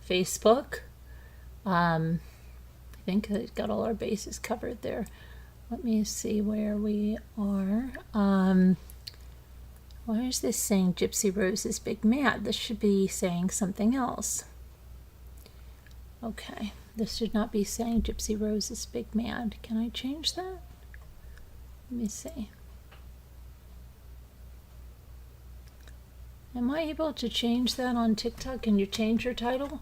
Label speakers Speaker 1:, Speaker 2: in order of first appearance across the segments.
Speaker 1: Facebook. I think I've got all our bases covered there. Let me see where we are. Why is this saying Gypsy Rose is big mad? This should be saying something else. Okay, this should not be saying Gypsy Rose is big mad. Can I change that? Let me see. Am I able to change that on TikTok? Can you change your title?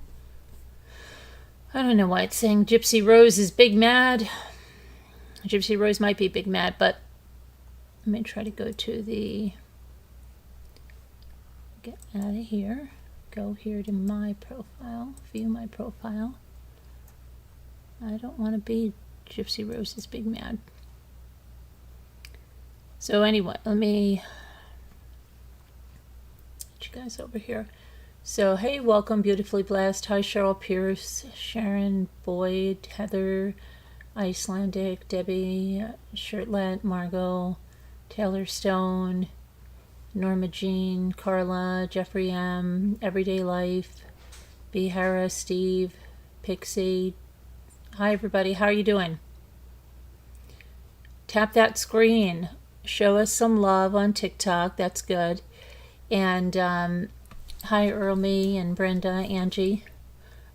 Speaker 1: I don't know why it's saying Gypsy Rose is big mad. Gypsy Rose might be big mad, but let me try to go to the... Get out of here. Go here to my profile. View my profile. I don't want to be Gypsy Rose is big mad. So anyway, let me... you guys over here. So hey, welcome, beautifully blessed. Hi, Cheryl Pierce, Sharon Boyd, Heather, Icelandic, Debbie, Shirtlet, Margot, Taylor Stone, Norma Jean, Carla, Jeffrey M, Everyday Life, B. Harris, Steve, Pixie. Hi everybody, how are you doing? Tap that screen. Show us some love on TikTok. That's good. And hi Earl, me, and Brenda, Angie,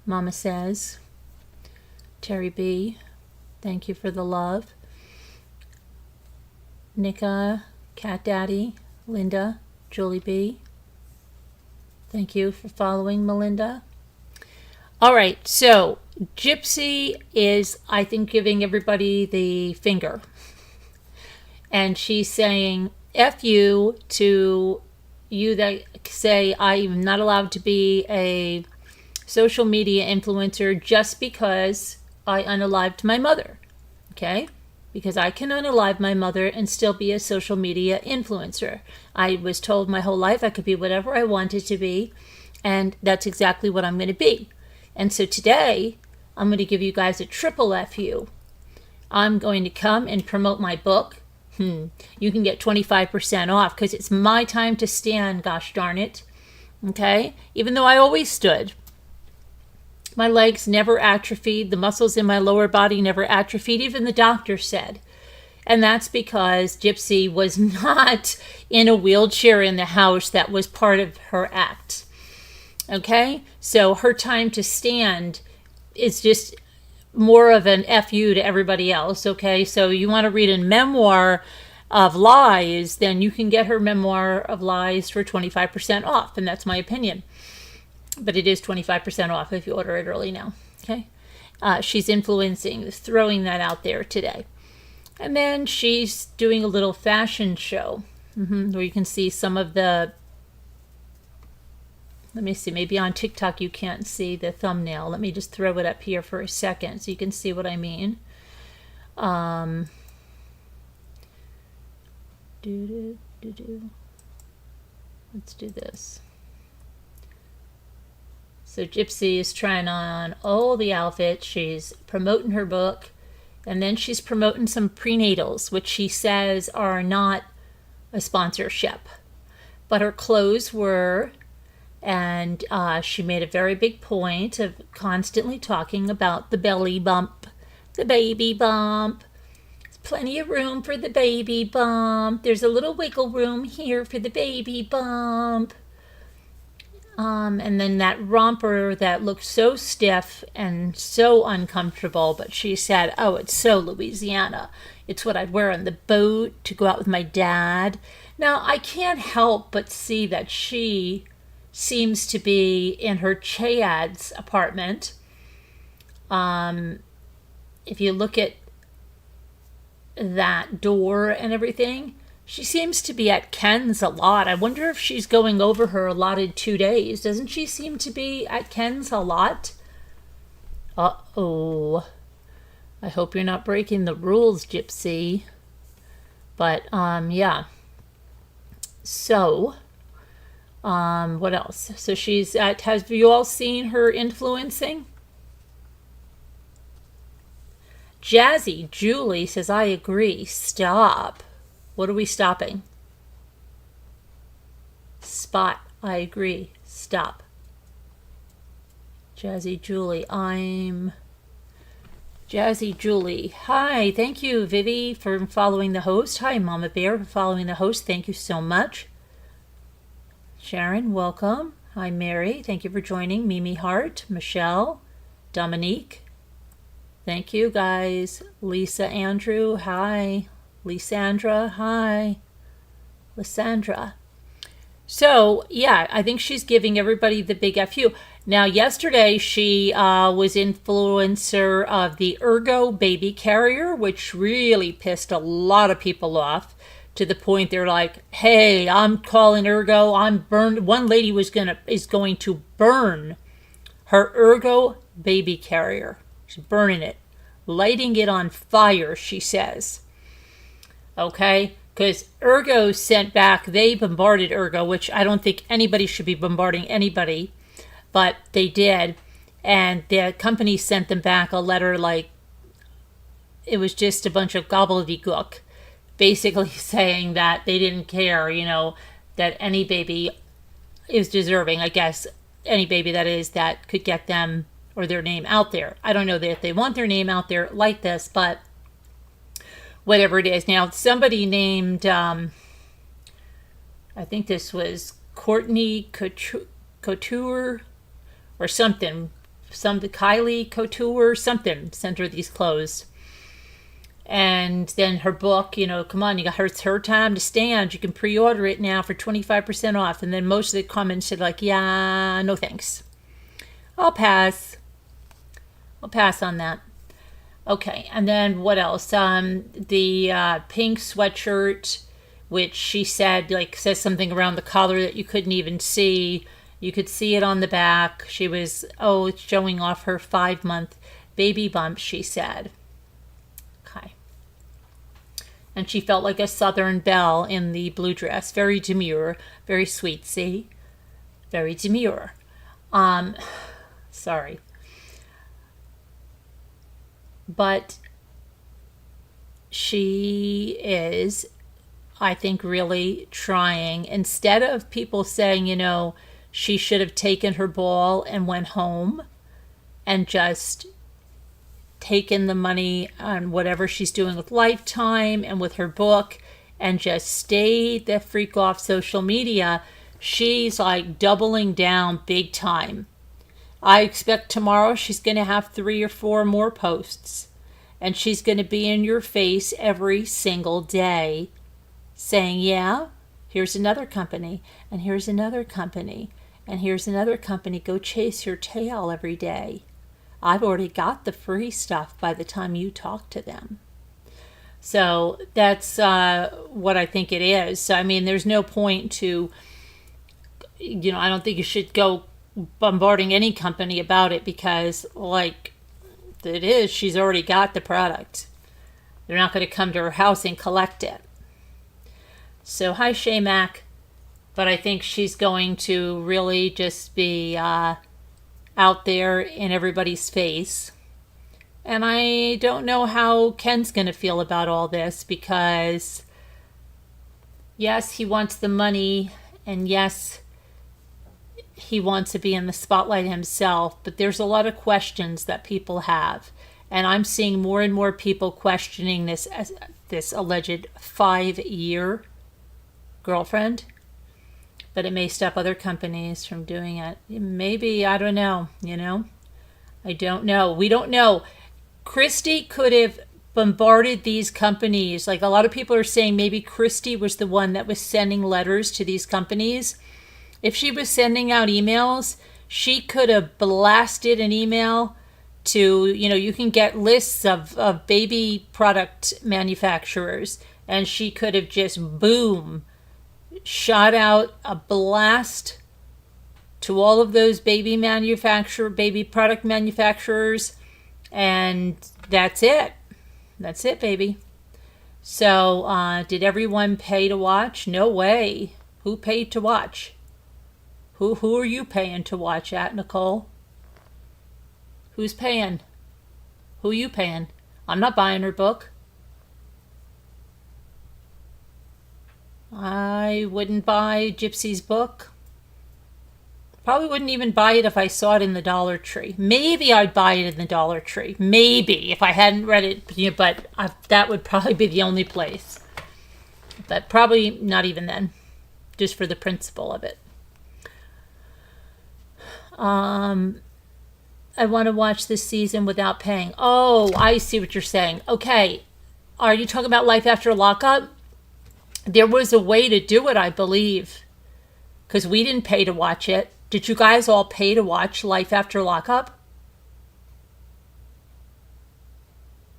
Speaker 1: Mama Says, Terry B, thank you for the love. Nika, Cat Daddy, Linda, Julie B, thank you for following, Melinda. All right, so Gypsy is, I think, giving everybody the finger. And she's saying, F you to you that say I'm not allowed to be a social media influencer just because I unalived my mother. Okay? Because I can unalive my mother and still be a social media influencer. I was told my whole life I could be whatever I wanted to be, and that's exactly what I'm going to be. And so today, I'm going to give you guys a triple FU. I'm going to come and promote my book. You can get 25% off because it's my time to stand, gosh darn it. Okay? Even though I always stood. My legs never atrophied. The muscles in my lower body never atrophied. Even the doctor said. And that's because Gypsy was not in a wheelchair in the house. That was part of her act. Okay? So her time to stand is just more of an FU to everybody else. Okay? So you want to read a memoir of lies, then you can get her memoir of lies for 25% off. And that's my opinion. But it is 25% off if you order it early now. Okay? She's influencing, throwing that out there today. And then she's doing a little fashion show where you can see some of the, let me see, maybe on TikTok you can't see the thumbnail. Let me just throw it up here for a second so you can see what I mean. Let's do this. So Gypsy is trying on all the outfits. She's promoting her book. And then she's promoting some prenatals, which she says are not a sponsorship. But her clothes were. And she made a very big point of constantly talking about the belly bump, the baby bump. There's plenty of room for the baby bump. There's a little wiggle room here for the baby bump. And then that romper that looked so stiff and so uncomfortable, but she said, oh, it's so Louisiana. It's what I'd wear on the boat to go out with my dad. Now, I can't help but see that she seems to be in her Chad's apartment. If you look at that door and everything, she seems to be at Ken's a lot. I wonder if she's going over her allotted 2 days. Doesn't she seem to be at Ken's a lot? Uh-oh. I hope you're not breaking the rules, Gypsy. But, yeah. So, what else? So she's at, have you all seen her influencing? Jazzy Julie says, I agree. Stop. What are we stopping? Spot. I agree. Stop. Jazzy Julie. I'm Jazzy Julie. Hi, thank you, Vivi, for following the host. Hi, Mama Bear, for following the host. Thank you so much. Sharon, welcome. Hi, Mary. Thank you for joining. Mimi Hart, Michelle, Dominique. Thank you, guys. Lisa Andrew, hi. Lysandra, hi. Lysandra. So, yeah, I think she's giving everybody the big FU. Now, yesterday she was influencer of the Ergo baby carrier, which really pissed a lot of people off to the point they're like, hey, I'm calling Ergo. I'm burned. One lady is going to burn her Ergo baby carrier. She's burning it, lighting it on fire, she says. Okay? Because Ergo sent back, they bombarded Ergo, which I don't think anybody should be bombarding anybody, but they did. And the company sent them back a letter like it was just a bunch of gobbledygook, basically saying that they didn't care, that any baby is deserving, I guess, any baby that is that could get them or their name out there. I don't know that they want their name out there like this, but whatever it is. Now, somebody named, I think this was Courtney Couture or something, Kylie Couture, something, sent her these clothes. And then her book, come on, it's her time to stand. You can pre-order it now for 25% off. And then most of the comments said like, yeah, no thanks. I'll pass on that. Okay, and then what else? The pink sweatshirt, which she said, says something around the collar that you couldn't even see. You could see it on the back. She was, showing off her 5-month baby bump, she said. Okay. And she felt like a Southern belle in the blue dress. Very demure, very sweet, see? Very demure. Sorry. But she is, I think, really trying. Instead of people saying, she should have taken her ball and went home and just taken the money on whatever she's doing with Lifetime and with her book and just stayed the freak off social media, she's like doubling down big time. I expect tomorrow she's going to have 3 or 4 more posts. And she's going to be in your face every single day saying, yeah, here's another company, and here's another company, and here's another company. Go chase your tail every day. I've already got the free stuff by the time you talk to them. So that's what I think it is. So, I mean, there's no point to, I don't think you should go bombarding any company about it because, it is, she's already got the product. They're not going to come to her house and collect it. So, hi, Shay Mac. But I think she's going to really just be out there in everybody's face. And I don't know how Ken's going to feel about all this because, yes, he wants the money, and yes, he wants to be in the spotlight himself, but there's a lot of questions that people have. And I'm seeing more and more people questioning this alleged 5-year girlfriend. But it may stop other companies from doing it. Maybe, I don't know, I don't know. We don't know. Christy could have bombarded these companies. Like a lot of people are saying maybe Christy was the one that was sending letters to these companies. If she was sending out emails, she could have blasted an email to, you can get lists of baby product manufacturers, and she could have just, boom, shot out a blast to all of those baby product manufacturers, and that's it. That's it, baby. So, did everyone pay to watch? No way. Who paid to watch? Who are you paying to watch at, Nicole? Who's paying? Who are you paying? I'm not buying her book. I wouldn't buy Gypsy's book. Probably wouldn't even buy it if I saw it in the Dollar Tree. Maybe I'd buy it in the Dollar Tree. Maybe if I hadn't read it, but that would probably be the only place. But probably not even then, just for the principle of it. I want to watch this season without paying. Oh, I see what you're saying. Okay. Are you talking about Life After Lockup? There was a way to do it, I believe, because we didn't pay to watch it. Did you guys all pay to watch Life After Lockup?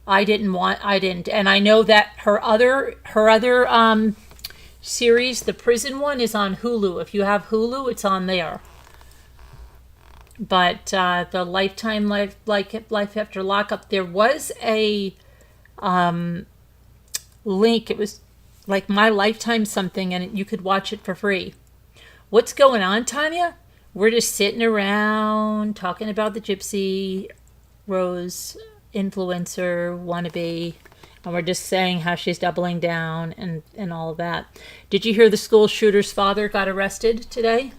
Speaker 1: I didn't. And I know that her other series, the prison one, is on Hulu. If you have Hulu, it's on there. But the Lifetime Life After Lockup, there was a link. It was like My Lifetime something, and you could watch it for free. What's going on, Tanya? We're just sitting around talking about the Gypsy Rose influencer wannabe, and we're just saying how she's doubling down and all of that. Did you hear the school shooter's father got arrested today?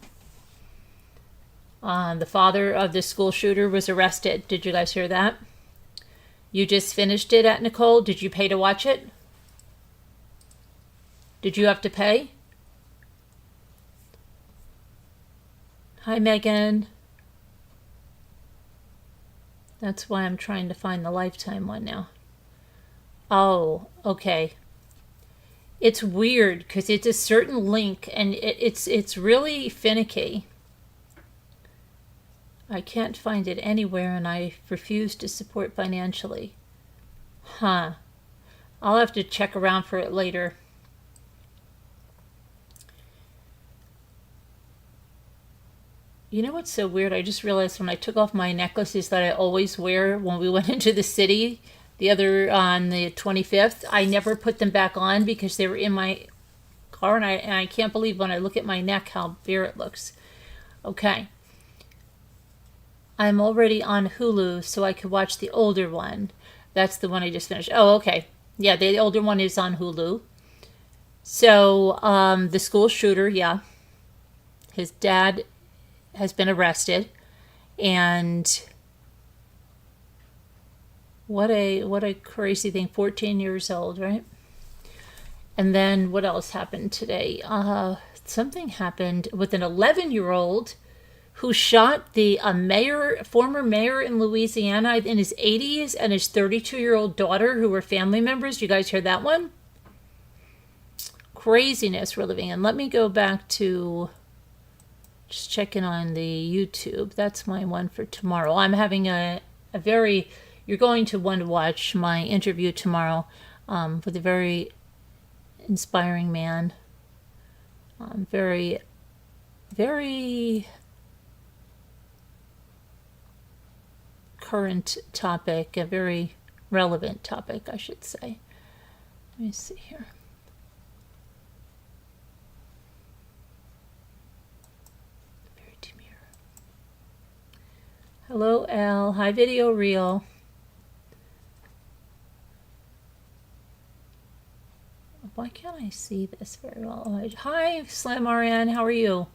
Speaker 1: The father of the school shooter was arrested. Did you guys hear that? You just finished it at Nicole. Did you pay to watch it? Did you have to pay? Hi, Megan. That's why I'm trying to find the Lifetime one now. Oh, okay. It's weird because it's a certain link and it's really finicky. I can't find it anywhere and I refuse to support financially. Huh. I'll have to check around for it later. You know what's so weird? I just realized when I took off my necklaces that I always wear when we went into the city on the 25th, I never put them back on because they were in my car, and I can't believe when I look at my neck how bare it looks. Okay. I'm already on Hulu, so I could watch the older one. That's the one I just finished. Oh, okay. Yeah, the older one is on Hulu. So, the school shooter, yeah. His dad has been arrested. And what a crazy thing. 14 years old, right? And then what else happened today? Something happened with an 11-year-old who shot the former mayor in Louisiana in his 80s and his 32-year-old daughter who were family members. You guys hear that one? Craziness we're living in. Let me go back to just checking on the YouTube. That's my one for tomorrow. I'm having you're going to want to watch my interview tomorrow with a very inspiring man. Very, very current topic, a very relevant topic, I should say. Let me see here. Very demure. Hello, Al. Hi, Video Reel. Why can't I see this very well? Hi, Slam RN. How are you?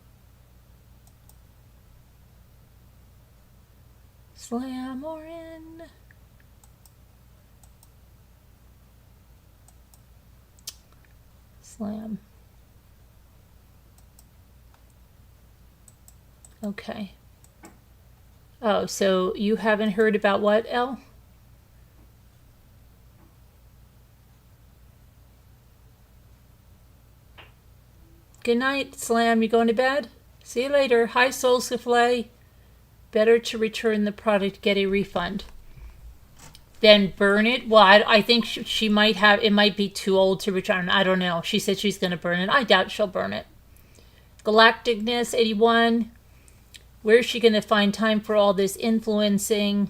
Speaker 1: Slam RN. Slam. Okay. Oh, so you haven't heard about what, Elle? Good night, Slam. You going to bed? See you later. Hi, Soul Souffle. Better to return the product, get a refund. Then burn it? Well, I think she might have, it might be too old to return. I don't know. She said she's going to burn it. I doubt she'll burn it. Galacticness 81. Where's she going to find time for all this influencing?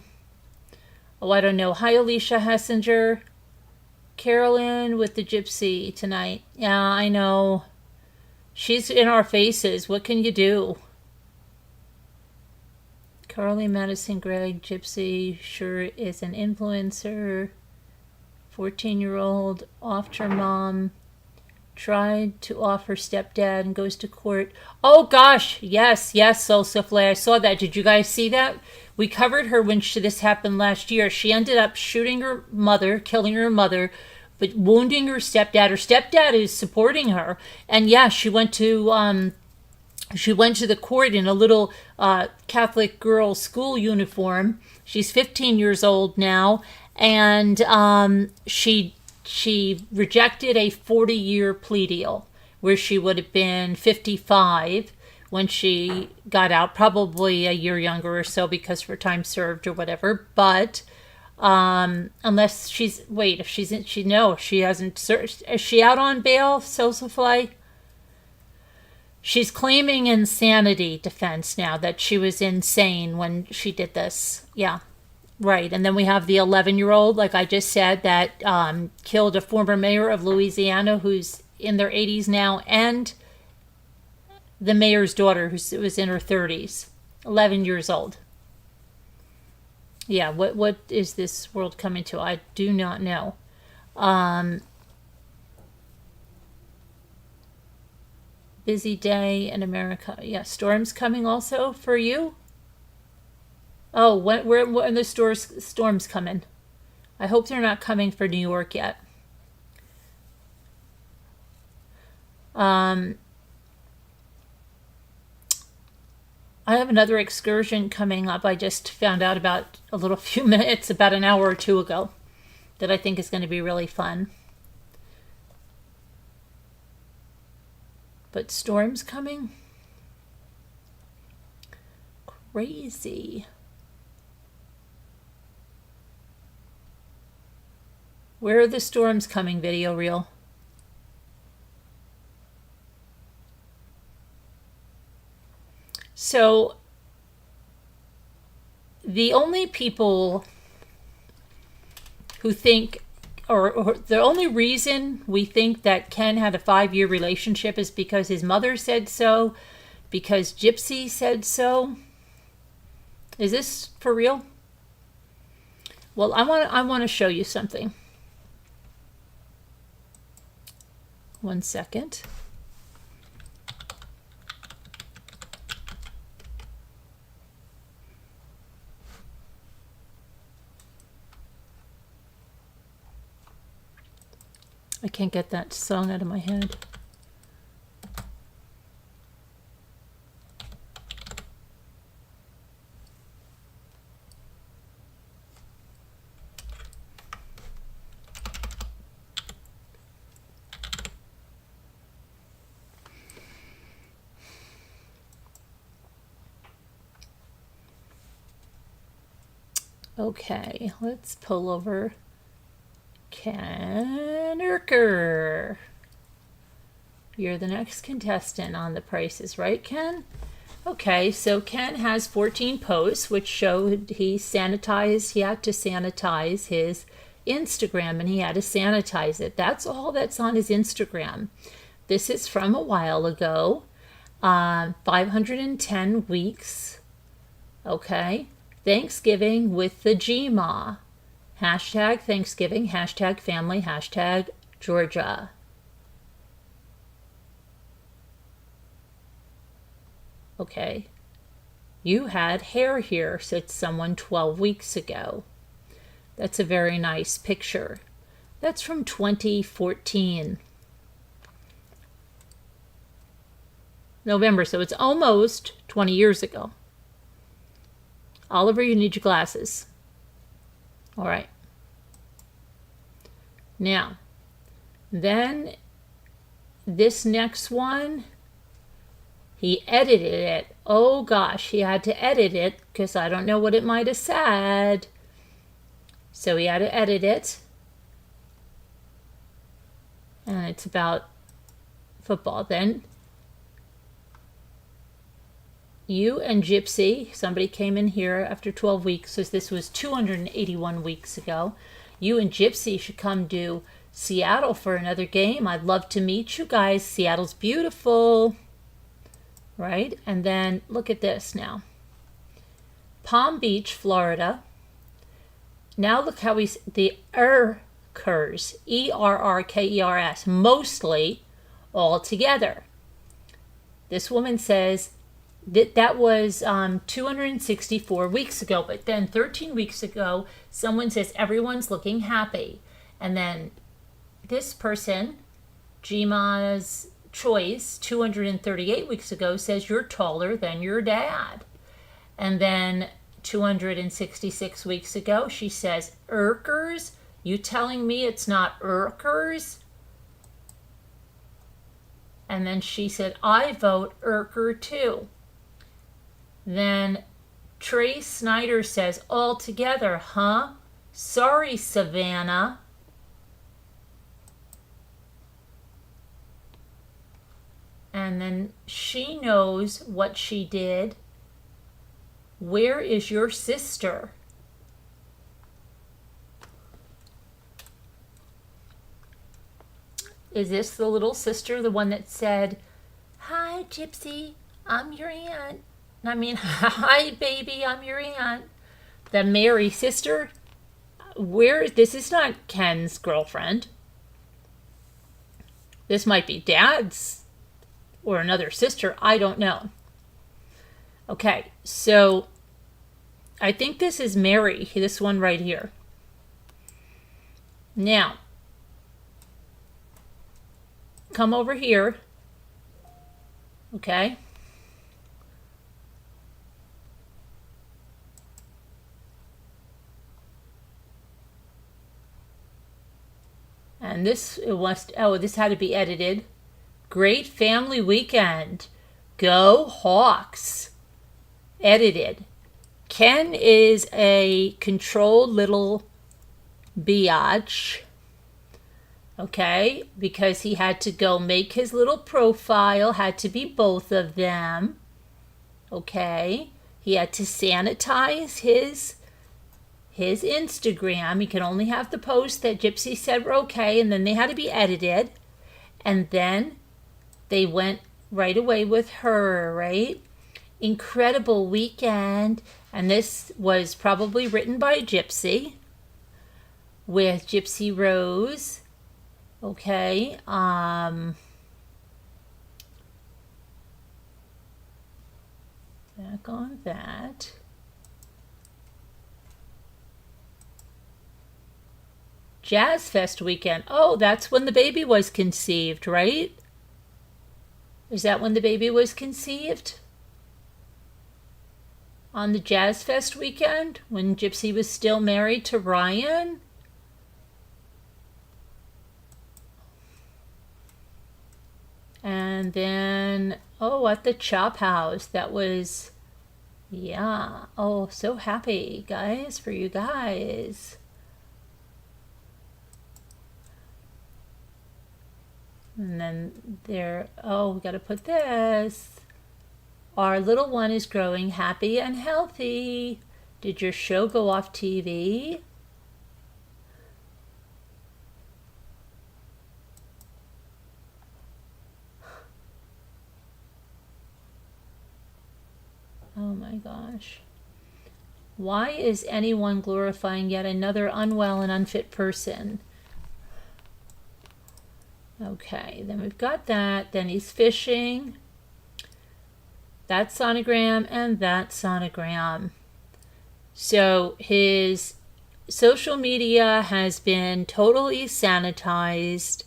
Speaker 1: Oh, I don't know. Hi, Alicia Hessinger. Carolyn with the Gypsy tonight. Yeah, I know. She's in our faces. What can you do? Carly Madison Gregg, Gypsy, sure is an influencer. 14-year-old, off her mom. tried to off her stepdad and goes to court. Oh gosh, yes, Soul Souffle. I saw that. Did you guys see that? We covered her when this happened last year. She ended up shooting her mother, killing her mother, but wounding her stepdad. Her stepdad is supporting her, and yeah, she went to the court in a little Catholic girl school uniform. She's 15 years old now, and she rejected a 40-year plea deal where she would have been 55 when she got out, probably a year younger or so because of her time served or whatever. But unless she's, wait, if she's in, she hasn't searched. Is she out on bail, Sosafly? She's claiming insanity defense now, that she was insane when she did this. Yeah, right. And then we have the 11-year-old, like I just said, that killed a former mayor of Louisiana who's in their 80s now, and the mayor's daughter who was in her 30s, 11 years old. Yeah, what is this world coming to? I do not know. Busy day in America. Yeah, storms coming also for you? Oh, when are the storms coming? I hope they're not coming for New York yet. I have another excursion coming up. I just found out about few minutes, about an hour or two ago, that I think is going to be really fun. But storms coming? Crazy. Where are the storms coming, Video Reel? So, the only people who think, or the only reason we think that Ken had a 5-year relationship is because his mother said so, because Gypsy said so. Is this for real? Well, I want to show you something. One second. I can't get that song out of my head. Okay, let's pull over Ken Urker. You're the next contestant on The Price is Right, Ken? Okay, so Ken has 14 posts, which showed he had to sanitize his Instagram, and he had to sanitize it. That's all that's on his Instagram. This is from a while ago. 510 weeks. Okay. Thanksgiving with the Gma. Hashtag Thanksgiving, hashtag family, hashtag Georgia. Okay. You had hair here, said someone 12 weeks ago. That's a very nice picture. That's from 2014. November, so it's almost 20 years ago. Oliver, you need your glasses. All right. Now, then this next one, he edited it. Oh gosh, he had to edit it because I don't know what it might have said. So he had to edit it. And it's about football. Then you and Gypsy, somebody came in here after 12 weeks, so this was 281 weeks ago. You and Gypsy should come to Seattle for another game. I'd love to meet you guys. Seattle's beautiful. Right? And then look at this now. Palm Beach, Florida. Now look how the Urkers, E-R-R-K-E-R-S, mostly all together. This woman says that was 264 weeks ago, but then 13 weeks ago, someone says everyone's looking happy. And then this person, Jima's Choice, 238 weeks ago, says you're taller than your dad. And then 266 weeks ago, she says, Urkers? You telling me it's not Urkers? And then she said, I vote Urker too. Then Trey Snyder says, all together, huh? Sorry, Savannah. And then she knows what she did. Where is your sister? Is this the little sister, the one that said, hi, Gypsy, I'm your aunt. I mean, hi, baby, I'm your aunt. The Mary sister? This is not Ken's girlfriend. This might be Dad's or another sister. I don't know. Okay, so I think this is Mary, this one right here. Now, come over here. Okay. And this had to be edited. Great family weekend. Go Hawks. Edited. Ken is a controlled little biatch. Okay, because he had to go make his little profile, had to be both of them. Okay, he had to sanitize his Instagram. He could only have the posts that Gypsy said were okay, and then they had to be edited. And then they went right away with her, right? Incredible weekend. And this was probably written by Gypsy with Gypsy Rose. Okay, back on that. Jazz Fest weekend. Oh, that's when the baby was conceived, right? Is that when the baby was conceived? On the Jazz Fest weekend, when Gypsy was still married to Ryan? And then, at the Chop House, that was, yeah. Oh, so happy, guys, for you guys. And then there, we got to put this. Our little one is growing happy and healthy. Did your show go off TV? Oh my gosh. Why is anyone glorifying yet another unwell and unfit person? Okay, then we've got that. Then he's fishing. That sonogram and that sonogram. So his social media has been totally sanitized.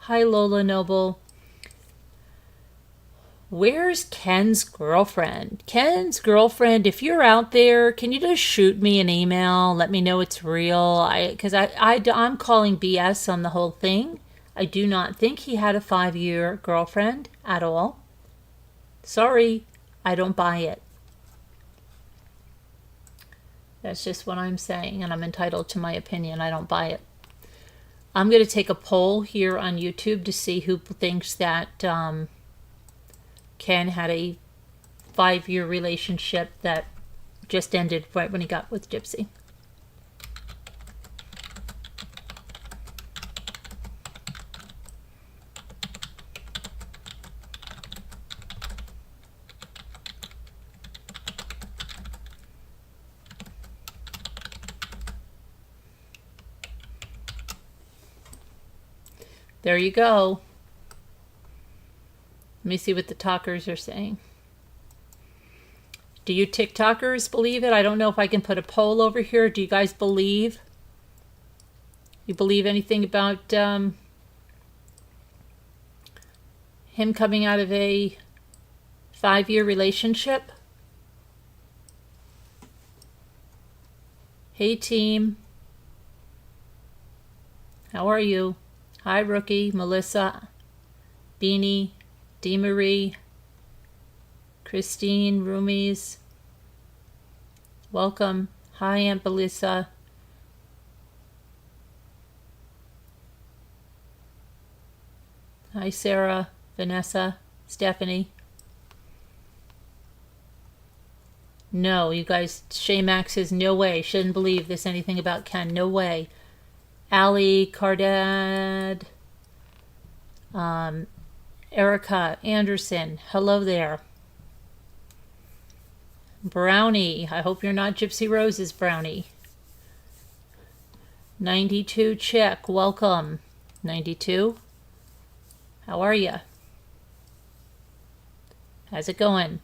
Speaker 1: Hi, Lola Noble. Where's Ken's girlfriend? Ken's girlfriend, if you're out there, can you just shoot me an email? Let me know it's real. Because I'm calling BS on the whole thing. I do not think he had a 5-year girlfriend at all. Sorry, I don't buy it. That's just what I'm saying, and I'm entitled to my opinion. I don't buy it. I'm going to take a poll here on YouTube to see who thinks that Ken had a 5-year relationship that just ended right when he got with Gypsy. There you go. Let me see what the talkers are saying. Do you TikTokers believe it? I don't know if I can put a poll over here. Do you guys believe? You believe anything about him coming out of a 5-year relationship? Hey team. How are you? Hi Rookie, Melissa, Beanie, Dee Marie, Christine, Roomies. Welcome. Hi Aunt Belissa. Hi Sarah, Vanessa, Stephanie. No, you guys, Shay Max says no way. Shouldn't believe there's anything about Ken. No way. Allie, Cardad, Erica, Anderson. Hello there. Brownie. I hope you're not Gypsy Rose's Brownie. 92 Chick. Welcome. 92. How are you? How's it going?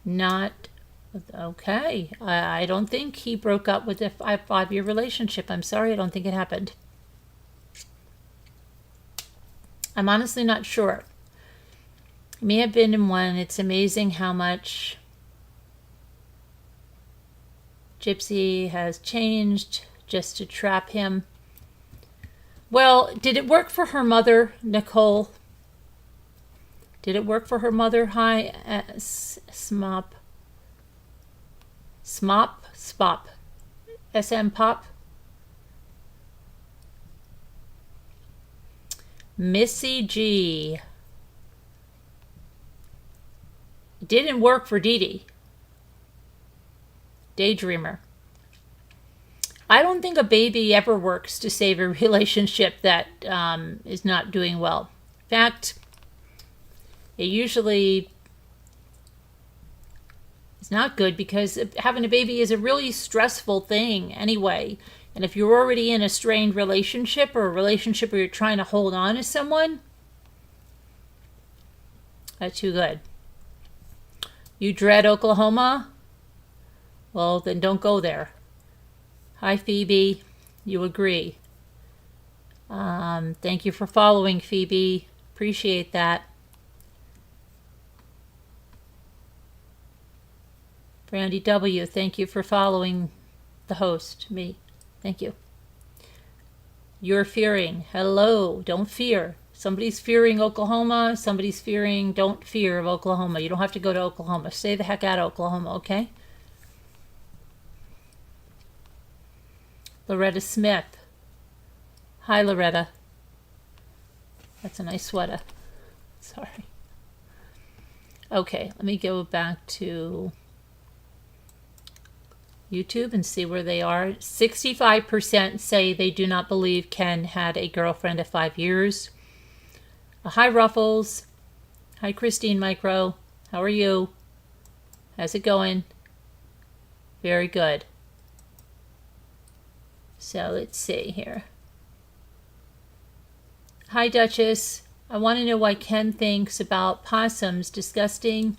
Speaker 1: Not okay. I don't think he broke up with a 5-year relationship. I'm sorry, I don't think it happened. I'm honestly not sure. He may have been in one. It's amazing how much Gypsy has changed just to trap him. Well, did it work for her mother, Nicole? Did it work for her mother? Hi, Smop. Spop. SM Pop. Missy G. Didn't work for Dee Dee. Daydreamer. I don't think a baby ever works to save a relationship that is not doing well. In fact, it usually is not good because having a baby is a really stressful thing anyway. And if you're already in a strained relationship or a relationship where you're trying to hold on to someone, that's too good. You dread Oklahoma? Well, then don't go there. Hi, Phoebe. You agree. Thank you for following, Phoebe. Appreciate that. Brandy W., thank you for following the host, me. Thank you. You're fearing. Hello. Don't fear. Somebody's fearing Oklahoma. Somebody's fearing don't fear of Oklahoma. You don't have to go to Oklahoma. Stay the heck out of Oklahoma, okay? Loretta Smith. Hi, Loretta. That's a nice sweater. Sorry. Okay, let me go back to YouTube and see where they are. 65% say they do not believe Ken had a girlfriend of 5 years. Hi, Ruffles. Hi, Christine Micro. How are you? How's it going? Very good. So let's see here. Hi, Duchess. I want to know why Ken thinks about possums disgusting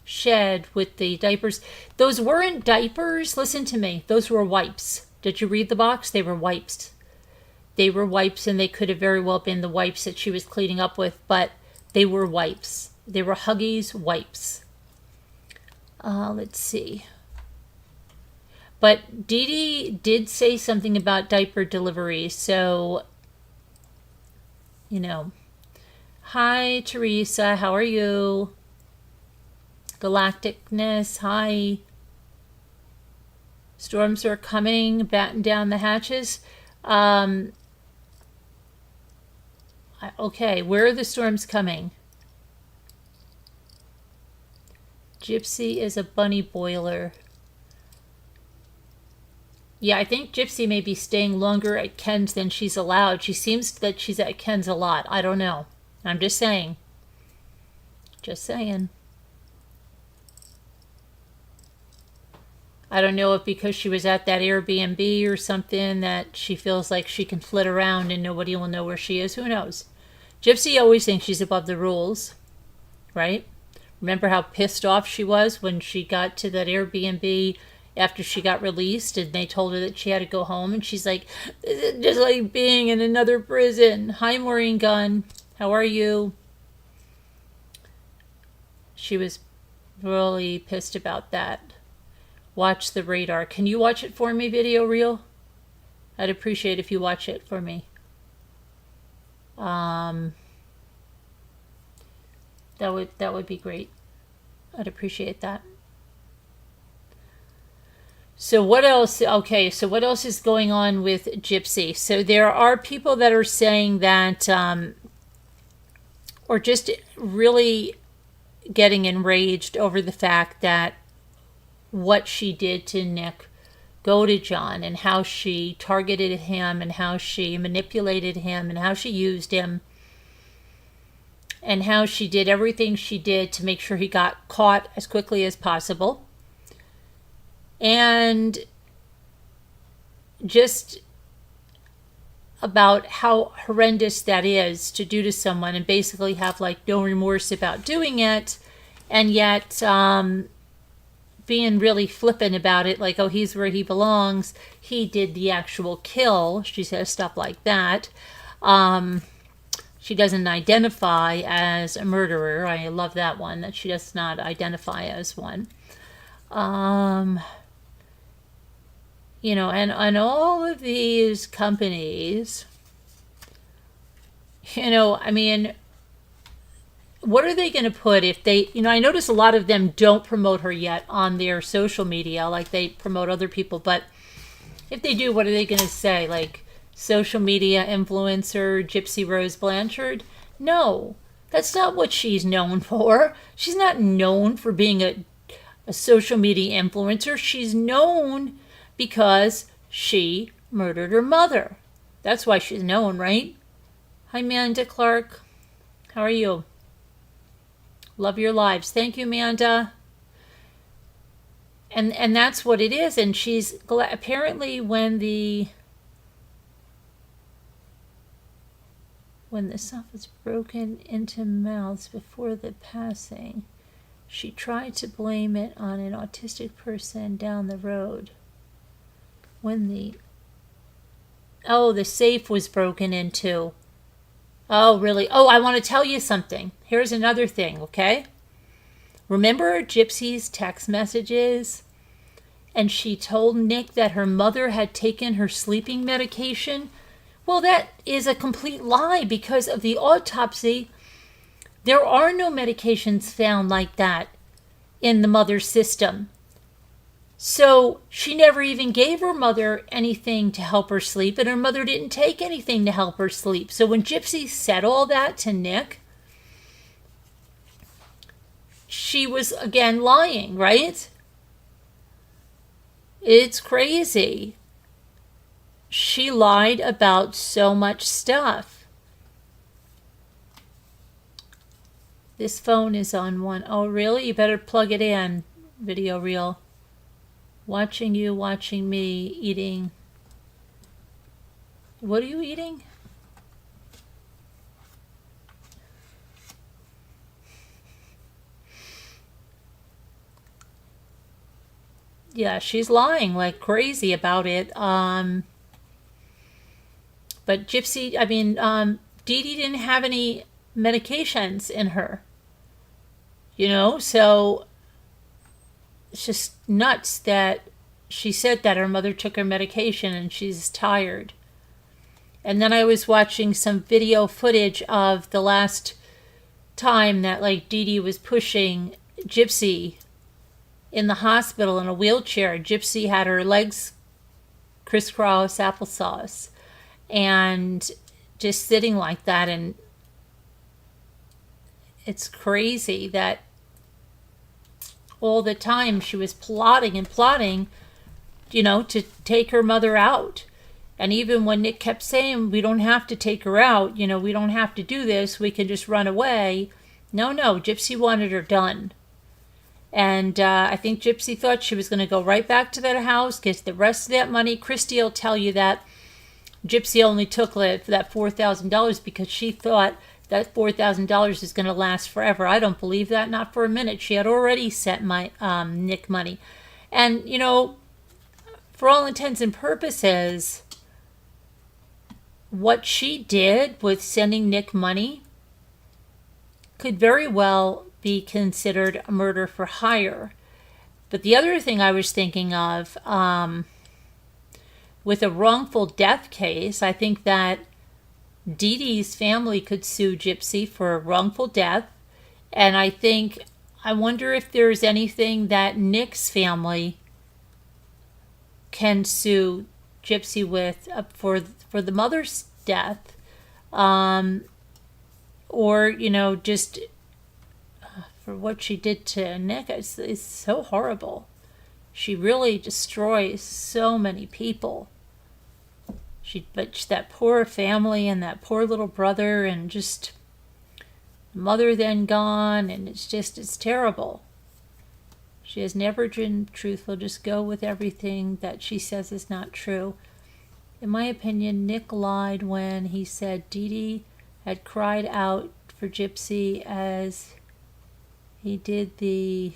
Speaker 1: shed with the diapers. Those weren't diapers. Listen to me. Those were wipes. Did you read the box? They were wipes. They were wipes, and they could have very well been the wipes that she was cleaning up with, but they were wipes. They were Huggies wipes. Let's see. But Dee Dee did say something about diaper delivery, so, you know. Hi, Teresa. How are you? Galacticness. Hi. Storms are coming. Batten down the hatches. Okay, where are the storms coming? Gypsy is a bunny boiler. Yeah, I think Gypsy may be staying longer at Ken's than she's allowed. She seems that she's at Ken's a lot. I don't know. I'm just saying. Just saying. I don't know if because she was at that Airbnb or something that she feels like she can flit around and nobody will know where she is. Who knows? Gypsy always thinks she's above the rules, right? Remember how pissed off she was when she got to that Airbnb after she got released and they told her that she had to go home, and she's like, this is just like being in another prison. Hi, Maureen Gunn. How are you? She was really pissed about that. Watch the radar. Can you watch it for me, Video Reel? I'd appreciate if you watch it for me. That would be great. I'd appreciate that. So what else? Okay, so what else is going on with Gypsy? So there are people that are saying that, or just really getting enraged over the fact that what she did to Nick Godejohn and how she targeted him and how she manipulated him and how she used him and how she did everything she did to make sure he got caught as quickly as possible. And just about how horrendous that is to do to someone and basically have like no remorse about doing it, and yet being really flippant about it, like, oh, he's where he belongs, he did the actual kill. She says stuff like that. She doesn't identify as a murderer. I love that one, that she does not identify as one. You know, and all of these companies, you know, I mean, what are they going to put if they, you know, I notice a lot of them don't promote her yet on their social media, like they promote other people, but if they do, what are they going to say? Like, social media influencer Gypsy Rose Blanchard? No, that's not what she's known for. She's not known for being a social media influencer. She's known because she murdered her mother. That's why she's known, right? Hi, Amanda Clark. How are you? Love your lives. Thank you, Amanda. And that's what it is. And she's glad, apparently when the stuff was broken into mouths before the passing, she tried to blame it on an autistic person down the road. When the safe was broken into. Oh, really? Oh, I want to tell you something. Here's another thing, okay? Remember Gypsy's text messages? And she told Nick that her mother had taken her sleeping medication? Well, that is a complete lie because of the autopsy. There are no medications found like that in the mother's system. So she never even gave her mother anything to help her sleep, and her mother didn't take anything to help her sleep. So when Gypsy said all that to Nick, she was again lying, right? It's crazy. She lied about so much stuff. This phone is on one. Oh, really? You better plug it in, Video Reel. Watching you, watching me, eating. What are you eating? Yeah, she's lying like crazy about it. But Gypsy, I mean, Dee Dee didn't have any medications in her. You know, so it's just nuts that she said that her mother took her medication and she's tired. And then I was watching some video footage of the last time that like Dee Dee was pushing Gypsy in the hospital in a wheelchair. Gypsy had her legs crisscross applesauce and just sitting like that. And it's crazy that all the time she was plotting and plotting, you know, to take her mother out. And even when Nick kept saying, we don't have to take her out, you know, we don't have to do this, we can just run away. No, Gypsy wanted her done. And I think Gypsy thought she was going to go right back to that house, get the rest of that money. Christy will tell you that Gypsy only took that $4,000 because she thought that $4,000 is going to last forever. I don't believe that, not for a minute. She had already sent my Nick money. And, you know, for all intents and purposes, what she did with sending Nick money could very well be considered a murder for hire. But the other thing I was thinking of, with a wrongful death case, I think that Dee Dee's family could sue Gypsy for a wrongful death. And I wonder if there's anything that Nick's family can sue Gypsy with for the mother's death. Or, you know, just for what she did to Nick. It's so horrible. She really destroys so many people. But that poor family and that poor little brother, and just mother then gone, and it's terrible. She has never been truthful, just go with everything that she says is not true. In my opinion, Nick lied when he said Dee Dee had cried out for Gypsy as he did the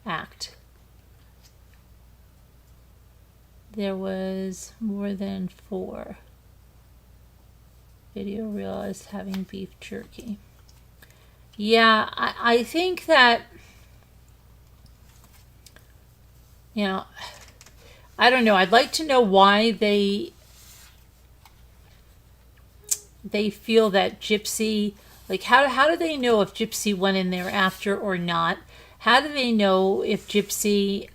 Speaker 1: act. There was more than 4. Video realized having beef jerky. Yeah, I think that, you know, I don't know. I'd like to know why they feel that Gypsy, like how do they know if Gypsy went in there after or not? How do they know if Gypsy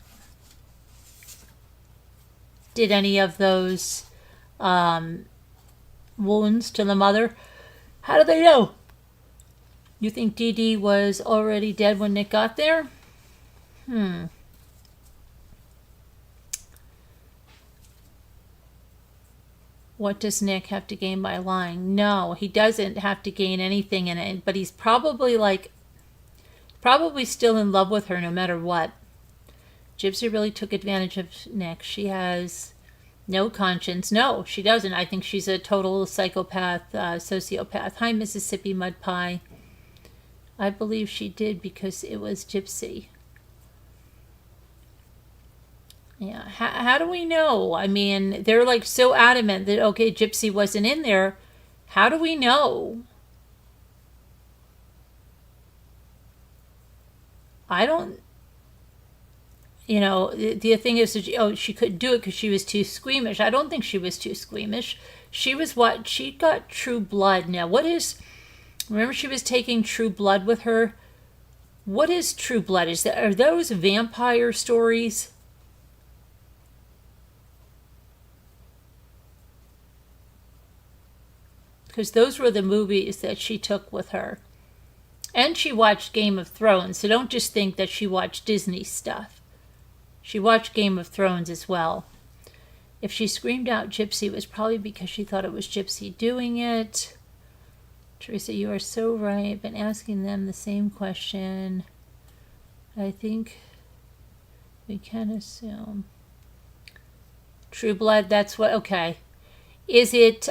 Speaker 1: did any of those wounds to the mother? How do they know? You think Dee Dee was already dead when Nick got there? What does Nick have to gain by lying? No, he doesn't have to gain anything in it, but he's probably still in love with her no matter what. Gypsy really took advantage of Nick. She has no conscience. No, she doesn't. I think she's a total psychopath, sociopath. Hi, Mississippi Mud Pie. I believe she did because it was Gypsy. Yeah, how do we know? I mean, they're like so adamant that, okay, Gypsy wasn't in there. How do we know? I don't... You know, the thing is, she couldn't do it because she was too squeamish. I don't think she was too squeamish. She got True Blood. Now, remember she was taking True Blood with her? What is True Blood? Are those vampire stories? Because those were the movies that she took with her. And she watched Game of Thrones, so don't just think that she watched Disney stuff. She watched Game of Thrones as well. If she screamed out Gypsy, it was probably because she thought it was Gypsy doing it. Teresa, you are so right. I've been asking them the same question. I think we can assume. True Blood, that's what... Okay. Is it...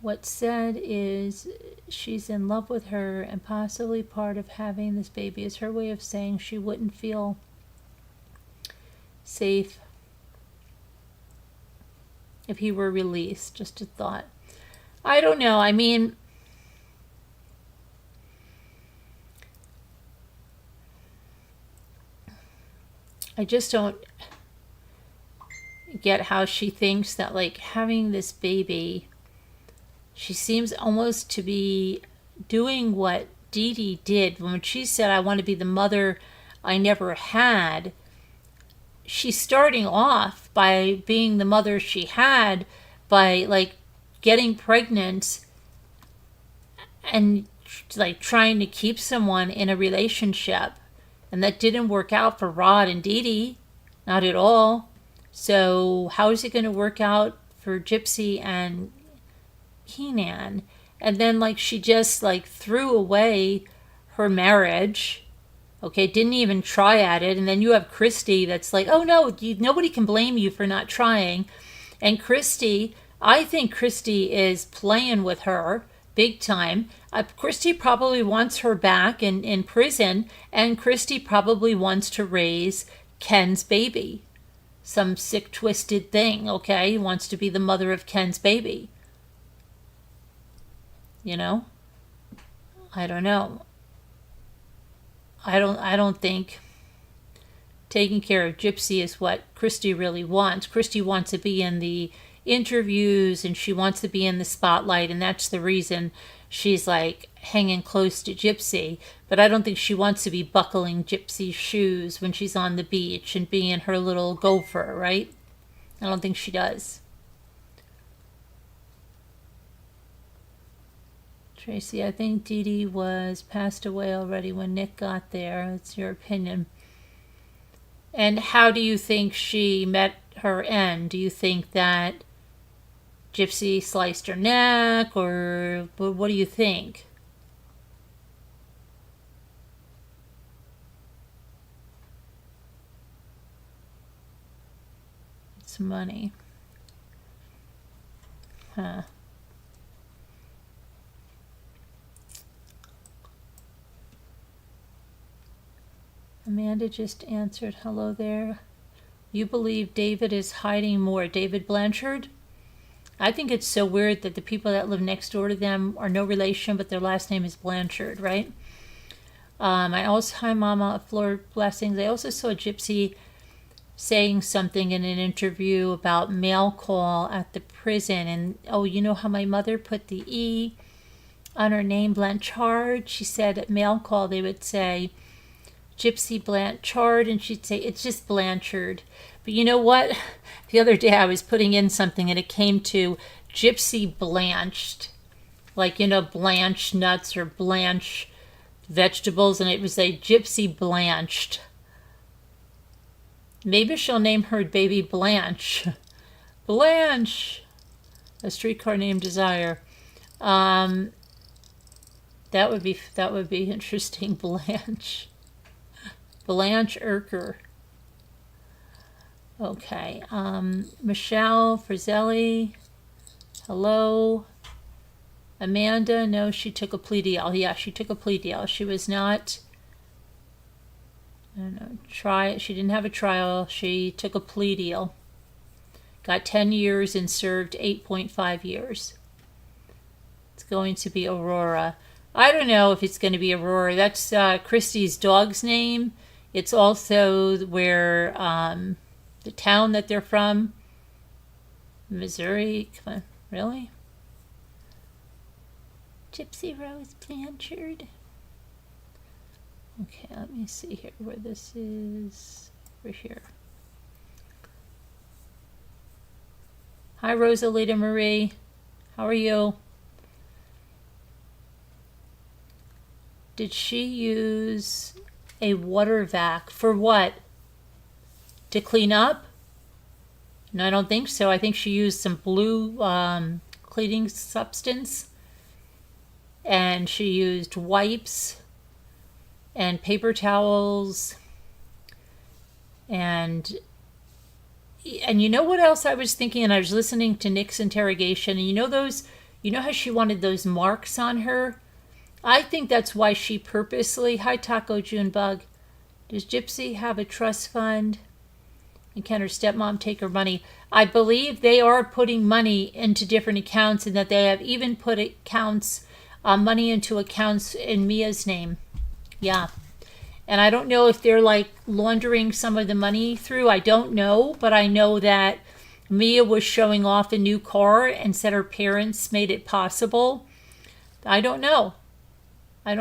Speaker 1: What's said is she's in love with her, and possibly part of having this baby is her way of saying she wouldn't feel safe if he were released. Just a thought. I don't know. I mean, I just don't get how she thinks that, like, having this baby... She seems almost to be doing what Dee Dee did. When she said, I want to be the mother I never had, she's starting off by being the mother she had, by, like, getting pregnant and, like, trying to keep someone in a relationship. And that didn't work out for Rod and Dee Dee. Not at all. So how is it going to work out for Gypsy and Keenan? And then, like, she just, like, threw away her marriage. Okay, didn't even try at it. And then you have Christy that's like, oh no, nobody can blame you for not trying. And Christy, I think Christy is playing with her big time. Christy probably wants her back in prison, and Christy probably wants to raise Ken's baby. Some sick, twisted thing, okay? He wants to be the mother of Ken's baby. You know? I don't know. I don't think taking care of Gypsy is what Christy really wants. Christy wants to be in the interviews and she wants to be in the spotlight, and that's the reason she's like hanging close to Gypsy. But I don't think she wants to be buckling Gypsy's shoes when she's on the beach and being her little gopher, right? I don't think she does. Tracy, I think Dee Dee was passed away already when Nick got there. That's your opinion. And how do you think she met her end? Do you think that Gypsy sliced her neck, or what do you think? It's money. Huh. Amanda just answered, hello there. You believe David is hiding more. David Blanchard? I think it's so weird that the people that live next door to them are no relation, but their last name is Blanchard, right? Hi Mama, Floor Blessings. I also saw Gypsy saying something in an interview about mail call at the prison. And, oh, you know how my mother put the E on her name, Blanchard? She said at mail call they would say Gypsy Blanchard, and she'd say it's just Blanchard. But you know what? The other day I was putting in something and it came to Gypsy Blanched. Like, you know, blanch nuts or blanch vegetables, and it was a Gypsy Blanched. Maybe she'll name her baby Blanche. Blanche! A streetcar named Desire. That would be interesting. Blanche. Blanche Urker. Okay. Michelle Frizzelli. Hello. Amanda, no, she took a plea deal. Yeah, she took a plea deal. She was not, I don't know, she didn't have a trial. She took a plea deal. Got 10 years and served 8.5 years. It's going to be Aurora. I don't know if it's going to be Aurora. That's Christy's dog's name. It's also where the town that they're from. Missouri. Come on, really? Gypsy Rose Blanchard. Okay, let me see here where this is. Over here. Hi, Rosalita Marie. How are you? Did she use a water vac for what? To clean up? No, I don't think so. I think she used some blue cleaning substance. And she used wipes and paper towels. And you know what else I was thinking? And I was listening to Nick's interrogation. And you know how she wanted those marks on her? I think that's why she purposely... Hi, Taco Junebug. Does Gypsy have a trust fund? And can her stepmom take her money? I believe they are putting money into different accounts, and that they have even put money into accounts in Mia's name. Yeah. And I don't know if they're like laundering some of the money through. I don't know, but I know that Mia was showing off a new car and said her parents made it possible. I don't know. I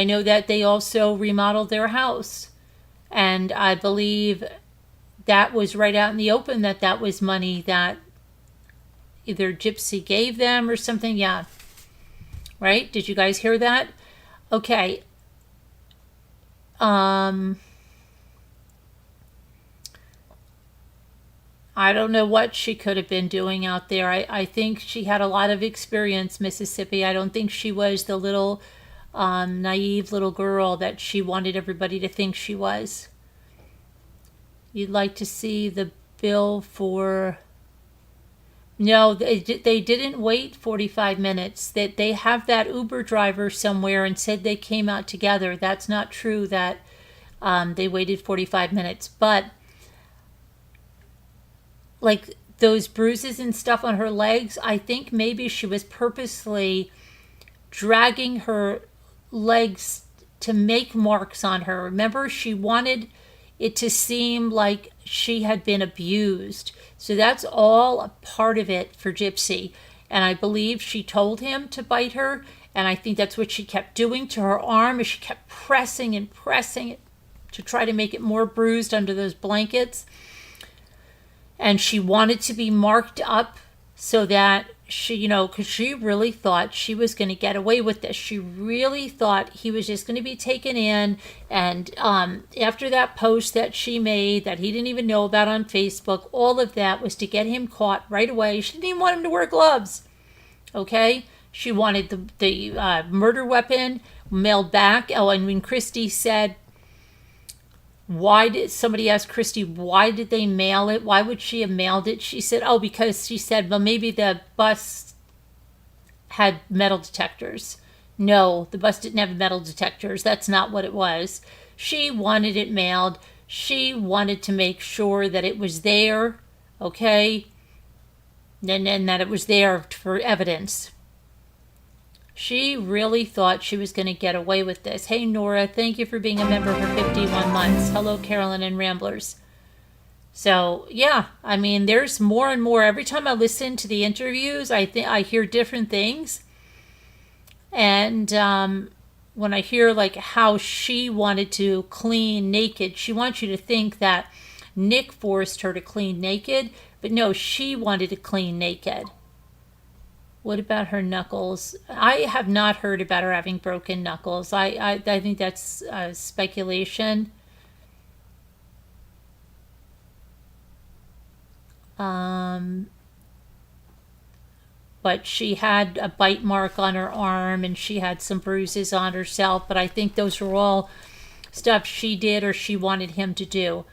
Speaker 1: know that they also remodeled their house. And I believe that was right out in the open, that was money that either Gypsy gave them or something. Yeah. Right? Did you guys hear that? Okay. I don't know what she could have been doing out there. I think she had a lot of experience, Mississippi. I don't think she was the little naive little girl that she wanted everybody to think she was. You'd like to see the bill for... No, they didn't wait 45 minutes. That they have that Uber driver somewhere and said they came out together. That's not true that they waited 45 minutes. But like those bruises and stuff on her legs, I think maybe she was purposely dragging her legs to make marks on her. Remember, she wanted it to seem like she had been abused. So that's all a part of it for Gypsy. And I believe she told him to bite her. And I think that's what she kept doing to her arm, as she kept pressing and pressing it to try to make it more bruised under those blankets. And she wanted to be marked up so that she, because she really thought she was going to get away with this. She really thought he was just going to be taken in. And after that post that she made that he didn't even know about on Facebook, all of that was to get him caught right away. She didn't even want him to wear gloves. Okay? She wanted the murder weapon mailed back. Oh, and when Christy said, somebody asked Christy, why did they mail it? Why would she have mailed it? She said, oh, because she said, well, maybe the bus had metal detectors. No, the bus didn't have metal detectors. That's not what it was. She wanted it mailed. She wanted to make sure that it was there, okay? And that it was there for evidence. She really thought she was going to get away with this. Hey, Nora, thank you for being a member for 51 months. Hello, Carolyn and Ramblers. So, yeah, I mean, there's more and more. Every time I listen to the interviews, I hear different things. And when I hear, like, how she wanted to clean naked, she wants you to think that Nick forced her to clean naked. But no, she wanted to clean naked. What about her knuckles? I have not heard about her having broken knuckles. I think that's speculation. But she had a bite mark on her arm and she had some bruises on herself. But I think those were all stuff she did or she wanted him to do.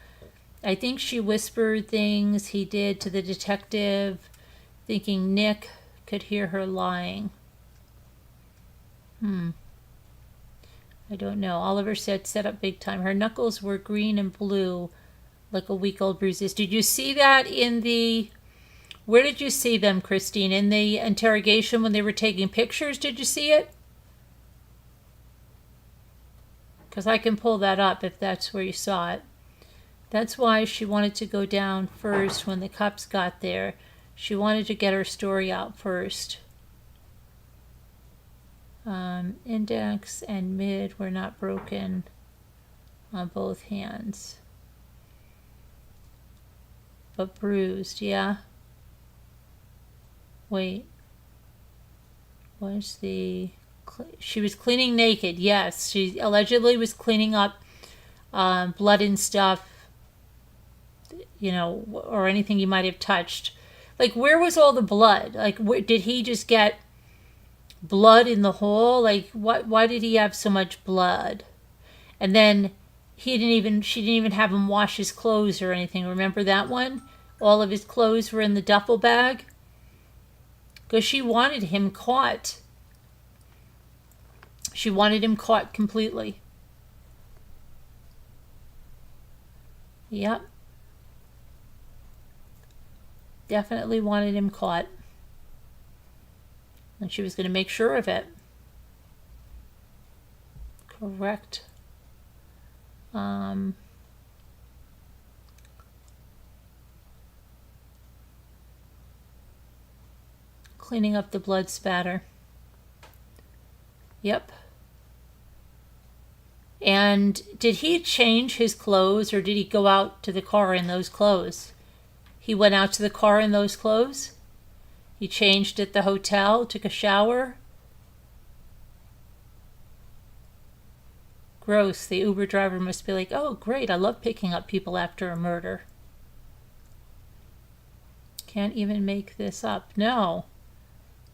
Speaker 1: I think she whispered things he did to the detective, thinking Nick could hear her lying. I don't know. Oliver said set up big time. Her knuckles were green and blue like a week-old bruises. Did you see that in the... Where did you see them, Christine? In the interrogation when they were taking pictures? Did you see it? Because I can pull that up if that's where you saw it. That's why she wanted to go down first when the cops got there. She wanted to get her story out first. Index and mid were not broken on both hands. But bruised, yeah. Wait. She was cleaning naked, yes. She allegedly was cleaning up blood and stuff, or anything you might have touched. Like, where was all the blood? Like, did he just get blood in the hole? Like, why did he have so much blood? And then she didn't even have him wash his clothes or anything. Remember that one? All of his clothes were in the duffel bag. Because she wanted him caught. She wanted him caught completely. Yep. Definitely wanted him caught. And she was going to make sure of it. Correct. Cleaning up the blood spatter. Yep. And did he change his clothes or did he go out to the car in those clothes? He went out to the car in those clothes? He changed at the hotel, took a shower? Gross. The Uber driver must be like, oh, great, I love picking up people after a murder. Can't even make this up. No.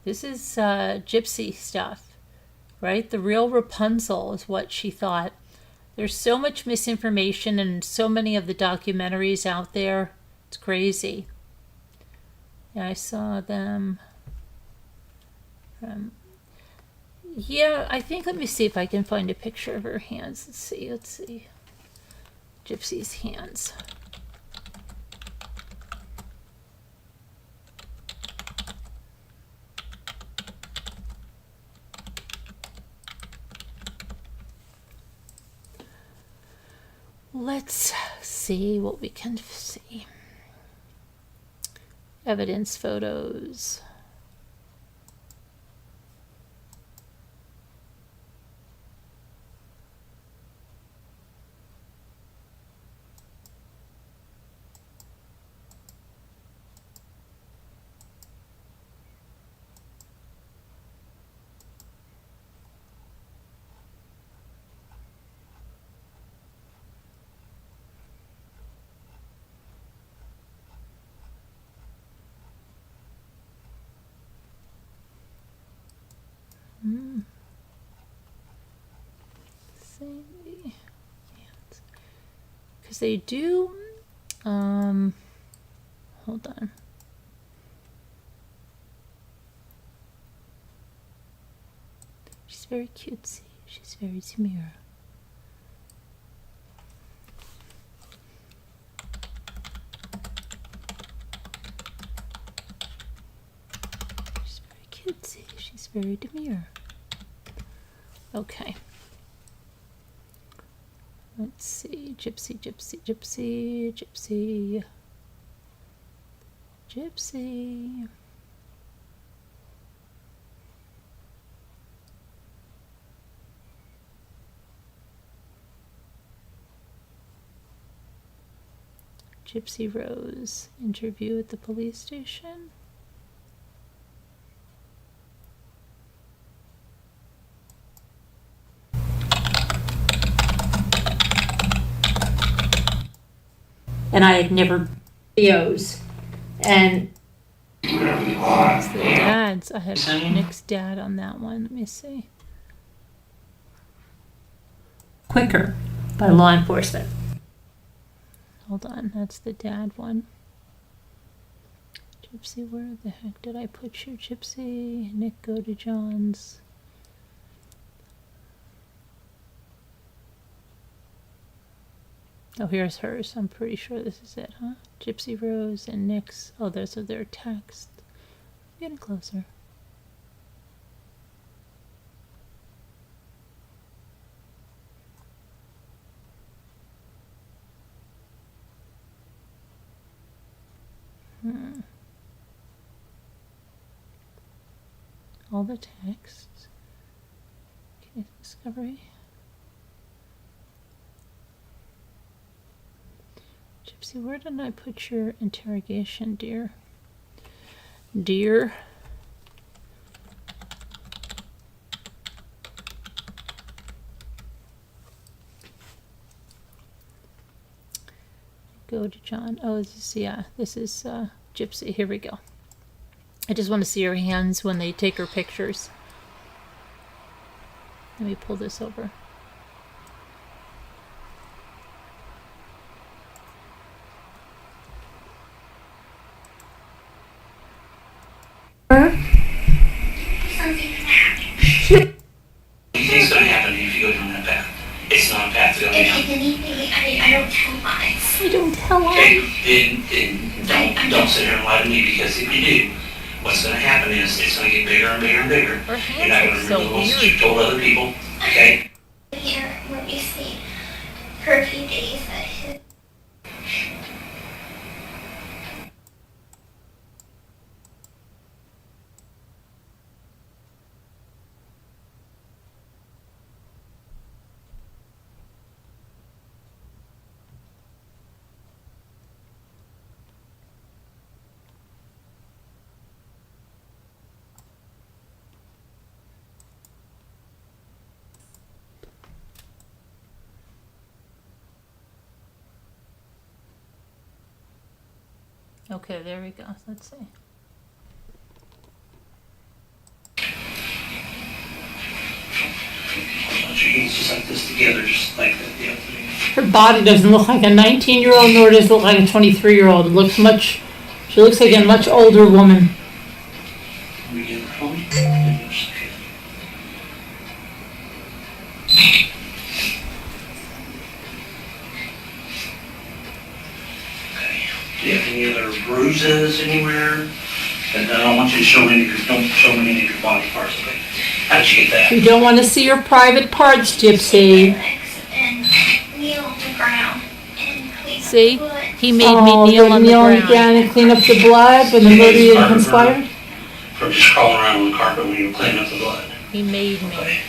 Speaker 1: This is Gypsy stuff. right? The real Rapunzel is what she thought. There's so much misinformation in so many of the documentaries out there. It's crazy. Yeah, I saw them from... Yeah, I think, let me see if I can find a picture of her hands. Let's see. Gypsy's hands. Let's see what we can see. Evidence photos. Because they do, hold on. She's very cutesy. She's very demure. She's very cutesy. She's very demure. Okay. Let's see. Gypsy, gypsy, gypsy, gypsy. Gypsy. Gypsy Rose. Interview at the police station. And I had never videos. And it's the dads. I have Nick's dad on that one. Let me see. Quicker by law enforcement. Hold on, that's the dad one. Gypsy, where the heck did I put you? Gypsy, Nick, go to John's. Oh, here's hers. I'm pretty sure this is it, huh? Gypsy Rose and Nick's. Oh, those are their texts. Getting closer. All the texts. Okay, discovery. Gypsy, where did I put your interrogation, dear? Dear. Go to John. Oh, this is, yeah, this is Gypsy. Here we go. I just want to see her hands when they take her pictures. Let me pull this over.
Speaker 2: Anything's going to happen if you go down that path. It's not a path going down.
Speaker 3: If anything, I don't tell lies.
Speaker 1: You don't tell
Speaker 2: Okay?
Speaker 1: lies.
Speaker 2: Then don't sit here and lie to me, because if you do, what's going to happen is it's going to get bigger and bigger and bigger.
Speaker 1: Her
Speaker 2: You're not going
Speaker 1: hands
Speaker 2: to
Speaker 1: are so
Speaker 2: remember what you
Speaker 1: weird.
Speaker 2: told other people. Okay?
Speaker 3: Here, when we see for a few days that his
Speaker 1: Okay, there we go. Let's see.
Speaker 2: She gets just like this together, just like that. Yeah.
Speaker 1: Her body doesn't look like a 19-year-old, nor does it look like a 23-year-old. It looks much. She looks like a much older woman.
Speaker 2: Let me get her phone. Give me a second. Okay. Do you have any other bruises anywhere? And I don't want you to show any. Don't show me any of your body parts. Okay. How did you get that?
Speaker 1: You don't want to see your private parts, Gypsy.
Speaker 3: And kneel on the ground and clean
Speaker 1: See?
Speaker 3: up the blood.
Speaker 1: He made me kneel on the ground.
Speaker 4: Again and clean up the blood when the murder had conspired?
Speaker 2: Or just crawling around on the carpet when you were cleaning up the blood?
Speaker 1: He made me.
Speaker 2: Okay.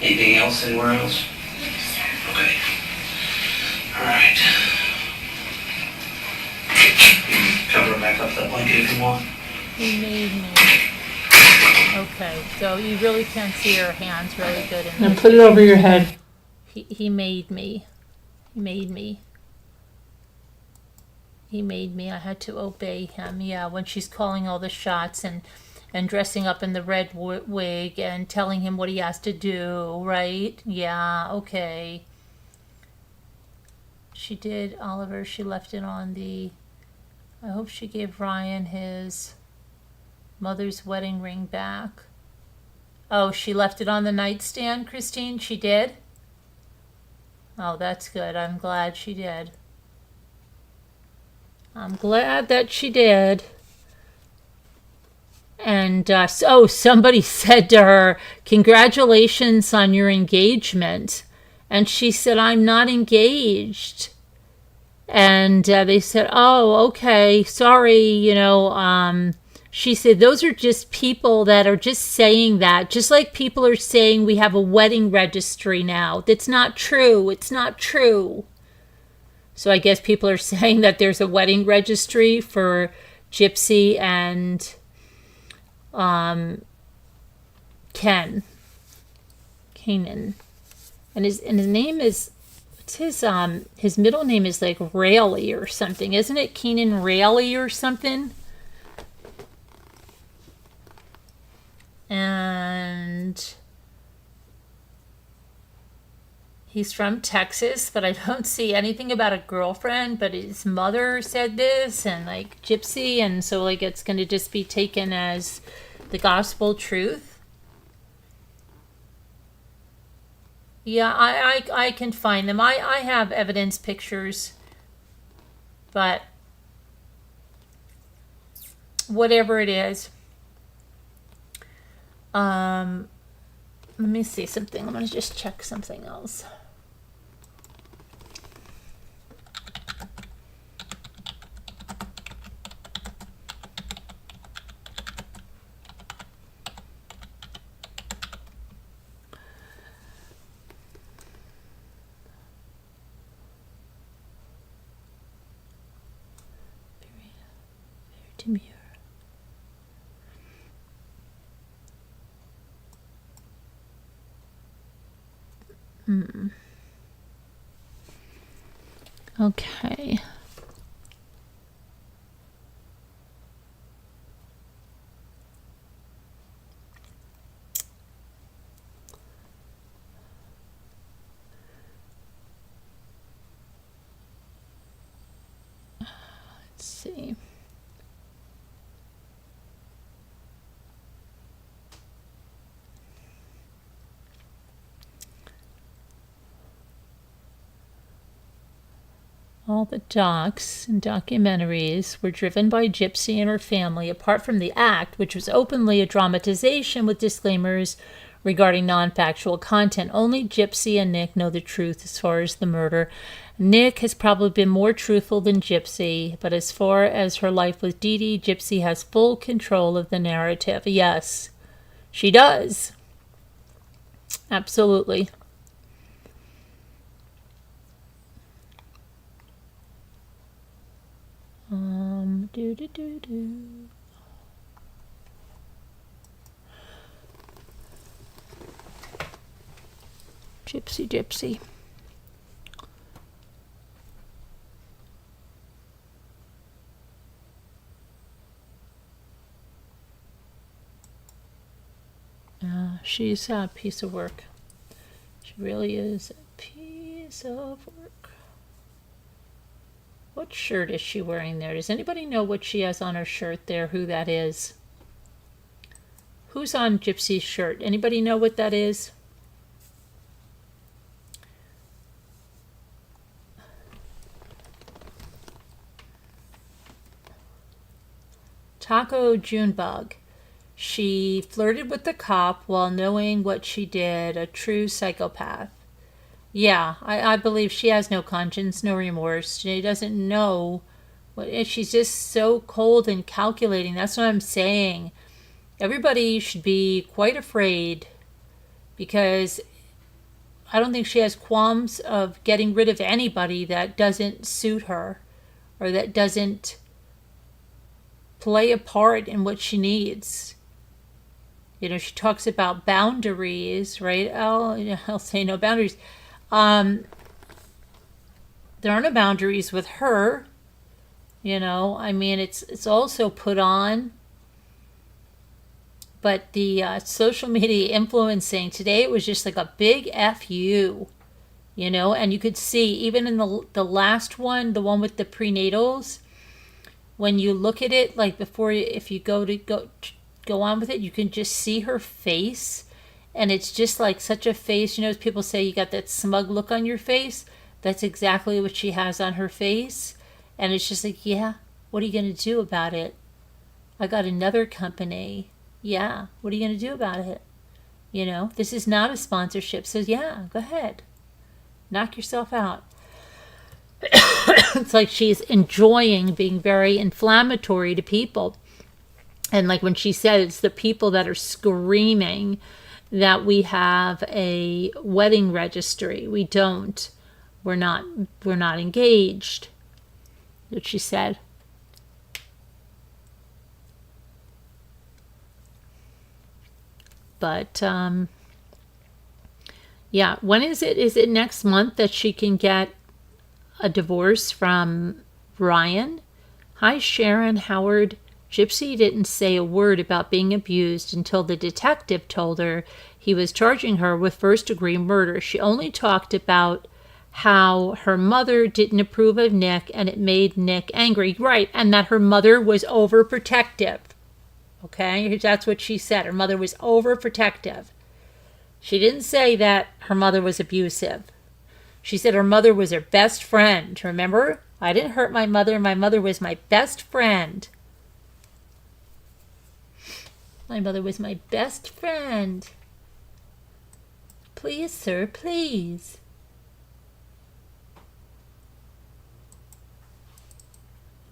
Speaker 2: Anything else? Anywhere else? Okay. All right. You can cover it back up with that blanket if you want.
Speaker 1: He made me. Okay, so you really can see her hands really good in
Speaker 4: Now
Speaker 1: this.
Speaker 4: put it over your head.
Speaker 1: He made me. He made me. He made me. I had to obey him. Yeah, when she's calling all the shots and dressing up in the red wig and telling him what he has to do, right? Yeah, okay. She did, Oliver. She left it on the... I hope she gave Ryan his mother's wedding ring back. Oh, she left it on the nightstand, Christine? She did? Oh, that's good. I'm glad she did. I'm glad that she did. And somebody said to her, congratulations on your engagement. And she said, I'm not engaged. And they said, oh, okay, sorry, she said, those are just people that are just saying that. Just like people are saying we have a wedding registry now. That's not true. It's not true. So I guess people are saying that there's a wedding registry for Gypsy and Kanan. And his name is, what's his middle name is like Rayleigh or something. Isn't it Kenan Rayleigh or something? And he's from Texas, but I don't see anything about a girlfriend, but his mother said this and like Gypsy, and so like it's going to just be taken as the gospel truth. Yeah, I can find them. I have evidence pictures, but whatever it is. Let me see something. I'm going to just check something else. Very demure. Okay. Let's see. All the docs and documentaries were driven by Gypsy and her family, apart from the act, which was openly a dramatization with disclaimers regarding non-factual content. Only Gypsy and Nick know the truth as far as the murder. Nick has probably been more truthful than Gypsy, but as far as her life with Dee Dee, Gypsy has full control of the narrative. Yes, she does. Absolutely. Gypsy. She's a piece of work. She really is a piece of work. What shirt is she wearing there? Does anybody know what she has on her shirt there? Who that is? Who's on Gypsy's shirt? Anybody know what that is? Taco Junebug. She flirted with the cop while knowing what she did, a true psychopath. Yeah, I believe she has no conscience, no remorse. She doesn't know what, she's just so cold and calculating. That's what I'm saying. Everybody should be quite afraid because I don't think she has qualms of getting rid of anybody that doesn't suit her or that doesn't play a part in what she needs. You know, she talks about boundaries, right? I'll say no boundaries. There are no boundaries with her. You know, I mean, it's also put on. But the social media influencing today, it was just like a big FU, you know, and you could see even in the last one, the one with the prenatals, when you look at it, like before, if you go on with it, you can just see her face. And it's just like such a face, you know, as people say, you got that smug look on your face. That's exactly what she has on her face. And it's just like, yeah, what are you going to do about it? I got another company. Yeah, what are you going to do about it? You know, this is not a sponsorship. So yeah, go ahead. Knock yourself out. It's like she's enjoying being very inflammatory to people. And like when she said, it's the people that are screaming that we have a wedding registry. We don't. We're not engaged. What she said. But yeah, when is it? Is it next month that she can get a divorce from Ryan? Hi, Sharon Howard. Gypsy didn't say a word about being abused until the detective told her he was charging her with first-degree murder. She only talked about how her mother didn't approve of Nick and it made Nick angry. Right, and that her mother was overprotective. Okay, that's what she said. Her mother was overprotective. She didn't say that her mother was abusive. She said her mother was her best friend. Remember? I didn't hurt my mother. My mother was my best friend. My mother was my best friend. Please, sir, please.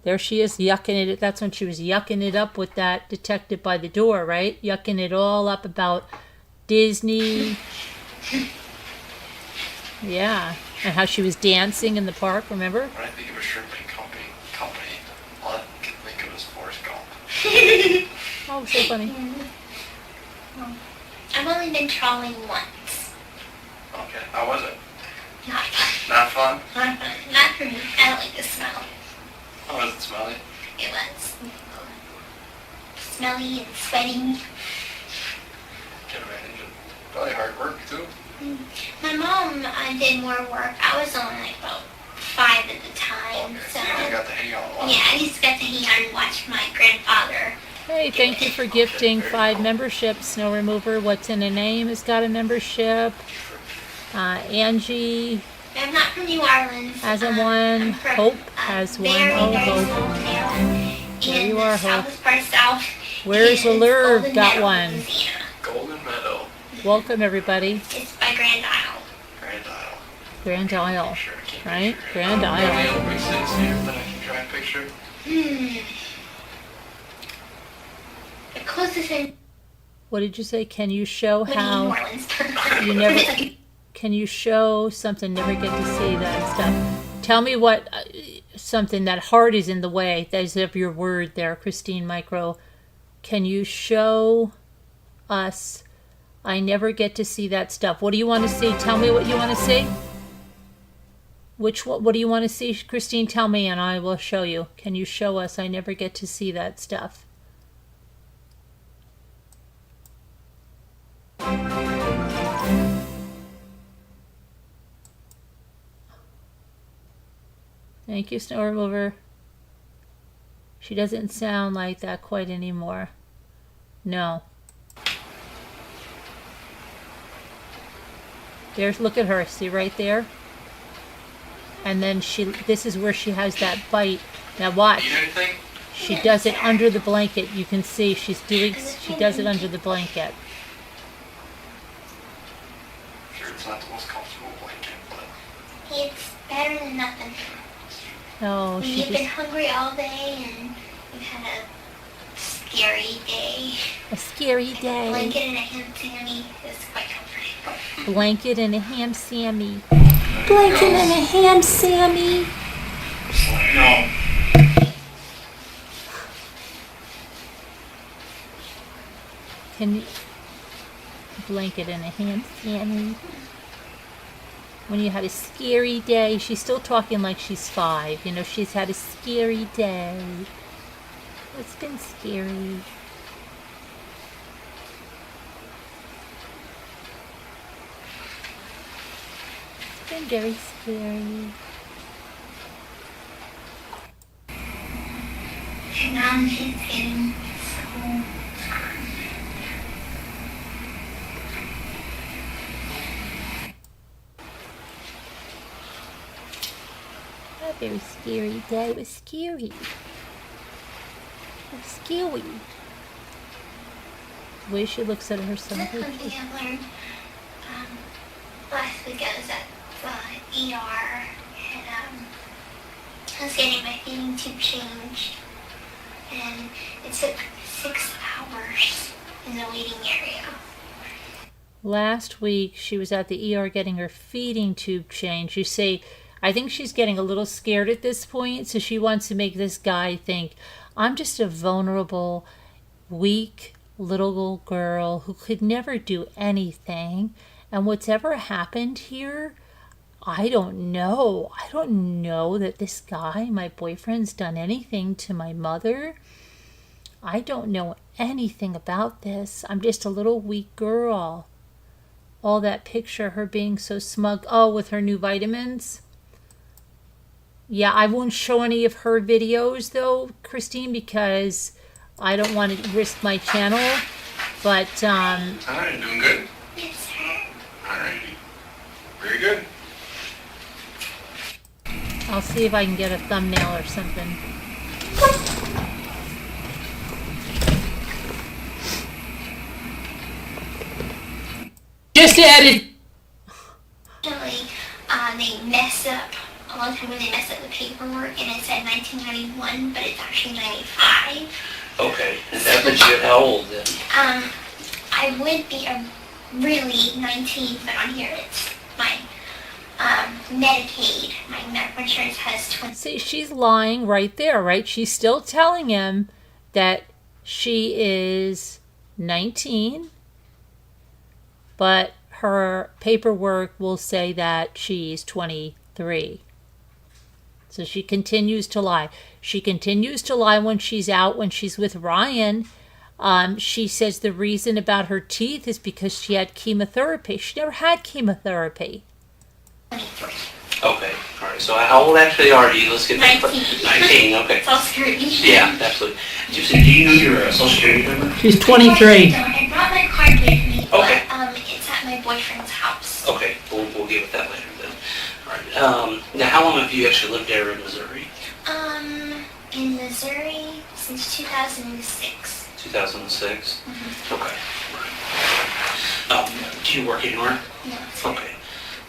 Speaker 1: There she is, yucking it. That's when she was yucking it up with that detective by the door, right? Yucking it all up about Disney. Yeah. And how she was dancing in the park, remember?
Speaker 5: When I think of a shrimping company, all I can think of is Forrest Gump.
Speaker 1: Oh, so funny.
Speaker 3: I've only been trawling once.
Speaker 5: Okay, how was it?
Speaker 3: Not fun.
Speaker 5: Not fun?
Speaker 3: Not fun. Not for me. I don't like the smell.
Speaker 5: How was it smelly?
Speaker 3: It was smelly and sweaty.
Speaker 5: Can imagine. Probably hard work too.
Speaker 3: My mom did more work. I was only like about 5 at the time.
Speaker 5: Okay,
Speaker 3: So
Speaker 5: so you only got to hang out a lot.
Speaker 3: yeah, I just got to hang out and watch my grandfather.
Speaker 1: Hey, thank you for gifting 5 memberships. Snow Remover, What's in a Name has got a membership. Angie
Speaker 3: I'm not from New Orleans.
Speaker 1: has a
Speaker 3: I'm
Speaker 1: one.
Speaker 3: from
Speaker 1: Hope
Speaker 3: a
Speaker 1: has one.
Speaker 3: very,
Speaker 1: Oh,
Speaker 3: very
Speaker 1: Hope.
Speaker 3: small town
Speaker 1: There
Speaker 3: in
Speaker 1: you
Speaker 3: the
Speaker 1: are, Hope.
Speaker 3: southwest part of South.
Speaker 1: Where's
Speaker 3: It's
Speaker 1: Allure?
Speaker 3: Golden
Speaker 1: Got
Speaker 3: Meadow,
Speaker 1: one.
Speaker 3: Louisiana.
Speaker 5: Golden Meadow.
Speaker 1: Welcome, everybody.
Speaker 3: It's by Grand Isle.
Speaker 5: Grand Isle.
Speaker 1: Grand Isle,
Speaker 5: Sure, I can't
Speaker 1: right?
Speaker 5: picture it.
Speaker 1: Grand
Speaker 5: Any
Speaker 1: Isle.
Speaker 5: other big cities here that I can try and picture?
Speaker 3: The closest thing
Speaker 1: What did you say? Can you show
Speaker 3: would be New
Speaker 1: how
Speaker 3: Orleans.
Speaker 1: you never... Can you show something, never get to see that stuff? Tell me what, something that heart is in the way. That's of your word there, Christine Micro. Can you show us? I never get to see that stuff. What do you want to see? Tell me what you want to see. What do you want to see, Christine? Tell me and I will show you. Can you show us? I never get to see that stuff. Thank you, snow remover. She doesn't sound like that quite anymore. No. There's, look at her, see right there? And then this is where she has that bite. Now watch.
Speaker 5: Eat anything?
Speaker 1: She does it under the blanket. You can see she does it under the blanket.
Speaker 5: Sure, it's not the most comfortable blanket, but
Speaker 3: It's better than nothing.
Speaker 1: Oh,
Speaker 3: When
Speaker 1: she
Speaker 3: you've been
Speaker 1: just,
Speaker 3: hungry all day and you've had a scary day.
Speaker 1: a scary day.
Speaker 3: Blanket and a ham tammy is quite comforting.
Speaker 1: Blanket and a ham sammy. Blanket and a ham sammy.
Speaker 2: No.
Speaker 1: Can you, blanket and a ham sammy. When you had a scary day, she's still talking like she's 5. You know, she's had a scary day. It's been scary. It's been very scary.
Speaker 3: And now she's getting so
Speaker 1: A very scary day. It was scary. It was scary. The way she looks at her son.
Speaker 3: That's something I learned last week. I was at the ER and I was getting my feeding tube changed, and it took 6 hours in the waiting area.
Speaker 1: Last week, she was at the ER getting her feeding tube changed. You say, I think she's getting a little scared at this point, so she wants to make this guy think, I'm just a vulnerable, weak little girl who could never do anything. And what's ever happened here, I don't know. I don't know that this guy, my boyfriend's done anything to my mother. I don't know anything about this. I'm just a little weak girl. All that picture, her being so smug. Oh, with her new vitamins. Yeah, I won't show any of her videos though, Christine, because I don't want to risk my channel. But,
Speaker 5: alright, doing good?
Speaker 3: Yes, sir.
Speaker 5: Alright. Very good.
Speaker 1: I'll see if I can get a thumbnail or something.
Speaker 4: Just added.
Speaker 3: Actually, they messed up a long time ago. They messed up the paperwork, and it said 1991, but it's actually 95.
Speaker 2: Okay, and that puts you at how old then?
Speaker 3: I would be really 19, but on here it's my Medicaid. My medical insurance has 20.
Speaker 1: See, she's lying right there, right? She's still telling him that she is 19, but her paperwork will say that she's 23. So she continues to lie. She continues to lie when she's out, when she's with Ryan. She says the reason about her teeth is because she had chemotherapy. She never had chemotherapy.
Speaker 3: 23.
Speaker 2: Okay, alright, so how old actually are you? Let's get that.
Speaker 3: 19.
Speaker 2: 19, okay.
Speaker 3: It's all screwed.
Speaker 2: Yeah, absolutely. Gypsy, do you know your social security number?
Speaker 4: She's
Speaker 3: I
Speaker 4: 23.
Speaker 3: don't. I brought my card with me,
Speaker 2: Okay.
Speaker 3: but it's at my boyfriend's house.
Speaker 2: Okay, we'll deal with that later then. Alright, now how long have you actually lived there in Missouri?
Speaker 3: In Missouri since 2006.
Speaker 2: 2006?
Speaker 3: Mm-hmm.
Speaker 2: Okay, right. Do you work anywhere?
Speaker 3: No,
Speaker 2: Okay,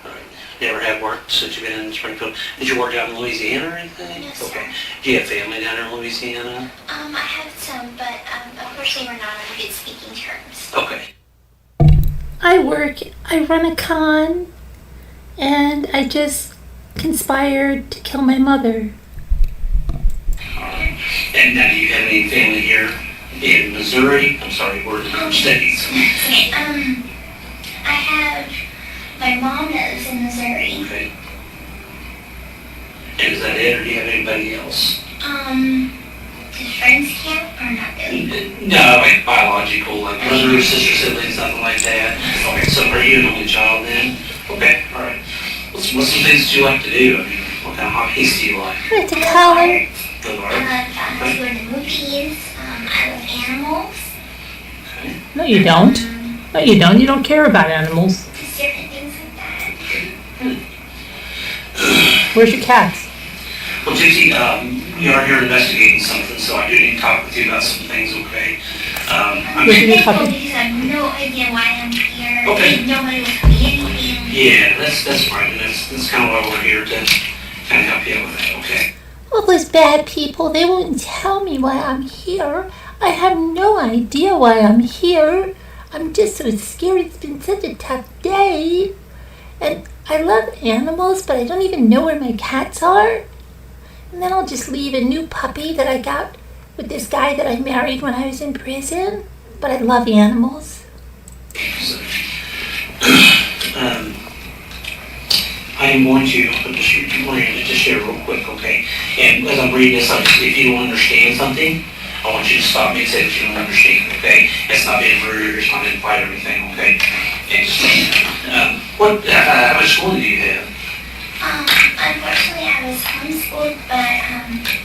Speaker 2: alright. Never have worked since you've been in Springfield? Did you work out in Louisiana or anything?
Speaker 3: Yes, sir.
Speaker 2: Okay. Do you have family down there in Louisiana?
Speaker 3: I have some, but unfortunately we're not on good speaking terms.
Speaker 2: Okay.
Speaker 1: I run a con, and I just conspired to kill my mother.
Speaker 2: And now do you have any family here in Missouri? I'm sorry, we're in different states.
Speaker 3: Okay, I have my mom that lives in Missouri.
Speaker 2: Okay. And is that it, or do you have anybody else?
Speaker 3: Does friends count or not really?
Speaker 2: No, like biological, like brother, sister, siblings, something like that. Okay, so are you an only child then? Okay, alright. What's some things that you like to do? I mean, what How hasty you like?
Speaker 1: It's a
Speaker 3: I
Speaker 1: color.
Speaker 3: love art.
Speaker 2: Good
Speaker 3: I
Speaker 2: art.
Speaker 3: love to go to movies. I love animals.
Speaker 2: Okay.
Speaker 1: No, you don't. No, you don't. You don't care about animals.
Speaker 3: Just certain things like that.
Speaker 1: Where's your cats?
Speaker 2: Well, Gypsy, you are here investigating something, so I do need to talk with you about some things, okay?
Speaker 3: I'm
Speaker 1: Where's your
Speaker 3: thankful
Speaker 1: puppy?
Speaker 3: because I have no idea why I'm here.
Speaker 2: Okay.
Speaker 3: Nobody will tell me anything.
Speaker 2: Yeah, that's fine, and that's kind of why we're here, to kind of help you out with that, okay?
Speaker 1: All those bad people, they won't tell me why I'm here. I have no idea why I'm here. I'm just so scared. It's been such a tough day. And I love animals, but I don't even know where my cats are. And then I'll just leave a new puppy that I got with this guy that I married when I was in prison. But I love animals.
Speaker 2: So, I am going to just share real quick, okay? And as I'm reading this, if you don't understand something, I want you to stop me and say that you don't understand, okay? It's not being rude, it's not being fight or anything, okay? And just, how much school do you have?
Speaker 3: Unfortunately, I was homeschooled, but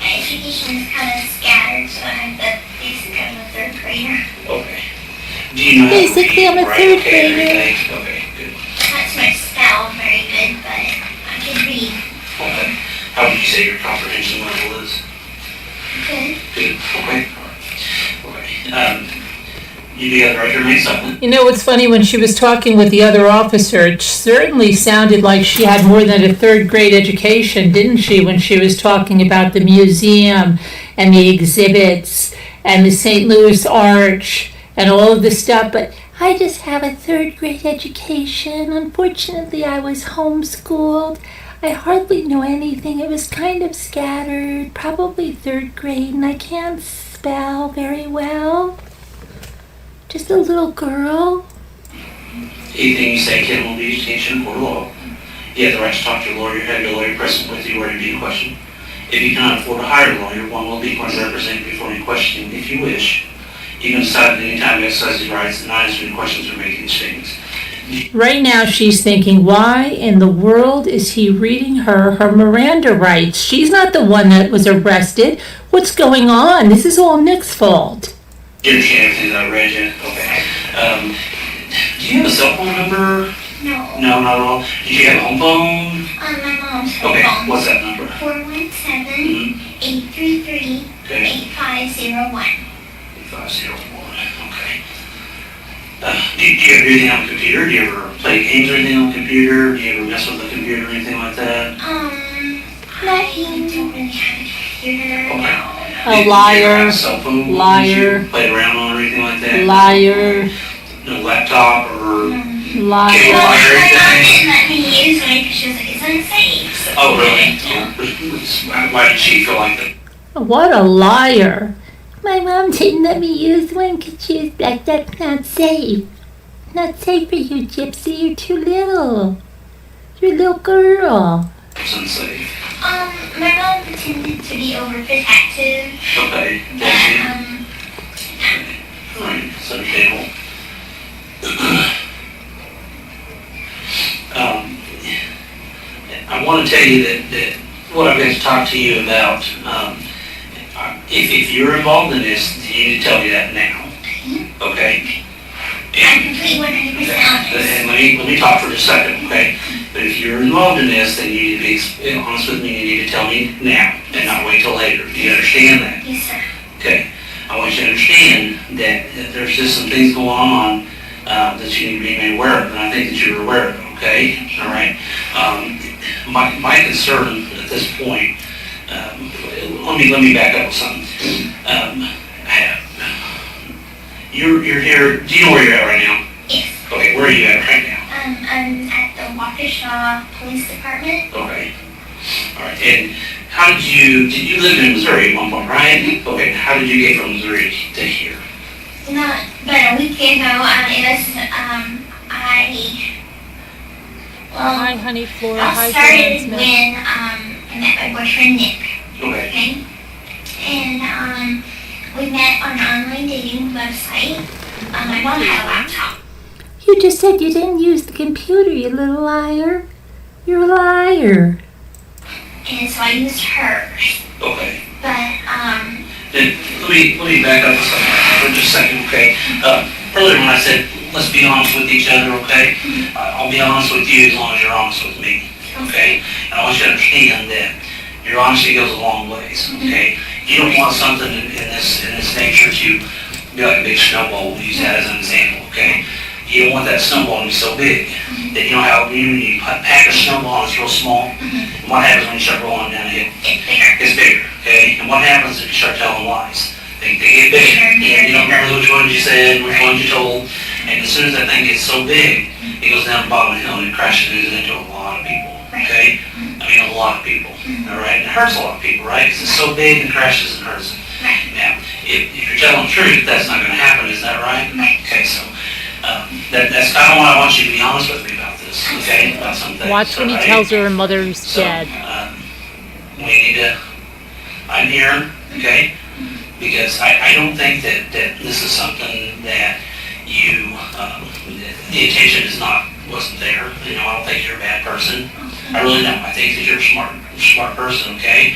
Speaker 3: my education is kind of scattered, so I'm the basic of a third grader.
Speaker 2: Okay. Do you know how to
Speaker 1: Basically,
Speaker 2: read,
Speaker 1: I'm a
Speaker 2: write,
Speaker 1: third
Speaker 2: okay, and
Speaker 1: grader.
Speaker 2: everything? Okay, good.
Speaker 3: Not so much spell very good, but I can read
Speaker 2: Okay. How would you say your comprehension level is?
Speaker 3: good.
Speaker 2: Good. Okay. All right. Okay. You together, right? Your main supplement.
Speaker 1: You know what's funny? When she was talking with the other officer, it certainly sounded like she had more than a third grade education, didn't she, when she was talking about the museum and the exhibits and the St. Louis Arch and all of this stuff. But I just have a third grade education. Unfortunately, I was homeschooled. I hardly know anything. It was kind of scattered, probably third grade, and I can't spell very well. Just a little girl.
Speaker 2: Anything you say can will be used against you in court of law. You have the right to talk to your lawyer, have your lawyer present with you where you be questioned. If you cannot afford to hire a lawyer, one will be going to represent you before any questioning if you wish. You can decide at any time to exercise your rights and not answer any questions or make any statements. Right now she's thinking, why in the world is he reading her Miranda rights? She's not the one that was arrested. What's going on? This is all Nick's fault. You understand everything that I read yet? Okay. Do you have a cell phone number?
Speaker 3: No.
Speaker 2: No, not at all. Do you have a home phone?
Speaker 3: My mom's home
Speaker 2: Okay,
Speaker 3: phone.
Speaker 2: what's that number?
Speaker 3: 417-833-8501.
Speaker 2: 8501, okay. Do you ever do anything on the computer? Do you ever play games or anything on the computer? Do you ever mess with the computer or anything like that?
Speaker 3: I don't really have a computer.
Speaker 2: Okay.
Speaker 3: No.
Speaker 1: A
Speaker 2: Did you ever
Speaker 1: liar.
Speaker 2: have a cell phone?
Speaker 1: Liar.
Speaker 2: Did you play around on or anything like that?
Speaker 1: Liar.
Speaker 2: No laptop or
Speaker 1: Liar.
Speaker 2: cable
Speaker 3: My
Speaker 2: or
Speaker 3: mom
Speaker 2: anything?
Speaker 3: didn't let me use one because she was like, it's unsafe. So
Speaker 2: Oh, really?
Speaker 3: Yeah.
Speaker 2: Why did she feel like that?
Speaker 1: What a liar. My mom didn't let me use one because she was like, that's not safe. Not safe for you, Gypsy. You're too little. You're a little girl.
Speaker 2: It's unsafe.
Speaker 3: My mom pretended to be overprotective,
Speaker 2: Okay.
Speaker 3: but,
Speaker 2: That's it. Alright, it's understandable. I want to tell you that what I'm going to talk to you about, if you're involved in this, you need to tell me that now. Okay?
Speaker 3: I'm completely 100% honest.
Speaker 2: And let me talk for just a second, okay? But if you're involved in this, then you need to be honest with me. You need to tell me now and not wait till later. Do you understand that?
Speaker 3: Yes, sir.
Speaker 2: Okay. I want you to understand that there's just some things going on that you need to be made aware of, and I think that you're aware of them, okay? All right? My concern at this point, let me back up with something. You're here, do you know where you're at right now?
Speaker 3: Yes.
Speaker 2: Okay, where are you at right now?
Speaker 3: I'm at the Waukesha Police Department.
Speaker 2: Okay. All right, and how did you live in Missouri at one point, right? Okay, how did you get from Missouri to here?
Speaker 3: Not but a week ago,
Speaker 1: Hi, honey, Flora.
Speaker 3: all
Speaker 1: Hi,
Speaker 3: started
Speaker 1: Joanne Smith.
Speaker 3: when I met my boyfriend Nick.
Speaker 2: Okay.
Speaker 3: Okay. And we met on an online dating website. My mom had a laptop.
Speaker 1: You just said you didn't use the computer, you little liar. You're a liar.
Speaker 3: and so I used hers.
Speaker 2: Okay.
Speaker 3: But,
Speaker 2: Then let me back up for just a second, okay? Earlier when I said, let's be honest with each other, okay? I'll be honest with you as long as you're honest with me, okay? And I want you to understand that your honesty goes a long ways, okay? You don't want something in this nature to be like a big snowball. We'll use that as an example, okay? You don't want that snowball to be so big that you know how you pack a snowball and it's real small. And what happens when you start rolling down a hill? It's bigger, okay? And what happens if you start telling lies? They get bigger, and you don't remember which ones you said, which ones you told. And as soon as that thing gets so big, it goes down the bottom of the hill and it crashes into a lot of people, okay? I mean, a lot of people, all right? And it hurts a lot of people, right? Because it's so big and crashes and hurts. Now, if you're telling the truth, that's not going to happen, is that right? Okay, so that's kind of why I want you to be honest with me about this, okay? About some things.
Speaker 1: Watch when he tells her mother's dead.
Speaker 2: We need to, I'm here, okay? Because I don't think that this is something that you, the intention wasn't there. You know, I don't think you're a bad person. I really don't. I think that you're a smart person, okay?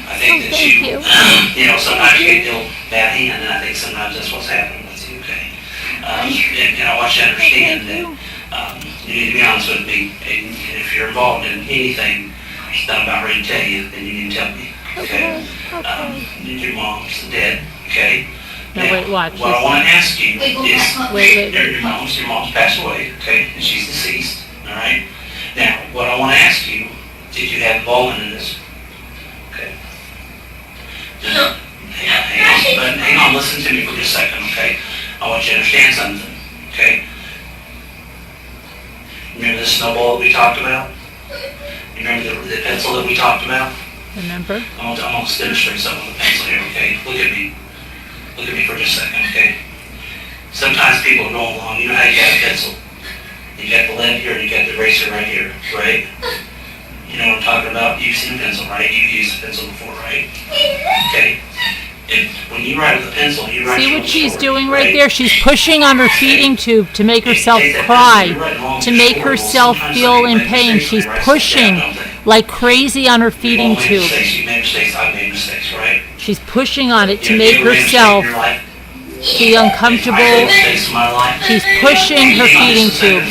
Speaker 2: I think that you know, sometimes you get dealt bad hand, and I think sometimes that's what's happening with you, okay? And I want you to understand that you need to be honest with me, and if you're involved in anything that I'm about ready to tell you, then you need to tell me, okay? Your mom's dead, okay?
Speaker 1: Now, wait, watch.
Speaker 2: What I want to ask you is,
Speaker 1: Wait.
Speaker 2: your mom's passed away, okay, and she's deceased, all right? Now, what I want to ask you, did you have involvement in this? Okay. Just hang on, listen to me for just a second, okay? I want you to understand something, okay? Remember the snowball that we talked about? Remember the pencil that we talked about?
Speaker 1: Remember?
Speaker 2: I'm going to demonstrate something with a pencil here, okay? Look at me. Look at me for just a second, okay? Sometimes people are going along, you know how you got a pencil? You got the lead here and you got the eraser right here, right? You know what I'm talking about? You've seen a pencil, right? You've used a pencil before, right? Okay? And when you write with a pencil, you write.
Speaker 1: See
Speaker 2: your
Speaker 1: what
Speaker 2: own
Speaker 1: she's
Speaker 2: story,
Speaker 1: doing right there? She's pushing on her feeding tube to make herself cry, to make herself feel in pain. She's pushing like crazy on her feeding tube.
Speaker 2: You made mistakes, I've made mistakes, right?
Speaker 1: She's pushing on it to
Speaker 2: You
Speaker 1: make
Speaker 2: ever made a mistake in
Speaker 1: herself
Speaker 2: your life?
Speaker 1: feel
Speaker 2: I've made
Speaker 1: uncomfortable.
Speaker 2: mistakes in my life.
Speaker 1: She's pushing her feeding tube.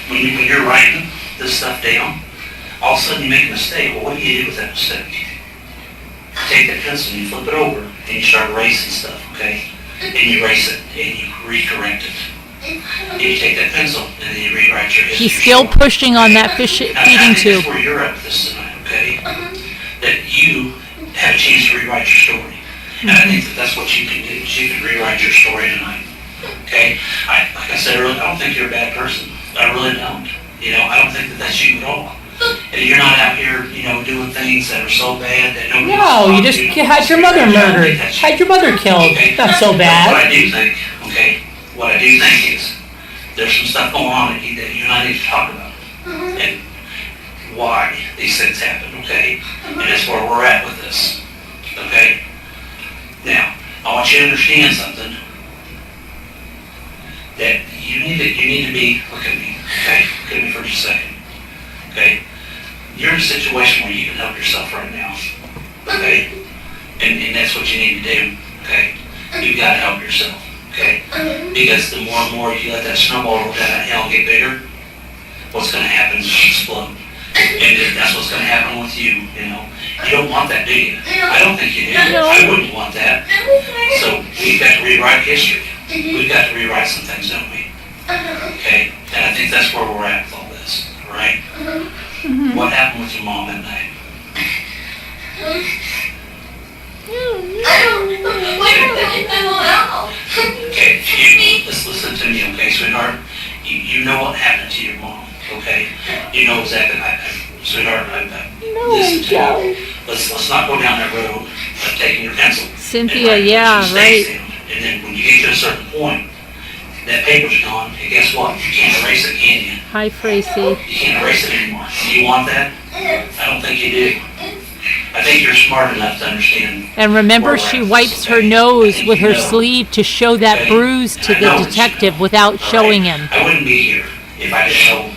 Speaker 2: When you're writing this stuff down, all of a sudden you make a mistake. Well, what do you do with that mistake? Take that pencil and you flip it over and you start erasing stuff, okay? And you erase it and you recorrect it. And you take that pencil and then you rewrite your history.
Speaker 1: She's still pushing on that feeding
Speaker 2: I think
Speaker 1: tube.
Speaker 2: that's where you're at with this tonight, okay? That you have a chance to rewrite your story. And I think that's what you can do, is you can rewrite your story tonight, okay? Like I said earlier, I don't think you're a bad person. I really don't. You know, I don't think that that's you at all. And you're not out here, you know, doing things that are so bad that nobody
Speaker 4: No, you
Speaker 2: else
Speaker 4: just
Speaker 2: wants to.
Speaker 4: had your mother
Speaker 2: I don't
Speaker 4: murdered.
Speaker 2: think that's you.
Speaker 4: Had your mother killed.
Speaker 2: Okay.
Speaker 4: Not so
Speaker 2: What
Speaker 4: bad.
Speaker 2: I do think, okay, what I do think is there's some stuff going on that you and I need to talk about. And why these things happen, okay? And that's where we're at with this, okay? Now, I want you to understand something, that you need to be, look at me, okay? Look at me for just a second, okay? You're in a situation where you can help yourself right now, okay? And that's what you need to do, okay? You've got to help yourself, okay? Because the more and more you let that snowball roll down that hill and get bigger, what's going to happen is it'll explode. And that's what's going to happen with you, you know. You don't want that, do you? I don't think you do. I wouldn't want that. So we've got to rewrite history. We've got to rewrite some things, don't we? Okay? And I think that's where we're at with all this, all right? What happened with your mom that night? Okay, let's listen to me, okay, sweetheart? You know what happened to your mom, okay? You know exactly, sweetheart, listen to me. Let's not go down that road of taking your pencil.
Speaker 1: Cynthia,
Speaker 2: and
Speaker 1: yeah,
Speaker 2: some
Speaker 1: right.
Speaker 2: mistakes down. And then when you get to a certain point, that paper's gone, and guess what? You can't erase it, can you?
Speaker 1: Hi, Tracy.
Speaker 2: You can't erase it anymore. Do you want that? I don't think you do. I think you're smart enough to understand.
Speaker 1: And remember, she wipes her nose with her sleeve to show that bruise to the detective without showing him.
Speaker 2: I wouldn't be here if I didn't know.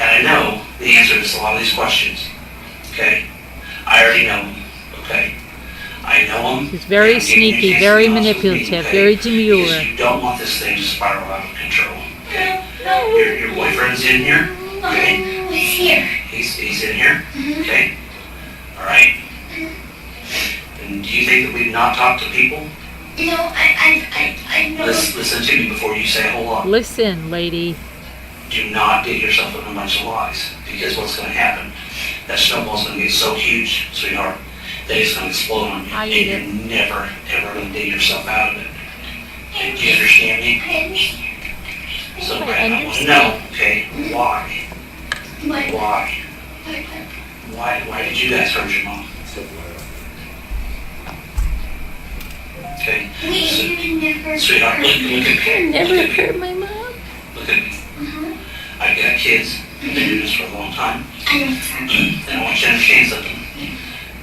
Speaker 2: And I know the answer to a lot of these questions. Okay? I already know him, okay? I know him.
Speaker 1: He's very
Speaker 2: and I'm giving you a
Speaker 1: sneaky,
Speaker 2: chance to
Speaker 1: very
Speaker 2: be honest with me,
Speaker 1: manipulative,
Speaker 2: okay?
Speaker 1: very
Speaker 2: Because
Speaker 1: demure.
Speaker 2: you don't want this thing to spiral out of control, okay? Your boyfriend's in here, okay?
Speaker 3: He's here.
Speaker 2: He's in here, okay? All right? And do you think that we've not talked to people?
Speaker 3: No, I know.
Speaker 2: Listen to me before you say a whole lot.
Speaker 1: Listen, lady.
Speaker 2: Do not get yourself in a bunch of lies, because what's going to happen, that snowball's going to get so huge, sweetheart, that it's going to explode on you.
Speaker 1: I
Speaker 2: And
Speaker 1: eat
Speaker 2: you're
Speaker 1: it.
Speaker 2: never, ever going to dig yourself out of it. Do you understand me?
Speaker 3: I understand.
Speaker 2: So
Speaker 1: I
Speaker 2: I want to know, okay, why?
Speaker 3: What?
Speaker 2: Why did you guys hurt your mom? Okay,
Speaker 3: We never.
Speaker 2: sweetheart, look at me.
Speaker 1: Never
Speaker 2: Look at me.
Speaker 1: hurt my mom.
Speaker 2: Look at me. I've got kids. I've been doing this for a long time.
Speaker 3: I know it's hard.
Speaker 2: And I want you to understand something.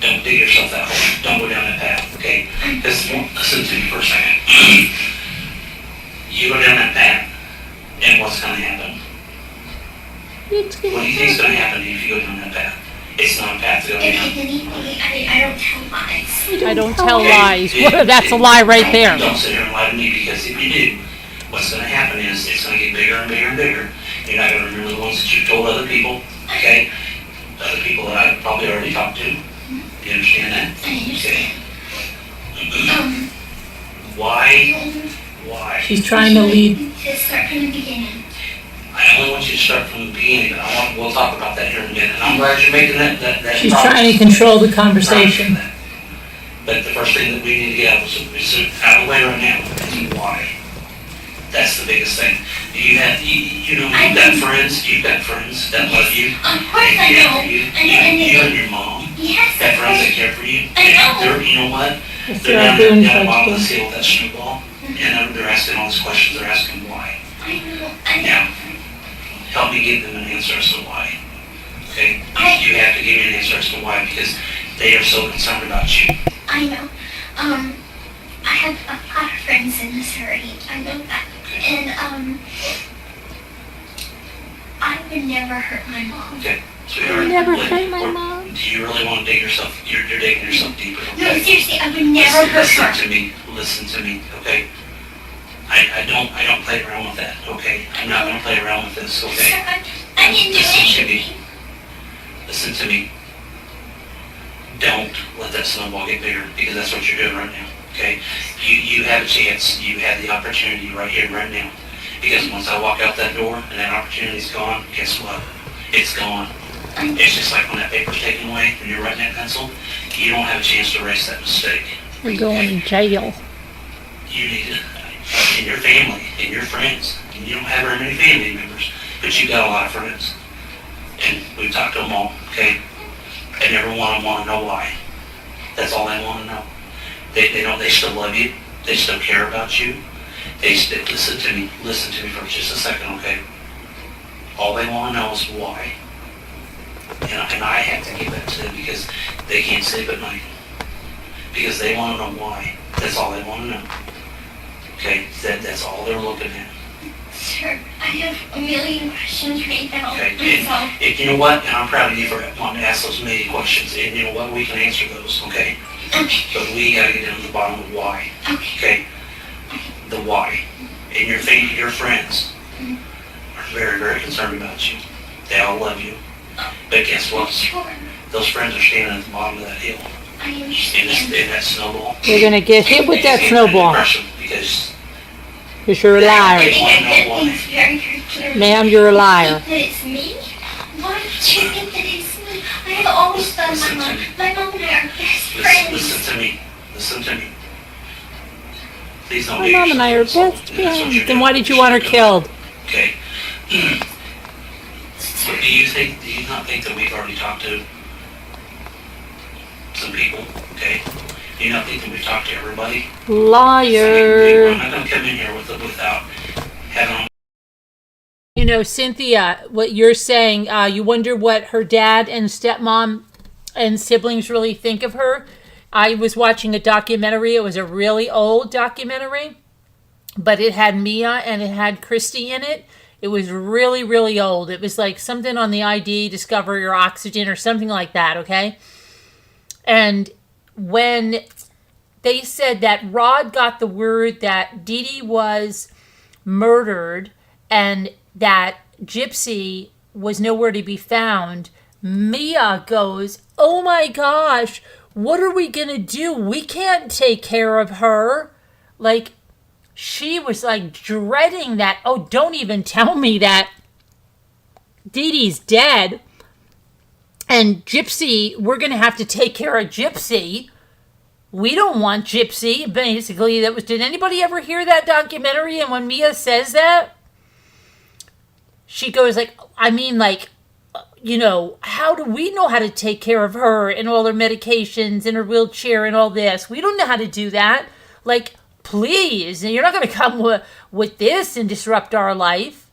Speaker 2: Don't dig yourself that hole. Don't go down that path, okay? Listen to me for a second. You go down that path, and what's going to happen?
Speaker 1: It's
Speaker 2: What do you think is going to happen if you go down that path? It's not a path to go down.
Speaker 3: I don't tell lies.
Speaker 1: I don't tell
Speaker 2: Okay.
Speaker 1: lies. That's a lie right there.
Speaker 2: Don't sit here and lie to me, because if you do, what's going to happen is it's going to get bigger and bigger and bigger. You're not going to remember the ones that you told other people, okay? Other people that I've probably already talked to. You understand that?
Speaker 3: I understand.
Speaker 2: Okay. Why?
Speaker 1: She's trying to lead.
Speaker 3: Just start from the beginning.
Speaker 2: I only want you to start from the beginning, but we'll talk about that here in a minute. And I'm glad you're making that
Speaker 1: She's
Speaker 2: promise.
Speaker 1: trying to control the conversation.
Speaker 2: But the first thing that we need to get out of the way right now is why. That's the biggest thing. You've got friends that love you.
Speaker 3: Of course I
Speaker 2: and care
Speaker 3: know.
Speaker 2: for you.
Speaker 3: I know, and
Speaker 2: You and your mom
Speaker 3: yes,
Speaker 2: have
Speaker 3: of
Speaker 2: friends that
Speaker 3: course.
Speaker 2: care for you.
Speaker 3: I know.
Speaker 2: And you know what?
Speaker 1: That's
Speaker 2: They're
Speaker 1: what I'm
Speaker 2: down
Speaker 1: doing,
Speaker 2: at the bottom of the
Speaker 1: Fudge.
Speaker 2: scale with that snowball, and they're asking all these questions. They're asking why.
Speaker 3: I know.
Speaker 2: Now, help me give them an answer as to why. Okay?
Speaker 3: I-
Speaker 2: You have to give me an answer as to why, because they are so concerned about you.
Speaker 3: I know. I have a lot of friends in Missouri. I know that. And, I would never hurt my mom.
Speaker 2: Okay? Sweetheart,
Speaker 1: Never
Speaker 2: look,
Speaker 1: hurt my
Speaker 2: we're-
Speaker 1: mom.
Speaker 2: Do you really want to dig yourself? You're digging yourself deeper.
Speaker 3: No,
Speaker 2: Okay?
Speaker 3: seriously, I would never hurt
Speaker 2: Listen
Speaker 3: her.
Speaker 2: to me. Listen to me. Okay? I don't play around with that. Okay? I'm not going to play around with this. Okay?
Speaker 3: I didn't do
Speaker 2: Listen to me.
Speaker 3: anything.
Speaker 2: Listen to me. Don't let that snowball get bigger, because that's what you're doing right now. Okay? You have a chance. You have the opportunity right here, right now. Because once I walk out that door and that opportunity's gone, guess what? It's gone. It's just like when that paper's taken away and you're writing that pencil, you don't have a chance to erase that mistake.
Speaker 1: We're going to jail.
Speaker 2: You need to, in your family, in your friends, and you don't have very many family members, but you've got a lot of friends. And we've talked to them all, okay? And every one of them want to know why. That's all they want to know. They know they still love you. They still care about you. Listen to me for just a second, okay? All they want to know is why. And I have to give that to them, because they can't sleep at night. Because they want to know why. That's all they want to know. Okay? That's all they're looking at.
Speaker 3: Sure, I have a million questions right now.
Speaker 2: Okay?
Speaker 3: myself.
Speaker 2: And you know what? And I'm proud of you for wanting to ask those many questions. And you know what? We can answer those, okay?
Speaker 3: Okay,
Speaker 2: But we got to get down to the bottom of why.
Speaker 3: okay.
Speaker 2: Okay? The why. And your family, your friends are very, very concerned about you. They all love you. But guess what?
Speaker 3: Sure,
Speaker 2: Those friends are standing at the bottom of that hill.
Speaker 3: I
Speaker 2: In
Speaker 3: understand.
Speaker 2: that snowball.
Speaker 1: You're going to get hit with that snowball.
Speaker 2: Because
Speaker 1: Because you're a
Speaker 3: I
Speaker 1: liar.
Speaker 3: think I've got things very, very clear.
Speaker 1: Ma'am, you're a liar.
Speaker 3: That it's me? Why did you think that it's me? I have always thought
Speaker 2: Listen
Speaker 3: my
Speaker 2: to
Speaker 3: mom.
Speaker 2: me.
Speaker 3: My mom and I are best
Speaker 2: listen
Speaker 3: friends.
Speaker 2: to me. Listen to me. Please don't
Speaker 1: My
Speaker 2: get
Speaker 1: mom and I are
Speaker 2: yourself
Speaker 1: best
Speaker 2: insulted. That's what
Speaker 1: friends.
Speaker 2: you're
Speaker 1: Then
Speaker 2: doing.
Speaker 1: why did you want her killed?
Speaker 2: Okay. So do you not think that we've already talked to some people? Okay. Do you not think that we've talked to everybody?
Speaker 1: Liar.
Speaker 2: I'm not going to come in here without having.
Speaker 1: You know, Cynthia, what you're saying, you wonder what her dad and stepmom and siblings really think of her. I was watching a documentary. It was a really old documentary, but it had Mia and it had Christy in it. It was really, really old. It was like something on the ID, discover your oxygen or something like that, okay? And when they said that Rod got the word that Dee Dee was murdered and that Gypsy was nowhere to be found, Mia goes, "Oh my gosh, what are we going to do? We can't take care of her." Like, she was like dreading that. Oh, don't even tell me that Dee Dee's dead. And Gypsy, we're going to have to take care of Gypsy. We don't want Gypsy. Basically, did anybody ever hear that documentary? And when Mia says that, she goes like, I mean, like, you know, how do we know how to take care of her and all her medications and her wheelchair and all this? We don't know how to do that. Like, please, you're not going to come with this and disrupt our life.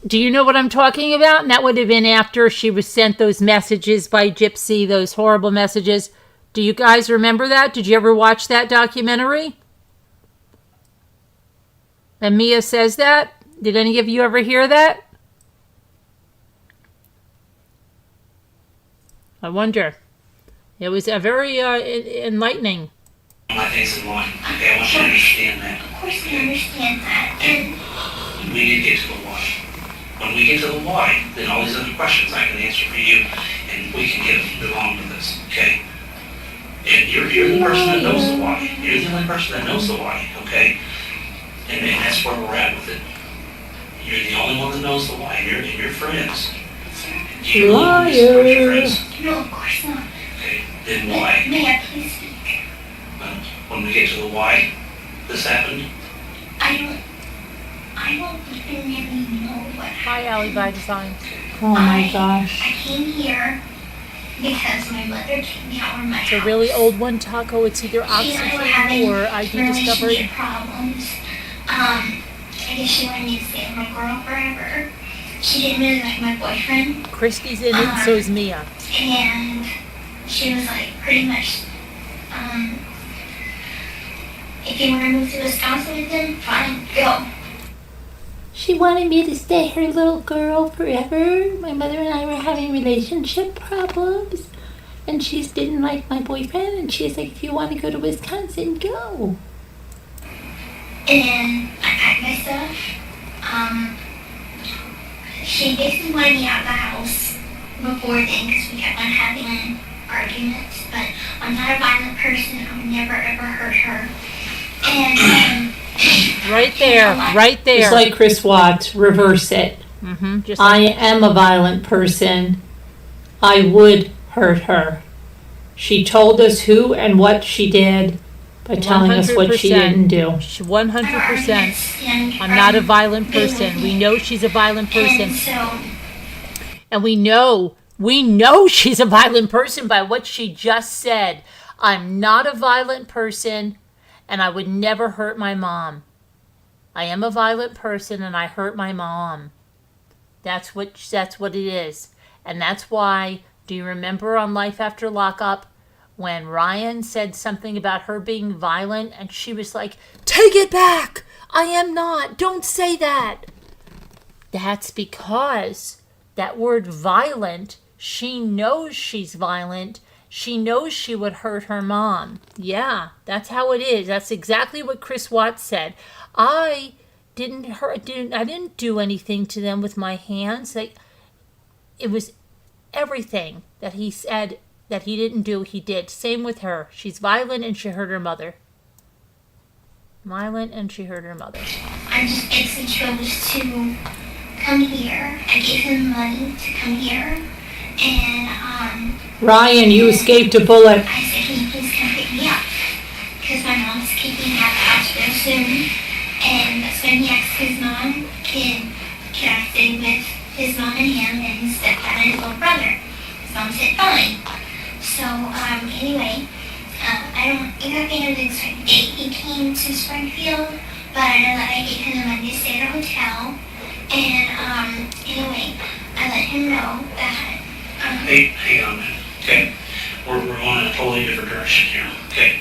Speaker 1: Do you know what I'm talking about? And that would have been after she was sent those messages by Gypsy, those horrible messages. Do you guys remember that? Did you ever watch that documentary? And Mia says that? Did any of you ever hear that? I wonder. It was a very enlightening.
Speaker 2: My things in line. Okay, I want you to understand that.
Speaker 3: Of course I understand that. And
Speaker 2: We need to get to the why. When we get to the why, then all these other questions I can answer for you, and we can move on with this, okay? And you're the person that knows the why. You're the only person that knows the why, okay? And that's where we're at with it. You're the only one that knows the why, and your friends. Do you know these are your friends?
Speaker 3: no, of course not.
Speaker 2: Okay, then why?
Speaker 3: May I please speak?
Speaker 2: When we get to the why this happened,
Speaker 3: I don't even really know what
Speaker 1: Hi,
Speaker 3: happened.
Speaker 1: Allie by Design.
Speaker 4: Oh my gosh.
Speaker 3: I came here because my mother took me out of my
Speaker 1: It's a
Speaker 3: house.
Speaker 1: really old one, Taco. It's either
Speaker 3: She and I were
Speaker 1: Oxygen
Speaker 3: having
Speaker 1: or ID Discovery.
Speaker 3: relationship problems. I guess she wanted me to stay with my girl forever. She didn't really like my boyfriend,
Speaker 1: Christy's in it, so is Mia.
Speaker 3: and she was like pretty much, if you want to move to Wisconsin with him, fine, go.
Speaker 4: She wanted me to stay her little girl forever. My mother and I were having relationship problems. And she didn't like my boyfriend. And she's like, if you want to go to Wisconsin, go.
Speaker 3: And then I packed my stuff. She basically wanted me out of the house before then because we kept on having arguments. But I'm not a violent person. I would never ever hurt her. And
Speaker 1: Right there, right there.
Speaker 4: Just like Chris Watts, reverse it.
Speaker 1: Just
Speaker 4: I am a violent person. I would hurt her. She told us who and what she did by telling us what she
Speaker 1: 100%.
Speaker 4: didn't do.
Speaker 1: 100%. I'm not a violent person. We know she's a violent person.
Speaker 3: And so,
Speaker 1: And we know she's a violent person by what she just said. I'm not a violent person, and I would never hurt my mom. I am a violent person, and I hurt my mom. That's what it is. And that's why, do you remember on Life After Lockup, when Ryan said something about her being violent, and she was like, take it back! I am not! Don't say that! That's because that word violent, she knows she's violent. She knows she would hurt her mom. Yeah, that's how it is. That's exactly what Chris Watts said. I didn't do anything to them with my hands. It was everything that he said that he didn't do, he did. Same with her. She's violent and she hurt her mother. Violent and she hurt her mother.
Speaker 3: I just basically chose to come here. I gave him money to come here. And,
Speaker 4: Ryan, you escaped a bullet.
Speaker 3: I said, can you please come pick me up? Because my mom's kicking me out of the house real soon. And that's when he asked his mom, can I stay with his mom and him and his stepdad and his little brother? His mom said, fine. So, anyway, you got me into the date. He came to Springfield, but I know that I gave him the money to stay at a hotel. And, anyway, I let him know that,
Speaker 2: hey, hang on a minute, okay? We're going in a totally different direction here, okay?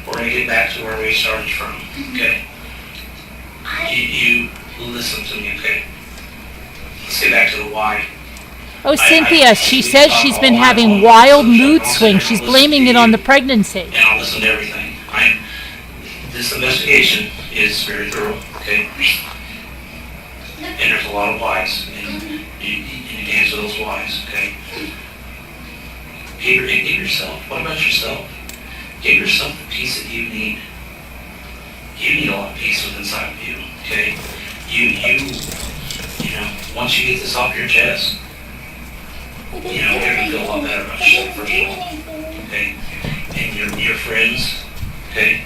Speaker 2: We're gonna get back to where we started from, okay? You listen to me, okay? Let's get back to the why.
Speaker 1: Oh, Cynthia, she says she's been having wild mood swings. She's blaming it on the pregnancy.
Speaker 2: And I'll listen to everything. This investigation is very thorough, okay? And there's a lot of whys, and you need to answer those whys, okay? Give yourself, what about yourself? Give yourself the peace that you need. You need a lot of peace within inside of you, okay? You know, once you get this off your chest, you're gonna feel a lot better about yourself, first of all, okay? And your friends, okay?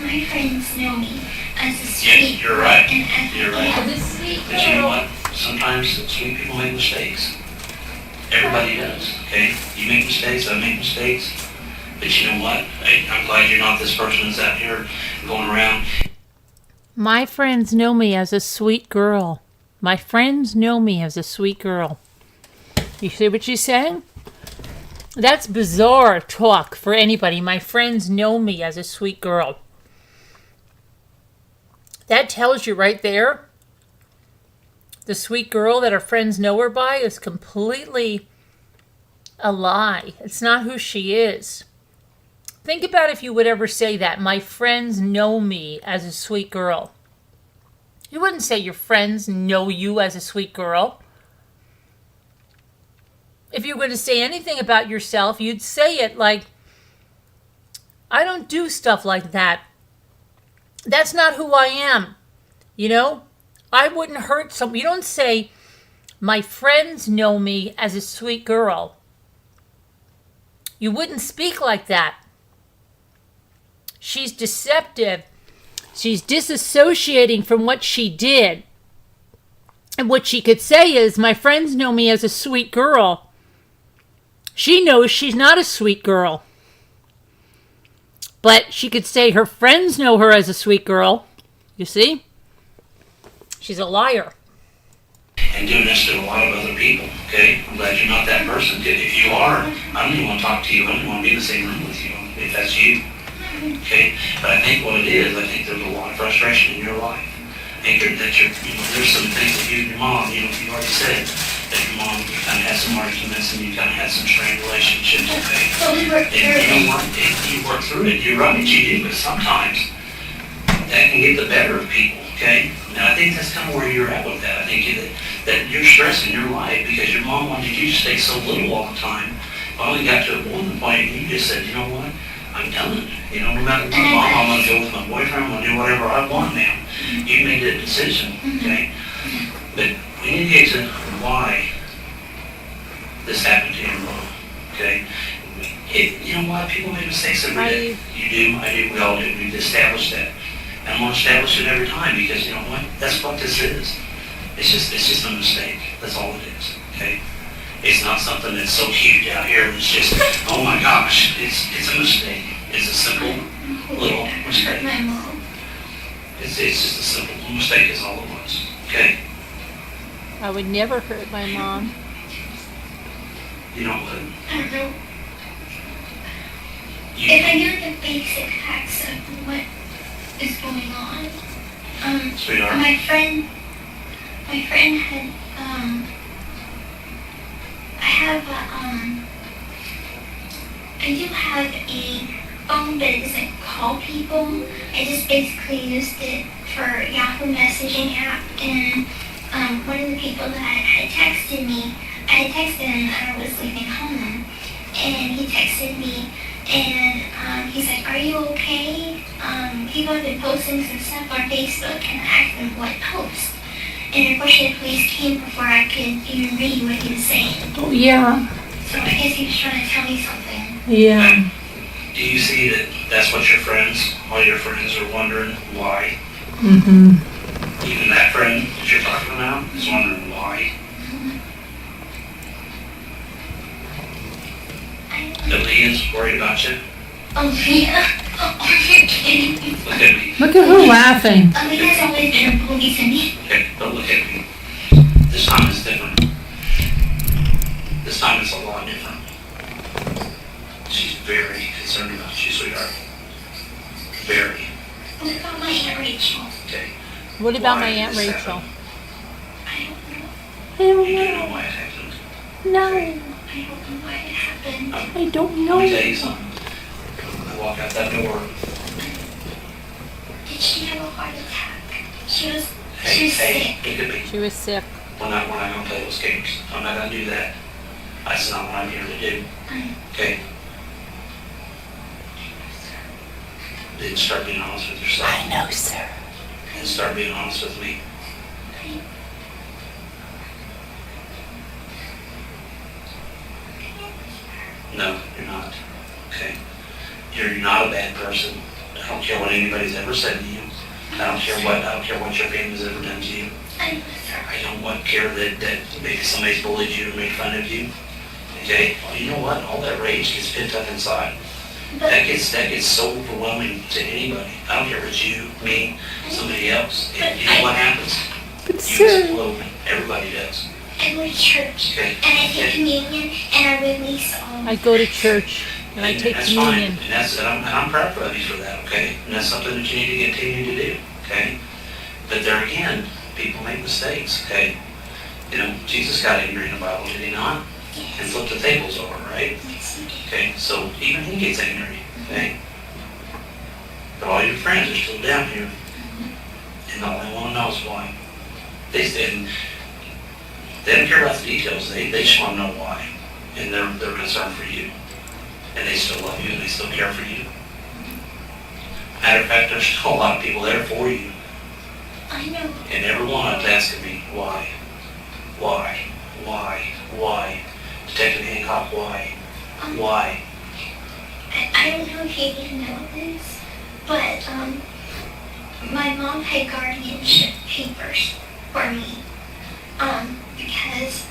Speaker 3: My friends know me as a
Speaker 2: Yeah,
Speaker 3: sweet
Speaker 2: you're right.
Speaker 3: and
Speaker 2: You're right.
Speaker 3: as a sweet
Speaker 2: But you know
Speaker 3: girl.
Speaker 2: what? Sometimes sweet people make mistakes. Everybody does, okay? You make mistakes, I make mistakes. But you know what? I'm glad you're not this person that's out here going around.
Speaker 1: My friends know me as a sweet girl. My friends know me as a sweet girl. You see what she's saying? That's bizarre talk for anybody. My friends know me as a sweet girl. That tells you right there, the sweet girl that her friends know her by is completely a lie. It's not who she is. Think about if you would ever say that. My friends know me as a sweet girl. You wouldn't say your friends know you as a sweet girl. If you were going to say anything about yourself, you'd say it like, I don't do stuff like that. That's not who I am. You know, I wouldn't hurt someone. You don't say, my friends know me as a sweet girl. You wouldn't speak like that. She's deceptive. She's disassociating from what she did. And what she could say is, my friends know me as a sweet girl. She knows she's not a sweet girl. But she could say her friends know her as a sweet girl. You see? She's a liar.
Speaker 2: And doing this to a lot of other people, okay? I'm glad you're not that person. If you are, I don't even want to talk to you. I don't want to be in the same room with you if that's you, okay? But I think what it is, I think there's a lot of frustration in your life. I think there's some things that you and your mom, you already said that your mom, you kind of had some arguments and you kind of had some strained relationships, okay?
Speaker 3: But we worked through
Speaker 2: And you
Speaker 3: it.
Speaker 2: know what? You work through it. You're right, you do, but sometimes that can get the better of people, okay? And I think that's kind of where you're at with that. I think that you're stressing your life because your mom wanted you to stay so little all the time. Finally got to a point and you just said, you know what? I'm done. You know, no matter what, mom, I'm going to go with my boyfriend. I'm going to do whatever I want now. You made that decision, okay? But we need to get to why this happened to your mom, okay? You know what? People make mistakes every day. You do, I do, we all do. We've established that. And I'm going to establish it every time because you know what? That's what this is. It's just a mistake. That's all it is, okay? It's not something that's so huge out here. It's just, oh my gosh, it's a mistake. It's a simple little mistake.
Speaker 3: My mom.
Speaker 2: It's just a simple little mistake is all it was, okay?
Speaker 1: I would never hurt my mom.
Speaker 2: You know what?
Speaker 3: I don't know.
Speaker 2: You,
Speaker 3: If I knew the basic facts of what is going on,
Speaker 2: sweetheart,
Speaker 3: my friend had, I do have a phone, but it doesn't call people. I just basically used it for Yahoo messaging app, and one of the people that had texted me, I had texted him that I was leaving home, and he texted me, and he's like, are you okay? People have been posting some stuff on Facebook, and I asked him what post. And unfortunately, the police came before I could even read what he was saying.
Speaker 1: Oh, yeah.
Speaker 3: So I guess he was trying to tell me something.
Speaker 1: Yeah.
Speaker 2: do you see that that's what your friends, all your friends are wondering why?
Speaker 1: Mm-hmm.
Speaker 2: Even that friend that you're talking about is wondering why. That Leah's worried about you.
Speaker 3: Oh, yeah. Are you kidding me?
Speaker 2: Look at me.
Speaker 1: Look at her laughing.
Speaker 3: Leah's always been a bully to me.
Speaker 2: Okay, don't look at me. This time is different. This time it's a lot different. She's very concerned about you, sweetheart. Very.
Speaker 3: What about my Aunt Rachel?
Speaker 2: Okay.
Speaker 1: What about
Speaker 2: Why
Speaker 1: my
Speaker 2: did
Speaker 1: Aunt
Speaker 2: this
Speaker 1: Rachel?
Speaker 2: happen?
Speaker 3: I don't know.
Speaker 2: You do know why it happened.
Speaker 4: No,
Speaker 3: I don't know why it happened.
Speaker 4: I don't
Speaker 2: Let
Speaker 4: know.
Speaker 2: me tell you something. I walk out that door.
Speaker 3: Did she have a heart attack? She was
Speaker 2: Hey,
Speaker 3: sick.
Speaker 2: it could be.
Speaker 1: She was sick.
Speaker 2: We're not gonna play those games. I'm not gonna do that. That's not what I'm here to do. Okay? Then start being honest with yourself.
Speaker 4: I know, sir.
Speaker 2: And start being honest with me. No, you're not. Okay? You're not a bad person. I don't care what anybody's ever said to you. I don't care what your family's ever done to you.
Speaker 3: I know, sir.
Speaker 2: I don't care that maybe somebody's bullied you or made fun of you. Okay? Well, you know what? All that rage gets pent up inside.
Speaker 3: But
Speaker 2: That gets so overwhelming to anybody. I don't care if it's you, me, somebody else. And you know what happens?
Speaker 4: But
Speaker 2: You
Speaker 4: sir,
Speaker 2: explode. Everybody does.
Speaker 3: I go to church
Speaker 2: Okay?
Speaker 3: and I take communion and I release all.
Speaker 1: I go to church and I take
Speaker 2: that's
Speaker 1: communion.
Speaker 2: fine. And I'm proud of you for that, okay? And that's something that you need to continue to do, okay? But there again, people make mistakes, okay? You know, Jesus got angry in the Bible, did he not? And flipped the tables over, right?
Speaker 3: Yes, you did.
Speaker 2: Okay, so even he gets angry, okay? But all your friends are still down here, and all they want to know is why. They don't care about the details, they just want to know why. And they're concerned for you. And they still love you and they still care for you. Matter of fact, there's still a lot of people there for you.
Speaker 3: I know.
Speaker 2: And every one of them's asking me, why? Why? Why? Why? Detective Hancock, why? Why?
Speaker 3: I don't know if you even know this, but my mom had guardianship papers for me. Because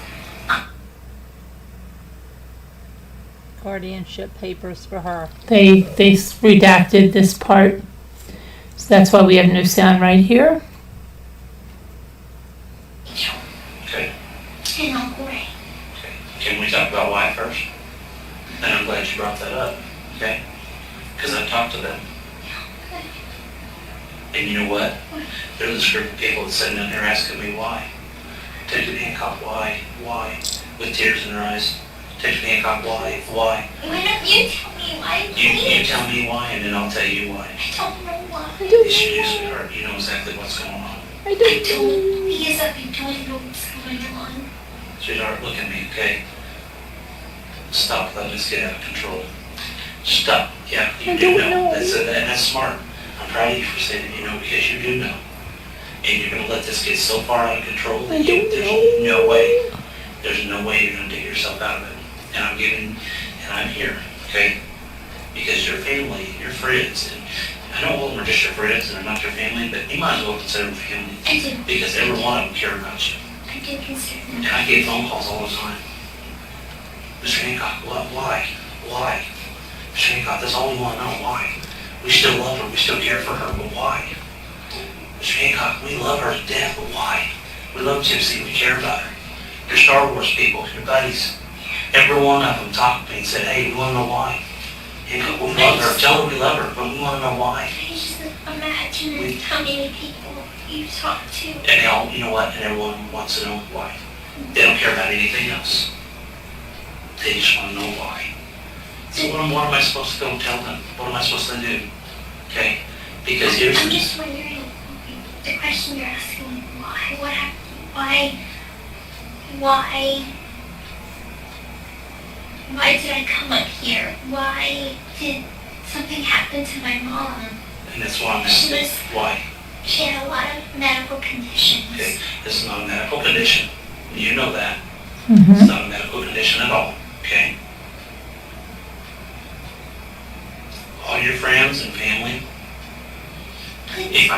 Speaker 1: Guardianship papers for her.
Speaker 4: they redacted this part. So that's why we have no sound right here.
Speaker 2: Okay.
Speaker 3: and Uncle Ray.
Speaker 2: Okay. Can we talk about why first? And I'm glad you brought that up, okay? Because I talked to them.
Speaker 3: Okay.
Speaker 2: And you know what? There's this group of people that's sitting down here asking me why. Detective Hancock, why? Why? With tears in their eyes. Detective Hancock, why? Why?
Speaker 3: Why don't you tell me why?
Speaker 2: You
Speaker 3: Please.
Speaker 2: tell me why, and then I'll tell you why.
Speaker 3: I don't know why.
Speaker 2: Yes, you do, sweetheart. You know exactly what's going on.
Speaker 3: I don't. Because I don't know what's going on.
Speaker 2: Sweetheart, look at me, okay? Stop letting this get out of control. Stop. Yeah, you do know. That's smart. I'm proud of you for saying that you know, because you do know. And you're going to let this get so far out of control that there's no way you're going to dig yourself out of it. And I'm here, okay? Because your family, your friends, and I know all of them are just your friends and they're not your family, but you might as well consider them family.
Speaker 3: I do.
Speaker 2: Because every one of them care about you.
Speaker 3: I do consider them.
Speaker 2: And I get phone calls all the time. Mr. Hancock, why? Why? Mr. Hancock, that's all we want to know, why? We still love her, we still care for her, but why? Mr. Hancock, we love her to death, but why? We love Gypsy, we care about her. Your Star Wars people, your buddies, every one of them talked to me and said, hey, we want to know why. Hancock, we love her, tell her we love her, but we want to know why.
Speaker 3: I just imagine how many people you talk to.
Speaker 2: And they all, you know what, and everyone wants to know why. They don't care about anything else. They just want to know why. So what am I supposed to go and tell them? What am I supposed to do? Okay? Because here's
Speaker 3: I'm just wondering, the question you're asking, why? What happened? Why did I come up here? Why did something happen to my mom?
Speaker 2: and that's why I'm asking. Why?
Speaker 3: She had a lot of medical conditions.
Speaker 2: Okay? This is not a medical condition. You know that.
Speaker 4: Mm-hmm.
Speaker 2: It's not a medical condition at all. Okay? All your friends and family,
Speaker 3: Please,
Speaker 2: if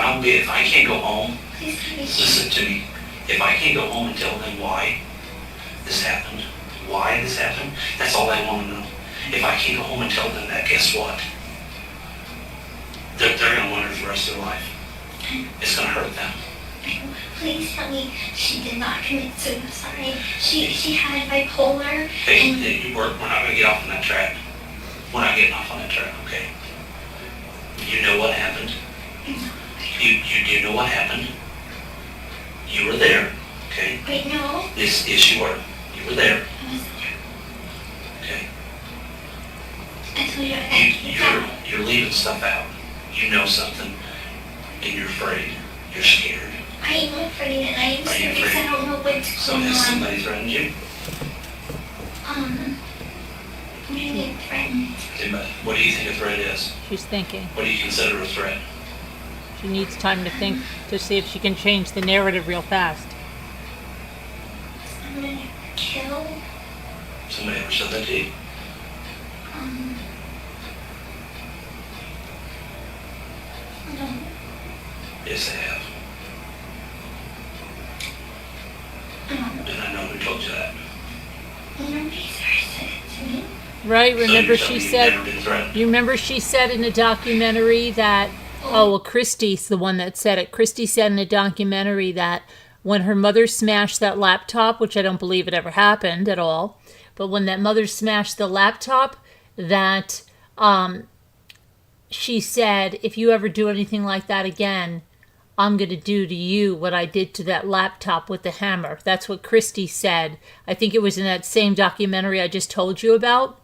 Speaker 2: I can't go home,
Speaker 3: please tell me.
Speaker 2: listen to me. If I can't go home and tell them why this happened, that's all I want to know. If I can't go home and tell them that, guess what? They're going to wonder for the rest of their life. It's going to hurt them.
Speaker 3: Please tell me she did not commit suicide. She had bipolar.
Speaker 2: Hey, we're not going to get off on that track. We're not getting off on that track, okay? You know what happened. You do know what happened. You were there, okay?
Speaker 3: Wait, no.
Speaker 2: Yes, you were. You were there.
Speaker 3: I was
Speaker 2: leaving stuff out. You know something, and you're afraid. You're scared.
Speaker 3: I am afraid and I am
Speaker 2: Are you
Speaker 3: scared because I
Speaker 2: afraid?
Speaker 3: don't know what's
Speaker 2: So
Speaker 3: going
Speaker 2: has
Speaker 3: on.
Speaker 2: somebody threatened you?
Speaker 3: I'm gonna get threatened.
Speaker 2: What do you think a threat is?
Speaker 1: She's thinking.
Speaker 2: What do you consider a threat?
Speaker 1: She needs time to think to see if she can change the narrative real fast.
Speaker 3: I'm gonna kill.
Speaker 2: Somebody ever said that to you?
Speaker 3: No.
Speaker 2: Yes, they have. And I know who told you that.
Speaker 3: Nobody's ever said it to me.
Speaker 1: Right?
Speaker 2: So
Speaker 1: Remember
Speaker 2: you're
Speaker 1: she
Speaker 2: telling me you've
Speaker 1: said,
Speaker 2: never been threatened?
Speaker 1: you remember she said in a documentary that, oh, well, Christy's the one that said it. Christy said in a documentary that when her mother smashed that laptop, which I don't believe it ever happened at all, but when that mother smashed the laptop, that she said, if you ever do anything like that again, I'm going to do to you what I did to that laptop with the hammer. That's what Christy said. I think it was in that same documentary I just told you about.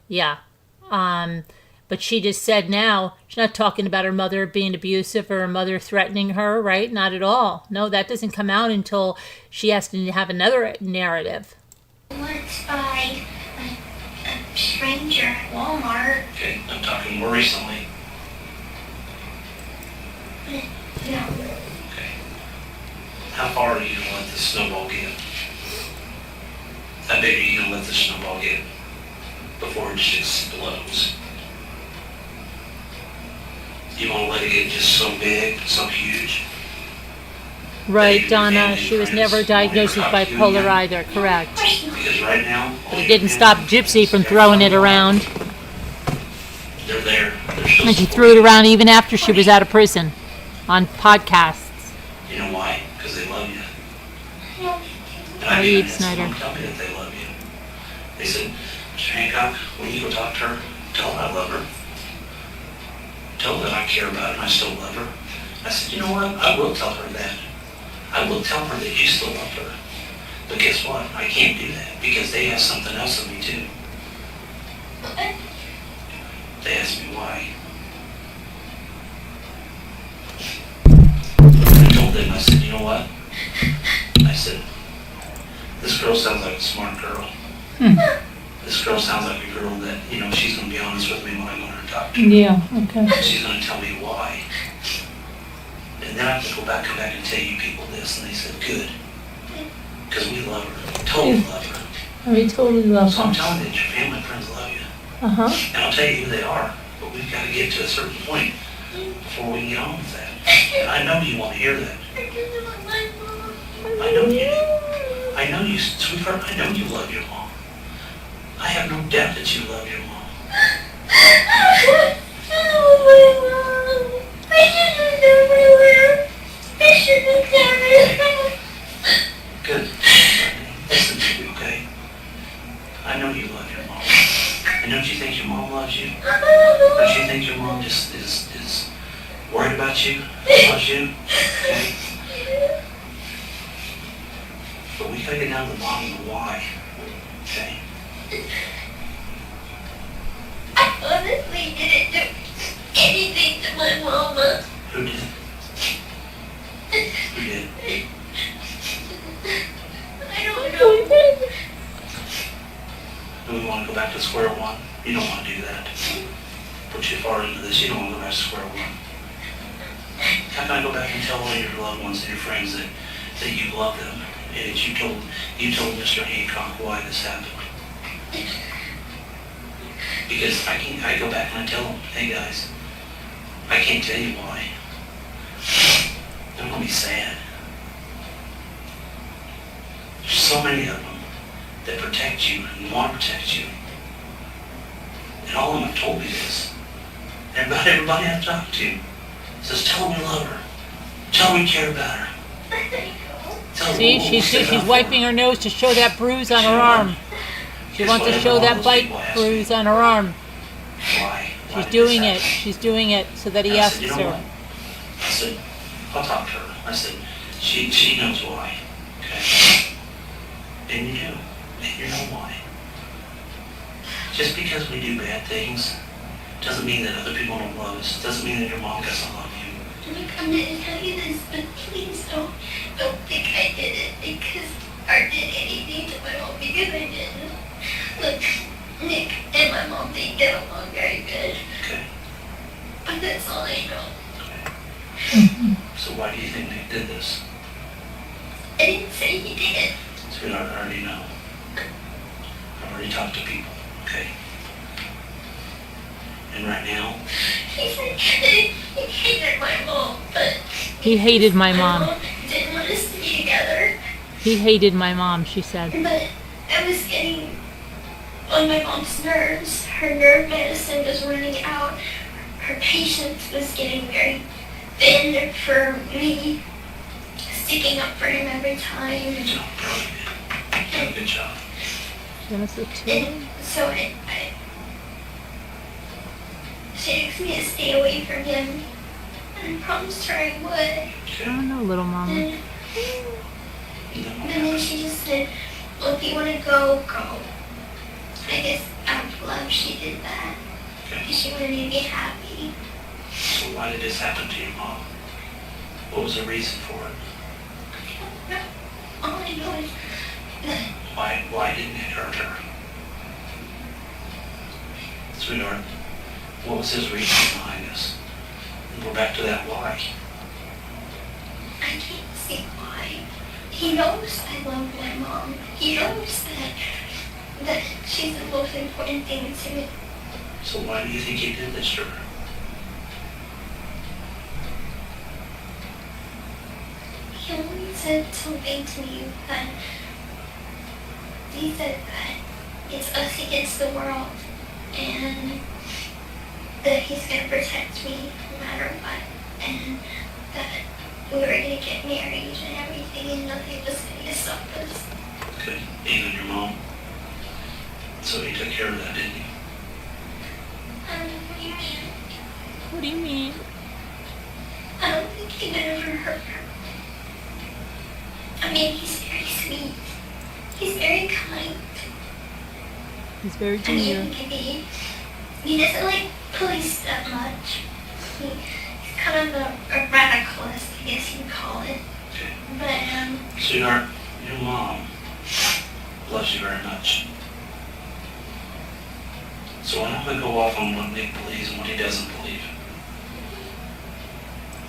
Speaker 1: Yeah. But she just said now, she's not talking about her mother being abusive or her mother threatening her, right? Not at all. No, that doesn't come out until she has to have another narrative.
Speaker 3: Once by a stranger at Walmart.
Speaker 2: Okay, I'm talking more recently.
Speaker 3: No.
Speaker 2: Okay. How far are you going to let this snowball get? How big are you going to let this snowball get before it just explodes? You want to let it get just so big, so huge?
Speaker 1: Right, Donna. She was never diagnosed with bipolar either, correct.
Speaker 2: Because right now,
Speaker 1: But it didn't stop Gypsy from throwing it around.
Speaker 2: They're there. They're still
Speaker 1: And she threw it around even after she was out of prison on podcasts.
Speaker 2: You know why? Because they love you. And
Speaker 1: I
Speaker 2: I mean,
Speaker 1: Eve
Speaker 2: it's
Speaker 1: Snyder.
Speaker 2: someone tell me that they love you. They said, Mr. Hancock, when you go talk to her, tell her I love her. Tell her that I care about her and I still love her. I said, you know what? I will tell her that. I will tell her that you still love her. But guess what? I can't do that because they have something else of me too. They asked me why. I told them, I said, you know what? I said, this girl sounds like a smart girl. This girl sounds like a girl that, you know, she's going to be honest with me when I go to her and talk to her.
Speaker 1: Yeah, okay.
Speaker 2: She's going to tell me why. And then I have to come back and tell you people this. And they said, good. Because we love her. Totally love her.
Speaker 4: We totally love
Speaker 2: So I'm
Speaker 4: her.
Speaker 2: telling you that your family and friends love you.
Speaker 4: Uh-huh.
Speaker 2: And I'll tell you who they are. But we've got to get to a certain point before we can get on with that. And I know you want to hear that. I know you do. I know you, sweetheart, I know you love your mom. I have no doubt that you love your mom. Good. Listen to me, okay? I know you love your mom. And don't you think your mom loves you? Don't you think your mom just is worried about you? Loves you? Okay? But we gotta get down to the bottom of the why. Okay?
Speaker 3: I honestly didn't do anything to my mama.
Speaker 2: Who did? Who did?
Speaker 3: I don't know.
Speaker 2: Do we want to go back to square one? You don't want to do that. Put you far into this, you don't want to go back to square one. How can I go back and tell all your loved ones and your friends that you love them and that you told Mr. Hancock why this happened? Because I go back and I tell them, hey guys, I can't tell you why. They're going to be sad. There's so many of them that protect you and want to protect you. And all of them have told me this. Everybody I've talked to says, tell them you love her. Tell them you care about her. Tell
Speaker 1: See,
Speaker 2: them
Speaker 1: she's wiping her nose to show that bruise on her arm. She wants to show that bite bruise on her arm.
Speaker 2: Why?
Speaker 1: She's doing it. She's doing it so that he asks
Speaker 2: You know what?
Speaker 1: her.
Speaker 2: I said, I'll talk to her. I said, she knows why. Okay? And you do. And you know why. Just because we do bad things Doesn't mean that other people don't love us. Doesn't mean that your mom doesn't love you.
Speaker 3: Look, I'm gonna tell you this, but please don't think I did it because I did anything to my mom because I didn't. Look, Nick and my mom, they get along very good.
Speaker 2: Okay.
Speaker 3: But that's all I know.
Speaker 2: So why do you think Nick did this?
Speaker 3: I didn't say he did.
Speaker 2: Sweetheart, I already know. I've already talked to people, okay? And right now,
Speaker 3: He said he hated my mom, but
Speaker 1: He hated my mom.
Speaker 3: didn't want us to be together.
Speaker 1: He hated my mom, she said.
Speaker 3: But I was getting on my mom's nerves. Her nerve medicine was running out. Her patience was getting very thin for me, sticking up for him every time.
Speaker 2: good job, bro. You did a good job.
Speaker 3: And so she asked me to stay away from him, and I promised her I would.
Speaker 1: I
Speaker 2: Okay.
Speaker 1: don't know, little mama.
Speaker 3: And then she just said, well, if you want to go, go. I guess out of love she did that.
Speaker 2: Okay.
Speaker 3: Because she wanted me to be happy.
Speaker 2: So why did this happen to your mom? What was the reason for it?
Speaker 3: I don't know. All I know is that
Speaker 2: Why didn't it hurt her? Sweetheart, what was his reason behind this? And we're back to that why.
Speaker 3: I can't see why. He knows I love my mom. He knows that she's the most important thing to me.
Speaker 2: So why do you think he did this to her?
Speaker 3: He only said something to me that he said that it's us against the world and that he's gonna protect me no matter what and that we were gonna get married and everything and nothing was gonna stop us.
Speaker 2: Okay, even your mom. So he took care of that, didn't he?
Speaker 3: I don't know what you mean.
Speaker 1: What do you mean?
Speaker 3: I don't think he would ever hurt her. I mean, he's very sweet. He's very kind.
Speaker 1: He's very
Speaker 3: I mean,
Speaker 1: dear.
Speaker 3: maybe he doesn't like police that much. He's kind of a radicalist, I guess you'd call it.
Speaker 2: Okay.
Speaker 3: But,
Speaker 2: Sweetheart, your mom loves you very much. So I'm going to go off on what Nick believes and what he doesn't believe.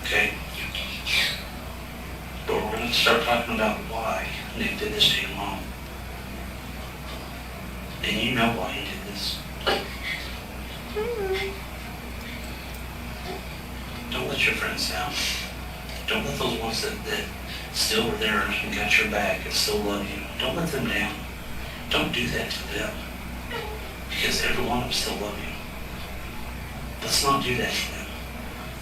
Speaker 2: Okay? But we're going to start talking about why Nick did this to your mom. And you know why he did this. Don't let your friends down. Don't let those ones that still are there and got your back and still love you. Don't let them down. Don't do that to them. Because every one of them still love you. Let's not do that to them.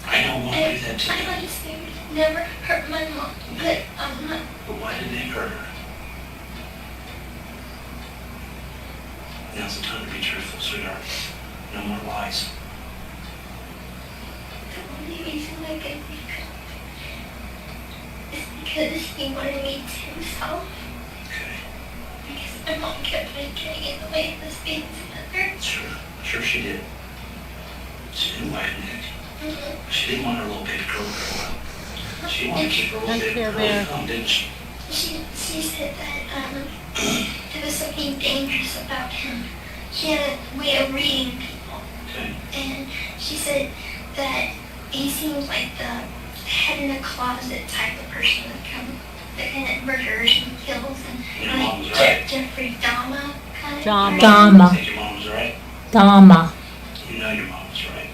Speaker 2: I don't want to do that to
Speaker 3: I
Speaker 2: them.
Speaker 3: understand. Never hurt my mom, but I'm not.
Speaker 2: But why did Nick hurt her? Now's the time to be truthful, sweetheart. No more lies.
Speaker 3: The only reason I could think is because he wanted me to himself.
Speaker 2: Okay.
Speaker 3: Because my mom kept on getting in the way of us being together.
Speaker 2: Sure she did. She didn't like Nick. She didn't want her little baby girl to grow up. She wanted to keep her little
Speaker 1: That's
Speaker 2: baby
Speaker 1: Care
Speaker 2: girl
Speaker 1: Bear.
Speaker 2: young, didn't she?
Speaker 3: She said that there was something dangerous about him. She had a way of reading people.
Speaker 2: Okay.
Speaker 3: And she said that he seemed like the head in a closet type of person that kind of murders and kills and
Speaker 2: Your mom was right.
Speaker 3: Jeffrey Dahmer kind of
Speaker 1: Dahmer.
Speaker 3: guy.
Speaker 2: I
Speaker 4: Dama.
Speaker 2: think your mom was right.
Speaker 4: Dama.
Speaker 2: You know your mom was right.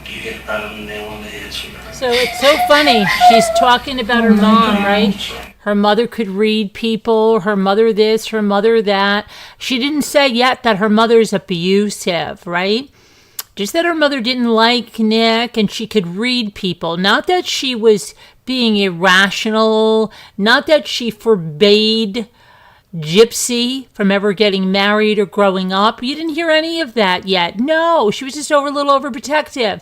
Speaker 2: You hit right on the nail on the head, sweetheart.
Speaker 1: So it's so funny. She's talking about her mom,
Speaker 2: Your
Speaker 1: right?
Speaker 2: mom's right.
Speaker 1: Her mother could read people, her mother this, her mother that. She didn't say yet that her mother's abusive, right? Just that her mother didn't like Nick and she could read people. Not that she was being irrational, not that she forbade Gypsy from ever getting married or growing up. You didn't hear any of that yet. No, she was just a little overprotective.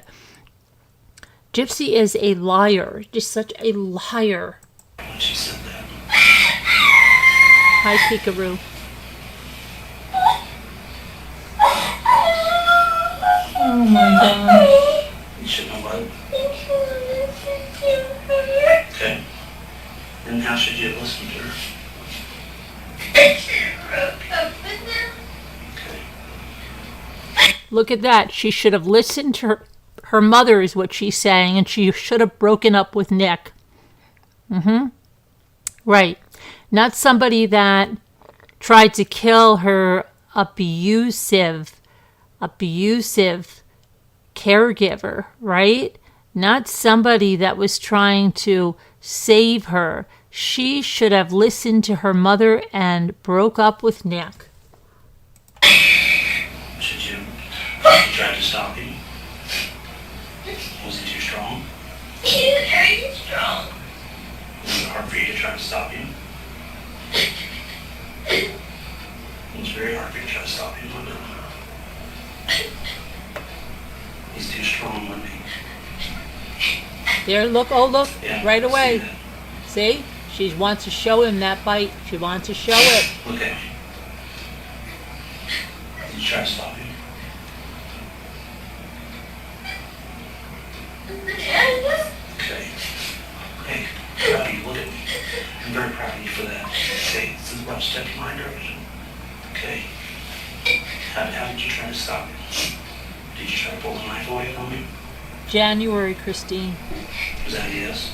Speaker 1: Gypsy is a liar, just such a liar.
Speaker 2: When she said that.
Speaker 1: Hi, Peekaroo.
Speaker 4: Oh
Speaker 1: my God.
Speaker 2: You should know what. Okay. Then how should you have listened to her? Okay.
Speaker 1: Look at that. She should have listened to her mother is what she's saying, and she should have broken up with Nick. Right. Not somebody that tried to kill her abusive caregiver, right? Not somebody that was trying to save her. She should have listened to her mother and broke up with Nick.
Speaker 2: Should you try to stop him? Was he too strong?
Speaker 3: He was very strong.
Speaker 2: Was it hard for you to try to stop him? It was very hard for you to try to stop him, wasn't it? He's too strong, wasn't he?
Speaker 1: There, look, oh look,
Speaker 2: Yeah,
Speaker 1: right
Speaker 2: I
Speaker 1: away.
Speaker 2: see that.
Speaker 1: See? She wants to show him that bite. She wants to show it.
Speaker 2: Look at me. Did you try to stop him? Okay. Hey, proud of you. Look at me. I'm very proud of you for that. Okay, this is about a step in my direction. Okay. How did you try to stop him? Did you try to pull the knife away from him?
Speaker 1: January, Christine.
Speaker 2: Was that a yes?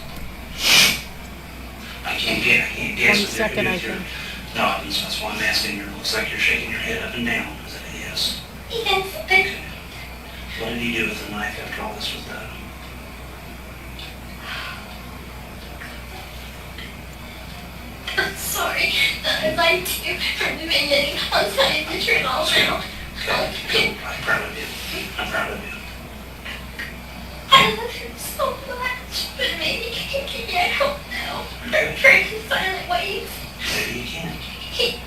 Speaker 2: I can't guess.
Speaker 1: 22nd, I think.
Speaker 2: No, that's why I'm asking you. It looks like you're shaking your head up and down. Is that a yes?
Speaker 3: Yes.
Speaker 2: Okay. What did he do with the knife after all this was done?
Speaker 3: I'm sorry that I lied to you from the beginning. I'll tell you the truth all now.
Speaker 2: Okay, cool. I'm proud of you. I'm proud of you.
Speaker 3: I love him so much, but maybe I don't know. I'm afraid of silent ways.
Speaker 2: Maybe you can.
Speaker 3: He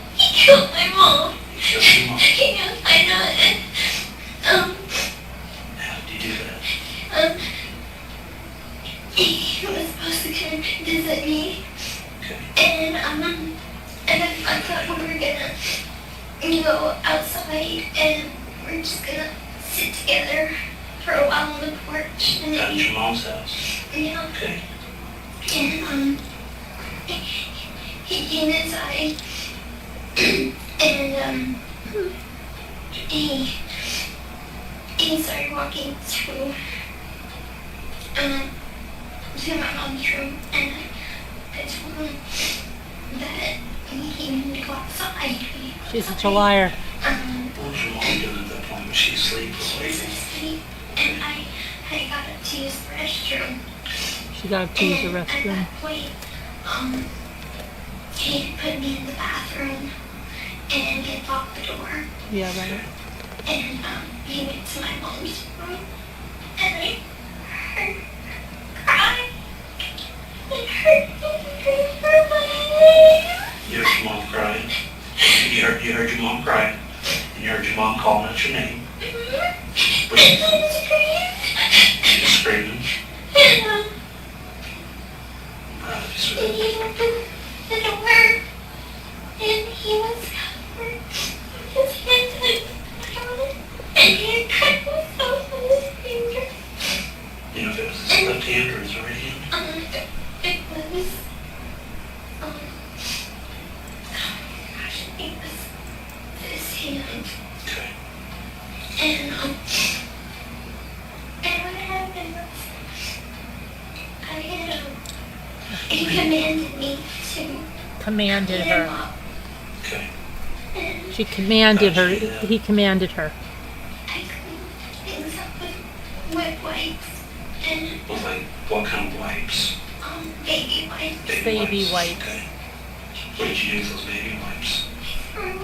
Speaker 3: killed my mom.
Speaker 2: You killed your mom.
Speaker 3: He knows I know it.
Speaker 2: How did you do that?
Speaker 3: He was supposed to come visit me,
Speaker 2: Okay.
Speaker 3: and I thought we were gonna go outside, and we're just gonna sit together for a while on the porch, and
Speaker 2: At
Speaker 3: then
Speaker 2: your mom's house.
Speaker 3: yeah,
Speaker 2: Okay.
Speaker 3: and he came inside, and he started walking to my mom's room, and I told him that he needed to go outside.
Speaker 1: She's such a liar.
Speaker 2: What was your mom doing at that point? Was she asleep?
Speaker 3: He was asleep, and I got up to use the restroom.
Speaker 1: She got up to use the
Speaker 3: And at
Speaker 1: restroom.
Speaker 3: that point, he put me in the bathroom and he locked the door.
Speaker 1: Yeah, right.
Speaker 3: And he went to my mom's room, and I heard her cry. It hurt my head.
Speaker 2: You heard your mom crying. You heard your mom crying. And you heard your mom calling out your name.
Speaker 3: And I screamed.
Speaker 2: She was screaming.
Speaker 3: And
Speaker 2: I'm proud of you,
Speaker 3: and
Speaker 2: sweetie.
Speaker 3: he opened the door, and he was covered with his hands and he had cut himself on his finger.
Speaker 2: You know if it was his left hand or his right hand?
Speaker 3: It was, gosh, it was his hand.
Speaker 2: Okay.
Speaker 3: And what happened was, he commanded me to
Speaker 1: Commanded
Speaker 3: beat him
Speaker 1: her.
Speaker 3: up.
Speaker 2: Okay.
Speaker 3: And
Speaker 1: She commanded her. He commanded her.
Speaker 3: I cleaned things up with wet wipes and
Speaker 2: With like what kind of wipes?
Speaker 3: baby wipes.
Speaker 1: Baby wipes.
Speaker 2: Okay. What did you do with those baby wipes?
Speaker 3: Threw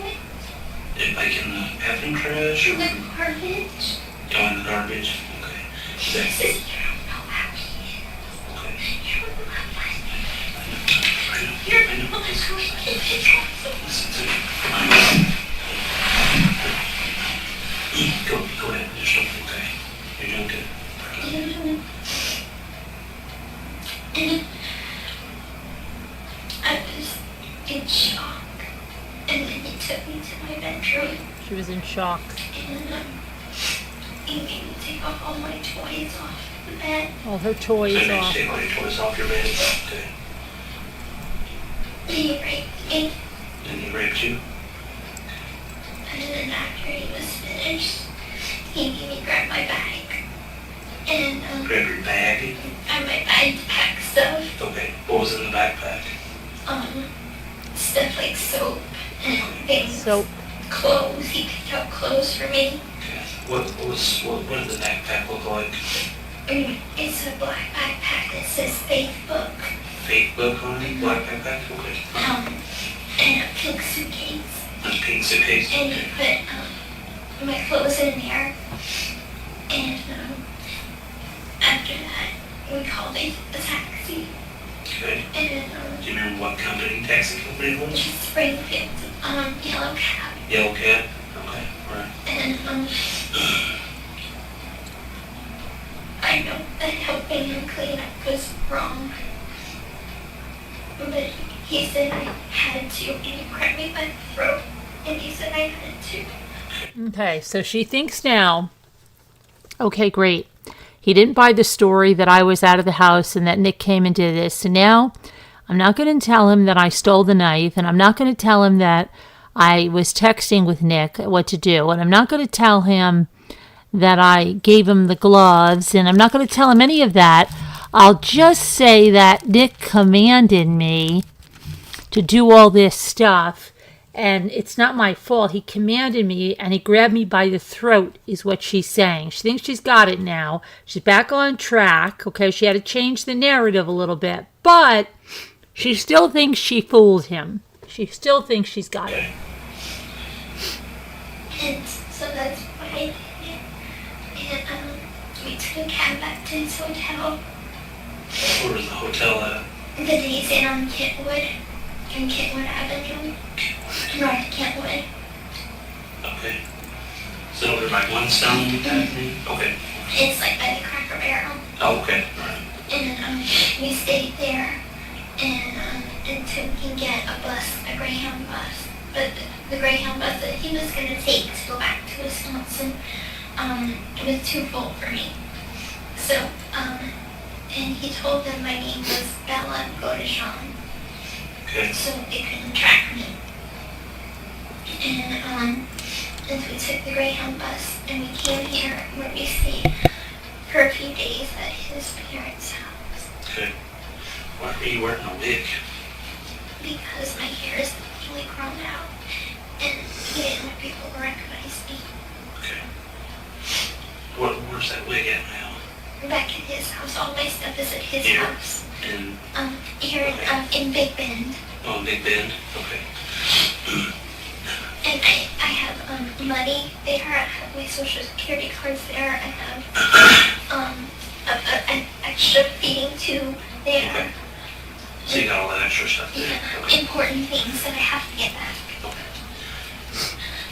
Speaker 3: it
Speaker 2: Like in the bathroom trash or
Speaker 3: in the garbage.
Speaker 2: in the garbage? Okay. Is that,
Speaker 3: Sister, you don't know how he is.
Speaker 2: okay.
Speaker 3: You don't know how he is.
Speaker 2: I know.
Speaker 3: You're
Speaker 2: I know.
Speaker 3: the one who
Speaker 2: Listen to me. Go ahead. You're still okay. You're doing good.
Speaker 3: And I was in shock. And then he took me to my bedroom.
Speaker 1: She was in shock.
Speaker 3: And he made me take off all my toys off the bed.
Speaker 1: All her
Speaker 2: So
Speaker 1: toys
Speaker 2: you
Speaker 1: off.
Speaker 2: take all your toys off your bed. Okay.
Speaker 3: He raped me.
Speaker 2: And he raped you.
Speaker 3: And then after he was finished, he made me grab my bag. And
Speaker 2: Grab your bag.
Speaker 3: my bag to pack stuff.
Speaker 2: Okay. What was in the backpack?
Speaker 3: Stuff like soap and things.
Speaker 1: So,
Speaker 3: Clothes. He picked out clothes for me.
Speaker 2: Okay. What did the backpack look like?
Speaker 3: It's a black backpack that says Faith Book.
Speaker 2: Faith book on it? Black backpack? Okay.
Speaker 3: And a pink suitcase.
Speaker 2: A pink suitcase?
Speaker 3: And
Speaker 2: Okay.
Speaker 3: he put my clothes in there. And after that, we called a taxi.
Speaker 2: Okay.
Speaker 3: And
Speaker 2: Do you remember what company, taxi company it was?
Speaker 3: Springfield, yellow cab.
Speaker 2: Yellow Cab? Okay. All right.
Speaker 3: And I know that helping him clean up was wrong. But he said I had to, and he grabbed me by the throat, and he said I had to.
Speaker 1: okay, so she thinks now, okay, great. He didn't buy the story that I was out of the house and that Nick came and did this. So now I'm not going to tell him that I stole the knife, and I'm not going to tell him that I was texting with Nick what to do, and I'm not going to tell him that I gave him the gloves, and I'm not going to tell him any of that. I'll just say that Nick commanded me to do all this stuff, and it's not my fault. He commanded me, and he grabbed me by the throat, is what she's saying. She thinks she's got it now. She's back on track, okay? She had to change the narrative a little bit, but she still thinks she fooled him. She still thinks she's got it.
Speaker 3: And so that's what I did. And we took a cab back to his hotel.
Speaker 2: Where was the hotel at?
Speaker 3: The Days Inn on Kentwood Avenue, North Kentwood.
Speaker 2: Okay. So there's like one stone Avenue? Okay.
Speaker 3: It's like by the Cracker Barrel.
Speaker 2: Oh, okay. All right.
Speaker 3: And we stayed there and until we can get a bus, a Greyhound bus. But the Greyhound bus that he was going to take to go back to Wisconsin was too full for me. So, and he told them my name was Bella Godeshan,
Speaker 2: Okay.
Speaker 3: so they couldn't track me. And so we took the Greyhound bus and we came here where we stayed for a few days at his parents' house.
Speaker 2: Okay. Why are you wearing a wig?
Speaker 3: Because my hair is really grown out and he didn't want people to recognize me.
Speaker 2: Okay. Where's that wig at now?
Speaker 3: Back at his house, all my stuff is at his
Speaker 2: Here?
Speaker 3: house.
Speaker 2: In,
Speaker 3: Here in Big Bend.
Speaker 2: oh, Big Bend? Okay.
Speaker 3: And I have money there, I have my social security cards there, I have an extra feeding tube there.
Speaker 2: Okay. So you got all that extra stuff there?
Speaker 3: Yeah,
Speaker 2: Okay.
Speaker 3: important things that I have to get back.
Speaker 2: Okay.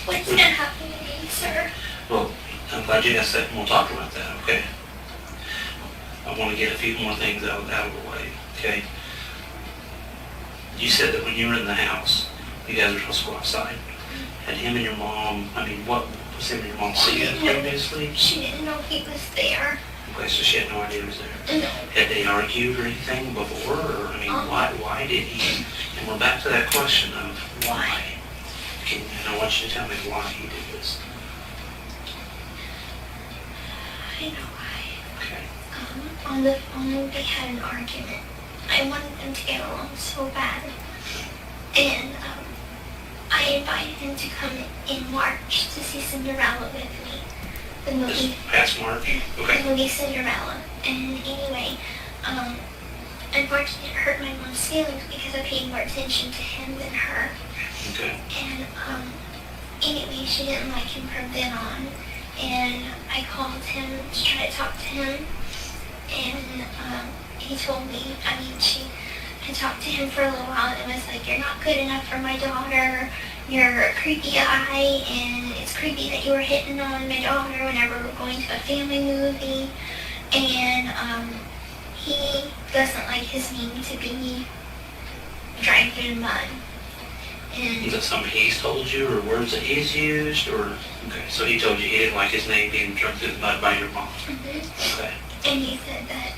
Speaker 3: What's gonna happen to me, sir?
Speaker 2: Well, I'm glad you asked that, and we'll talk about that, okay? I want to get a few more things out of the way, okay? You said that when you were in the house, you guys were supposed to go outside. Had him and your mom, I mean, what was him and your mom seeing previously?
Speaker 3: She didn't know he was there.
Speaker 2: Okay, so she had no idea he was there.
Speaker 3: No.
Speaker 2: Had they argued or anything before, or, I mean, why did he? And we're back to that question of why. And I want you to tell me why he did this.
Speaker 3: I know why.
Speaker 2: Okay.
Speaker 3: On the phone, they had an argument. I wanted them to get along so bad. And I invited him to come in March to see Cinderella with me. The
Speaker 2: This
Speaker 3: movie.
Speaker 2: past March?
Speaker 3: The
Speaker 2: Okay.
Speaker 3: movie Cinderella. And anyway, unfortunately it hurt my mom's feelings because I paid more attention to him than her.
Speaker 2: Okay.
Speaker 3: And anyway, she didn't like him from then on. And I called him to try to talk to him. And he told me, I talked to him for a little while and it was like, you're not good enough for my daughter. You're a creepy guy and it's creepy that you were hitting on my daughter whenever we're going to a family movie. And he doesn't like his name to be dragged through the mud.
Speaker 2: Is
Speaker 3: And
Speaker 2: that something he's told you, or words that he's used, or, okay, so he told you he didn't like his name being dragged through the mud by your mom? Okay.
Speaker 3: and he said that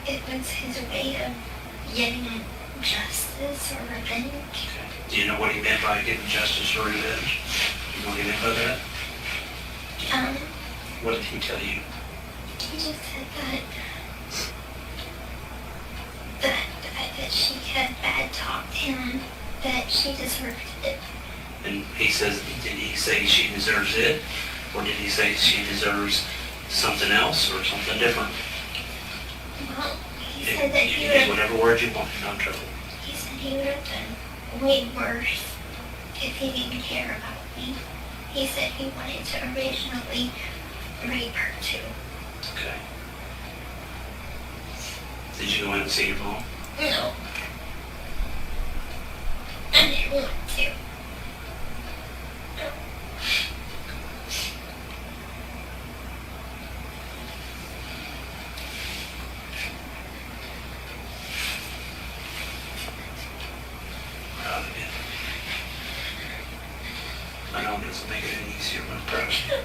Speaker 3: it was his way of getting justice or revenge.
Speaker 2: Okay. Do you know what he meant by getting justice or revenge? You know what he meant by that?
Speaker 3: Um,
Speaker 2: What did he tell you?
Speaker 3: he just said that she had bad talked him, that she deserved it.
Speaker 2: And he says, did he say she deserves it? Or did he say she deserves something else or something different?
Speaker 3: Well, he
Speaker 2: You
Speaker 3: said that
Speaker 2: can
Speaker 3: he
Speaker 2: use
Speaker 3: would have,
Speaker 2: whatever word you want, you're not in trouble.
Speaker 3: he said he would have done way worse if he didn't care about me. He said he wanted to originally rape her too.
Speaker 2: Okay. Did you go in and see your mom?
Speaker 3: No. I didn't want to. No.
Speaker 2: Proud of you. I know it doesn't make it any easier, but I'm proud of you.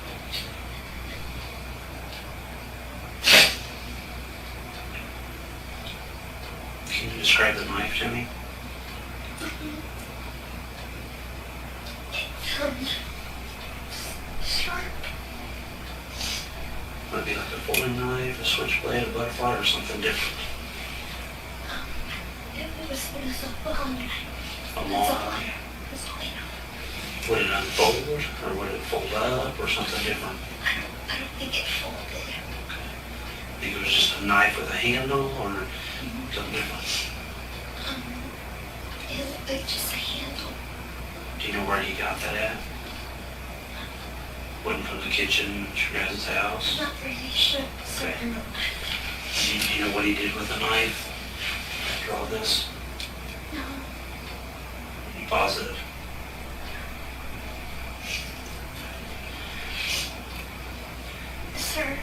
Speaker 2: Can you describe the knife to me?
Speaker 3: Sharp.
Speaker 2: Would it be like a folding knife, a switchblade, a butterfly, or something different?
Speaker 3: It was a long knife.
Speaker 2: A
Speaker 3: That's
Speaker 2: long
Speaker 3: all I
Speaker 2: knife.
Speaker 3: know. That's all I know.
Speaker 2: Would it unfold, or would it fold up, or something different?
Speaker 3: I don't think it folded.
Speaker 2: I think it was just a knife with a handle, or something different.
Speaker 3: It looked like just a handle.
Speaker 2: Do you know where he got that at? Wasn't from the kitchen at your guys' house?
Speaker 3: Not really sure. So
Speaker 2: Okay.
Speaker 3: I don't know.
Speaker 2: Do you know what he did with the knife after all this?
Speaker 3: No.
Speaker 2: You positive?
Speaker 3: Sir,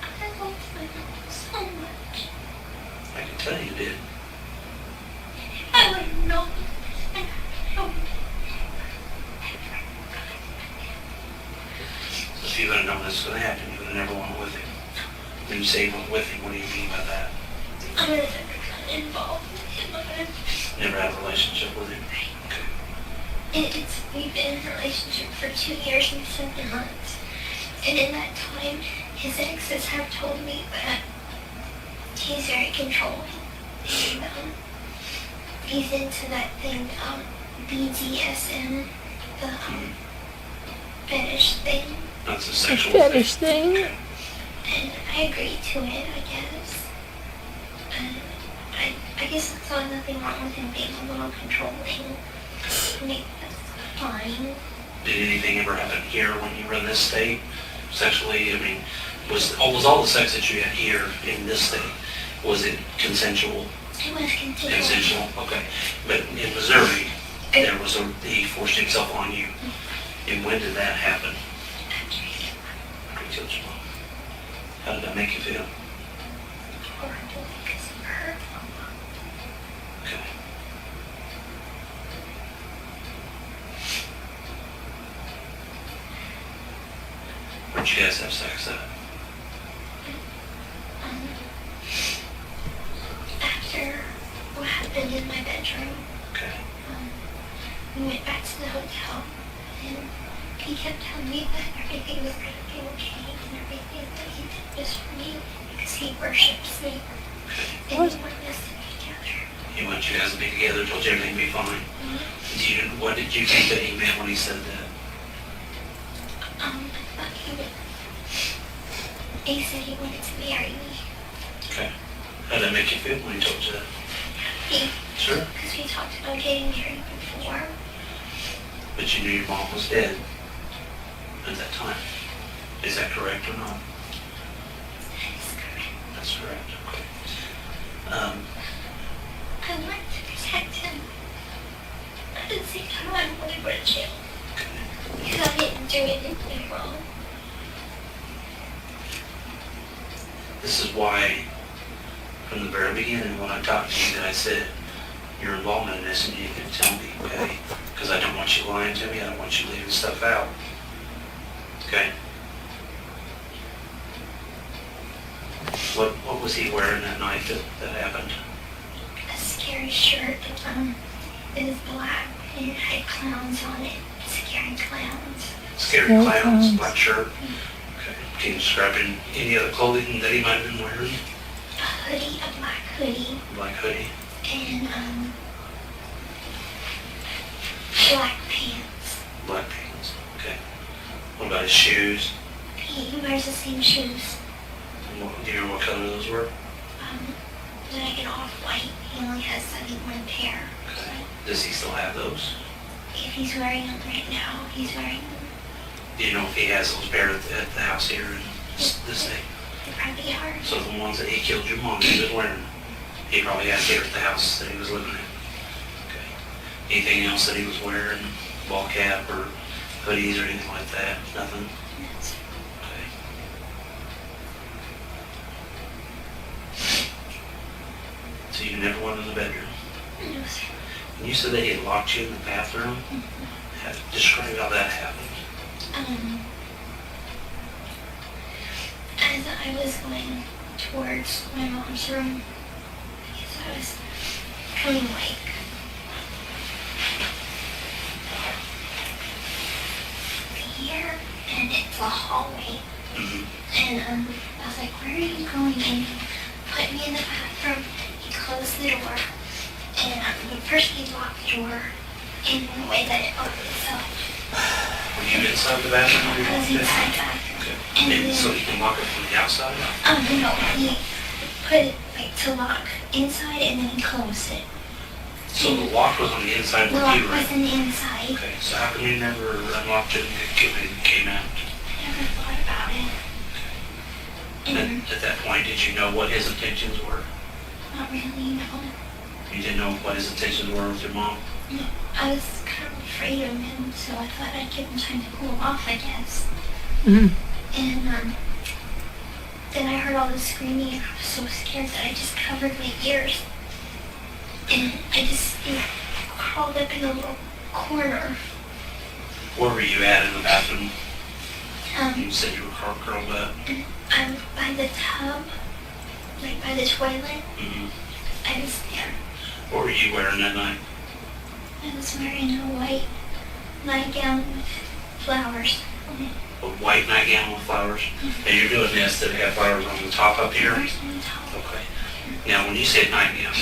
Speaker 3: I loved my mom so much.
Speaker 2: I can tell you did.
Speaker 3: I would have known.
Speaker 2: If you would have known this was going to happen, you would have never went with him. When you say went with him, what do you mean by that?
Speaker 3: I would have never gotten involved with him. I would have.
Speaker 2: Never had a relationship with him? Okay.
Speaker 3: We've been in a relationship for 2 years and 7 months. And in that time, his exes have told me that he's very controlling. And he's into that thing, BDSM, the fetish thing.
Speaker 2: That's a
Speaker 1: A
Speaker 2: sexual
Speaker 1: fetish
Speaker 2: thing.
Speaker 1: thing.
Speaker 2: Okay.
Speaker 3: And I agreed to it, I guess. And I guess I saw nothing wrong with him being a little controlling. I mean, that's fine.
Speaker 2: Did anything ever happen here when you were in this state? Sexually, I mean, was all the sex that you had here in this state, was it consensual?
Speaker 3: It was consensual.
Speaker 2: Consensual, okay. But in Missouri, there was he forced himself on you. And when did that happen?
Speaker 3: After he
Speaker 2: After he killed your mom. How did that make you feel?
Speaker 3: horrible because of her.
Speaker 2: Okay. Where'd you guys have sex at?
Speaker 3: After what happened in my bedroom,
Speaker 2: Okay.
Speaker 3: we went back to the hotel, and he kept telling me that everything was going to be okay and everything, that he did this for me because he worships me. And he wanted us to be together.
Speaker 2: He wanted you guys to be together, told you everything would be fine. What did you think that he meant when he said that?
Speaker 3: I thought he said he wanted to marry me.
Speaker 2: Okay. How did that make you feel when he told you that?
Speaker 3: He,
Speaker 2: Sure.
Speaker 3: because we talked about getting married before.
Speaker 2: But you knew your mom was dead at that time. Is that correct or not?
Speaker 3: That is correct.
Speaker 2: That's correct. Okay.
Speaker 3: I wanted to protect him. At the same time, I didn't want to go to jail. Because I didn't do anything wrong.
Speaker 2: This is why, from the very beginning, when I talked to you, that I said, your involvement in this, and you can tell me, okay? Because I don't want you lying to me, I don't want you leaving stuff out. Okay? What was he wearing that night that happened?
Speaker 3: A scary shirt. It was black and it had clowns on it. Scary clowns.
Speaker 2: Scary
Speaker 1: Scary
Speaker 2: clowns,
Speaker 1: clowns.
Speaker 2: black shirt. Okay. Can you describe any other clothing that he might have been wearing?
Speaker 3: A hoodie, a black hoodie,
Speaker 2: Black hoodie.
Speaker 3: and black pants.
Speaker 2: Black pants. Okay. What about his shoes?
Speaker 3: He wears the same shoes.
Speaker 2: Do you remember what color those were?
Speaker 3: Like an off-white. He only has, I think, one pair.
Speaker 2: Okay. Does he still have those?
Speaker 3: If he's wearing them right now, he's wearing them.
Speaker 2: Do you know if he has those pairs at the house here in this thing?
Speaker 3: They probably are.
Speaker 2: So the ones that he killed your mom, he was wearing, he probably had here at the house that he was living in. Okay. Anything else that he was wearing? Ball cap or hoodies or anything like that? Nothing?
Speaker 3: Yes.
Speaker 2: Okay. So you never went in the bedroom?
Speaker 3: No, sir.
Speaker 2: And you said that he had locked you in the bathroom? Describe how that happened.
Speaker 3: As I was going towards my mom's room, because I was coming like here, and it's a hallway. And I was like, where are you going? And he put me in the bathroom. He closed the door, and but first he locked the door in the way that it opened itself.
Speaker 2: Were you inside the bathroom when you
Speaker 3: I was
Speaker 2: walked in?
Speaker 3: inside the bathroom.
Speaker 2: Okay.
Speaker 3: And
Speaker 2: And
Speaker 3: then-
Speaker 2: so you can lock it from the outside?
Speaker 3: No, he put it like to lock inside and then he closed it.
Speaker 2: So the lock was on the inside
Speaker 3: The
Speaker 2: when
Speaker 3: lock
Speaker 2: you were
Speaker 3: was
Speaker 2: in?
Speaker 3: in the inside.
Speaker 2: Okay, so how come you never unlocked it and came out?
Speaker 3: I never thought about it. And
Speaker 2: And at that point, did you know what his intentions were?
Speaker 3: not really, no.
Speaker 2: You didn't know what his intentions were with your mom?
Speaker 3: I was kind of afraid of him, so I thought I'd give him time to cool off, I guess.
Speaker 1: Mhm.
Speaker 3: And then I heard all the screaming and I was so scared that I just covered my ears. And I just crawled up in a little corner.
Speaker 2: Where were you at in the bathroom? You
Speaker 3: Um,
Speaker 2: said you were curled up.
Speaker 3: I was by the tub, like by the toilet.
Speaker 2: Mm-hmm.
Speaker 3: I was there.
Speaker 2: What were you wearing that night?
Speaker 3: I was wearing a white nightgown with flowers on it.
Speaker 2: A white nightgown with flowers? And you're doing this, did it have flowers on the top up here?
Speaker 3: Flowers on the top.
Speaker 2: Okay. Now, when you say nightgown,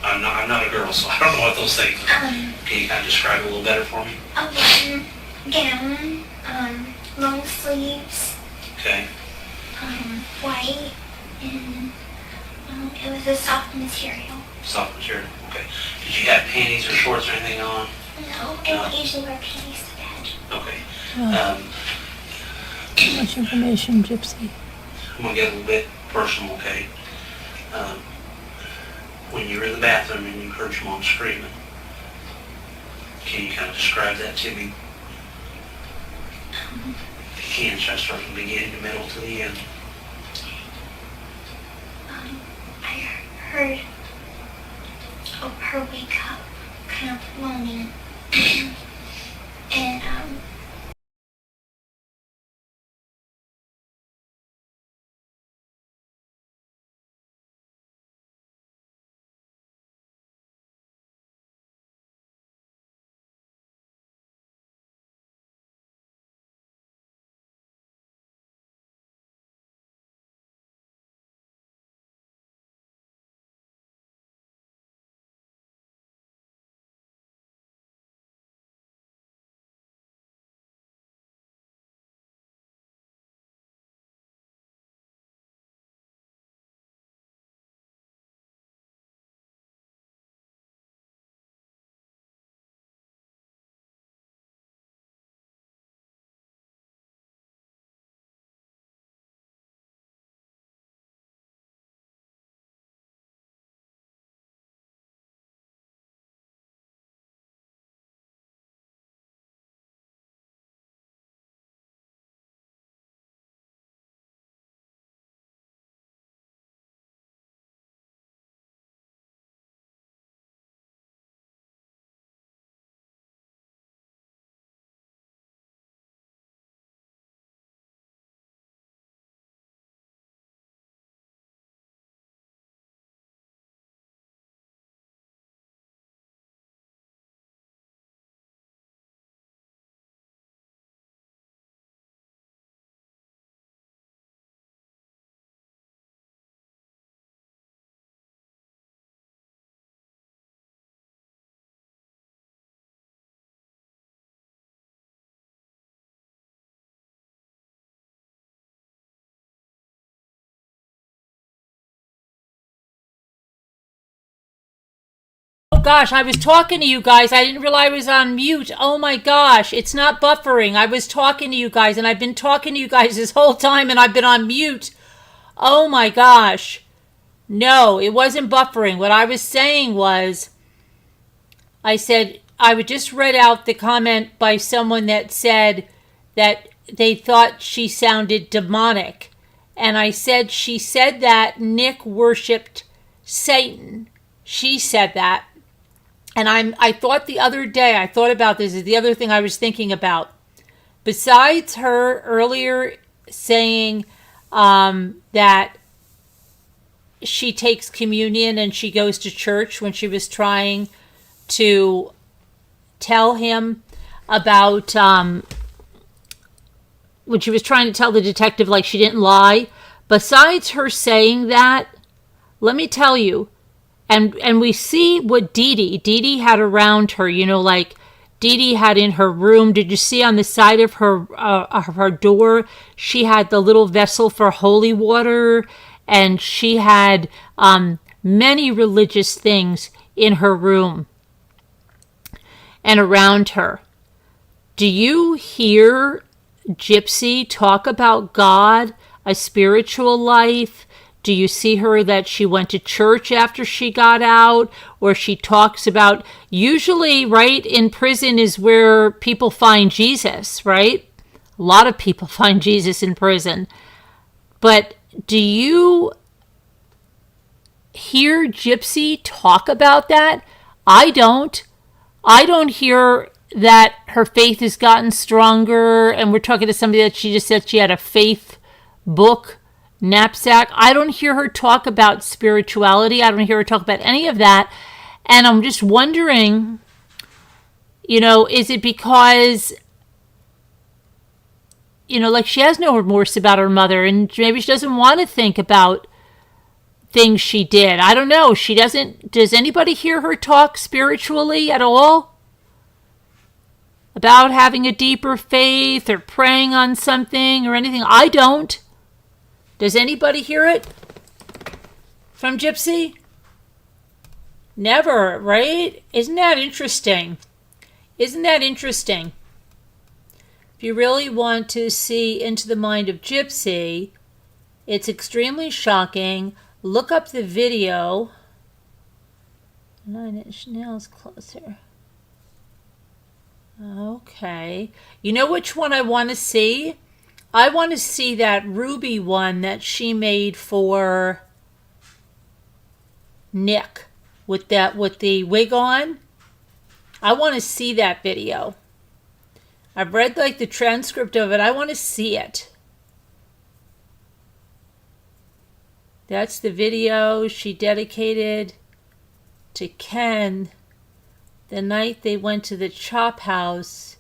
Speaker 2: I'm not a girl, so I don't know what those things are. Can you kind of describe it a little better for me?
Speaker 3: A button gown, long sleeves,
Speaker 2: Okay.
Speaker 3: white, and it was a soft material.
Speaker 2: Soft material. Okay. Did you have panties or shorts or anything on?
Speaker 3: No, I don't usually wear panties to bed.
Speaker 2: Okay.
Speaker 1: Oh, too much information, Gypsy.
Speaker 2: I'm gonna get a little bit personal, okay? When you were in the bathroom and you heard your mom screaming, can you kind of describe that to me? If you can, try to start from the beginning, the middle to the end.
Speaker 3: I heard her wake up, kind of moaning, and
Speaker 1: gosh, I was talking to you guys. I didn't realize I was on mute. Oh my gosh, it's not buffering. I was talking to you guys, and I've been talking to you guys this whole time, and I've been on mute. Oh my gosh. No, it wasn't buffering. What I was saying was, I said, I would just read out the comment by someone that said that they thought she sounded demonic. And I said, she said that Nick worshipped Satan. She said that. And I thought the other day, I thought about this, is the other thing I was thinking about. Besides her earlier saying that she takes communion and she goes to church when she was trying to tell him about, when she was trying to tell the detective like she didn't lie. Besides her saying that, let me tell you, and we see what Dee Dee had around her, you know, like Dee Dee had in her room. Did you see on the side of her door, she had the little vessel for holy water, and she had many religious things in her room and around her. Do you hear Gypsy talk about God, a spiritual life? Do you see her that she went to church after she got out? Or she talks about, usually, right, in prison is where people find Jesus, right? A lot of people find Jesus in prison. But do you hear Gypsy talk about that? I don't. I don't hear that her faith has gotten stronger, and we're talking to somebody that she just said she had a faith book knapsack. I don't hear her talk about spirituality. I don't hear her talk about any of that. And I'm just wondering, you know, is it because, you know, like she has no remorse about her mother, and maybe she doesn't want to think about things she did. I don't know. She doesn't. Does anybody hear her talk spiritually at all? About having a deeper faith or praying on something or anything? I don't. Does anybody hear it from Gypsy? Never, right? Isn't that interesting? Isn't that interesting? If you really want to see into the mind of Gypsy, it's extremely shocking. Look up the video. 9-inch nails closer. Okay. You know which one I want to see? I want to see that ruby one that she made for Nick with the wig on. I want to see that video. I've read like the transcript of it. I want to see it. That's the video she dedicated to Ken the night they went to the chop house.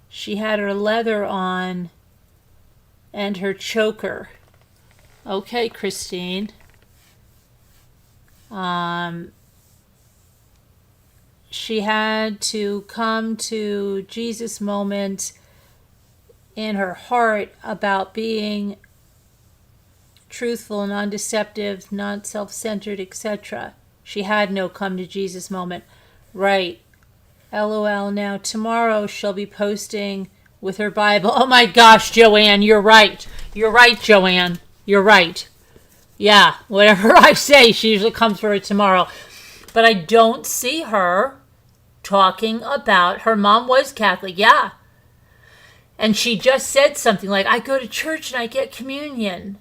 Speaker 1: She had her leather on and her choker. Okay, Christine. She had to come to Jesus moment in her heart about being truthful, non-deceptive, not self-centered, etc. She had no come to Jesus moment. Right. LOL. Now tomorrow she'll be posting with her Bible. Oh my gosh, Joanne, you're right. You're right, Joanne. You're right. Yeah, whatever I say, she usually comes for it tomorrow. But I don't see her talking about, her mom was Catholic, yeah. And she just said something like, I go to church and I get communion.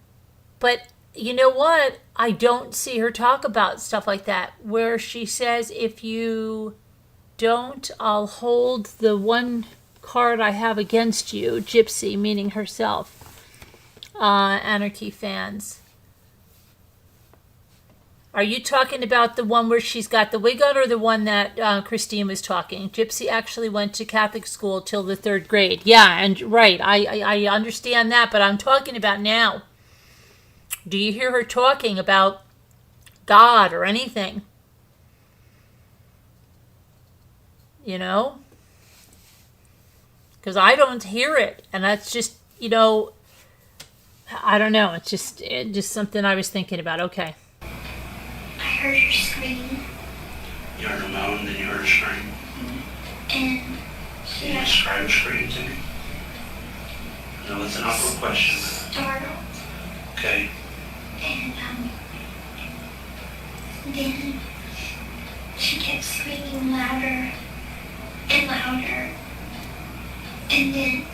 Speaker 1: But you know what? I don't see her talk about stuff like that, where she says, if you don't, I'll hold the one card I have against you, Gypsy, meaning herself. Anarchy fans. Are you talking about the one where she's got the wig on, or the one that Christine was talking? Gypsy actually went to Catholic school till the 3rd grade. Yeah, and right, I understand that, but I'm talking about now. Do you hear her talking about God or anything? You know? Because I don't hear it. And that's just, you know, I don't know. It's just something I was thinking about. Okay.
Speaker 3: I heard her scream.
Speaker 2: You heard a moan, then you heard a scream.
Speaker 3: And
Speaker 2: Can you describe a scream to me? No, that's an awkward question.
Speaker 3: startled.
Speaker 2: Okay.
Speaker 3: And then she kept screaming louder and louder. And then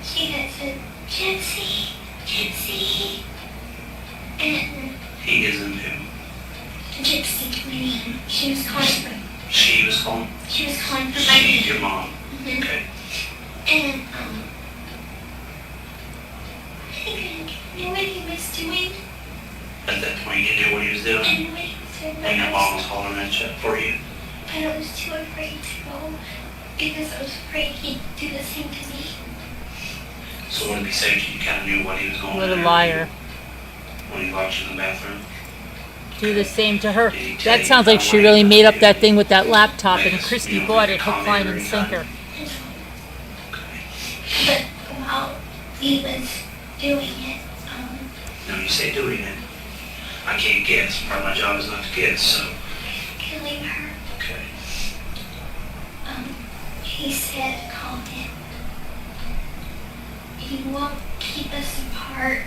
Speaker 3: she had said, Gypsy, Gypsy. And
Speaker 2: He is in who?
Speaker 3: Gypsy, my name. She was calling for
Speaker 2: She was calling.
Speaker 3: my
Speaker 2: She,
Speaker 3: name.
Speaker 2: your mom.
Speaker 3: Mhm.
Speaker 2: Okay.
Speaker 3: And I think I knew what he was doing.
Speaker 2: At that point, you knew what he was doing.
Speaker 3: I knew what he was doing.
Speaker 2: And your mom was hollering at you for you.
Speaker 3: But I was too afraid to go because I was afraid he'd do the same to me.
Speaker 2: So when he said you kind of knew what he was going
Speaker 1: What a
Speaker 2: to do
Speaker 1: liar.
Speaker 2: when he locked you in the bathroom.
Speaker 1: Do the same to her.
Speaker 2: Did he tell
Speaker 1: That
Speaker 2: you
Speaker 1: sounds like
Speaker 2: how
Speaker 1: she
Speaker 2: long
Speaker 1: really
Speaker 2: he
Speaker 1: made
Speaker 2: was
Speaker 1: up that
Speaker 2: doing
Speaker 1: thing with that laptop and
Speaker 2: Makes,
Speaker 1: Christy
Speaker 2: you know,
Speaker 1: bought it,
Speaker 2: comment
Speaker 1: hook, line, and
Speaker 2: every
Speaker 1: sinker.
Speaker 2: time.
Speaker 3: But while he was doing it,
Speaker 2: No, you say doing it. I can't guess. Part of my job is not to guess, so.
Speaker 3: killing her,
Speaker 2: Okay.
Speaker 3: he said, Colin, you won't keep us apart.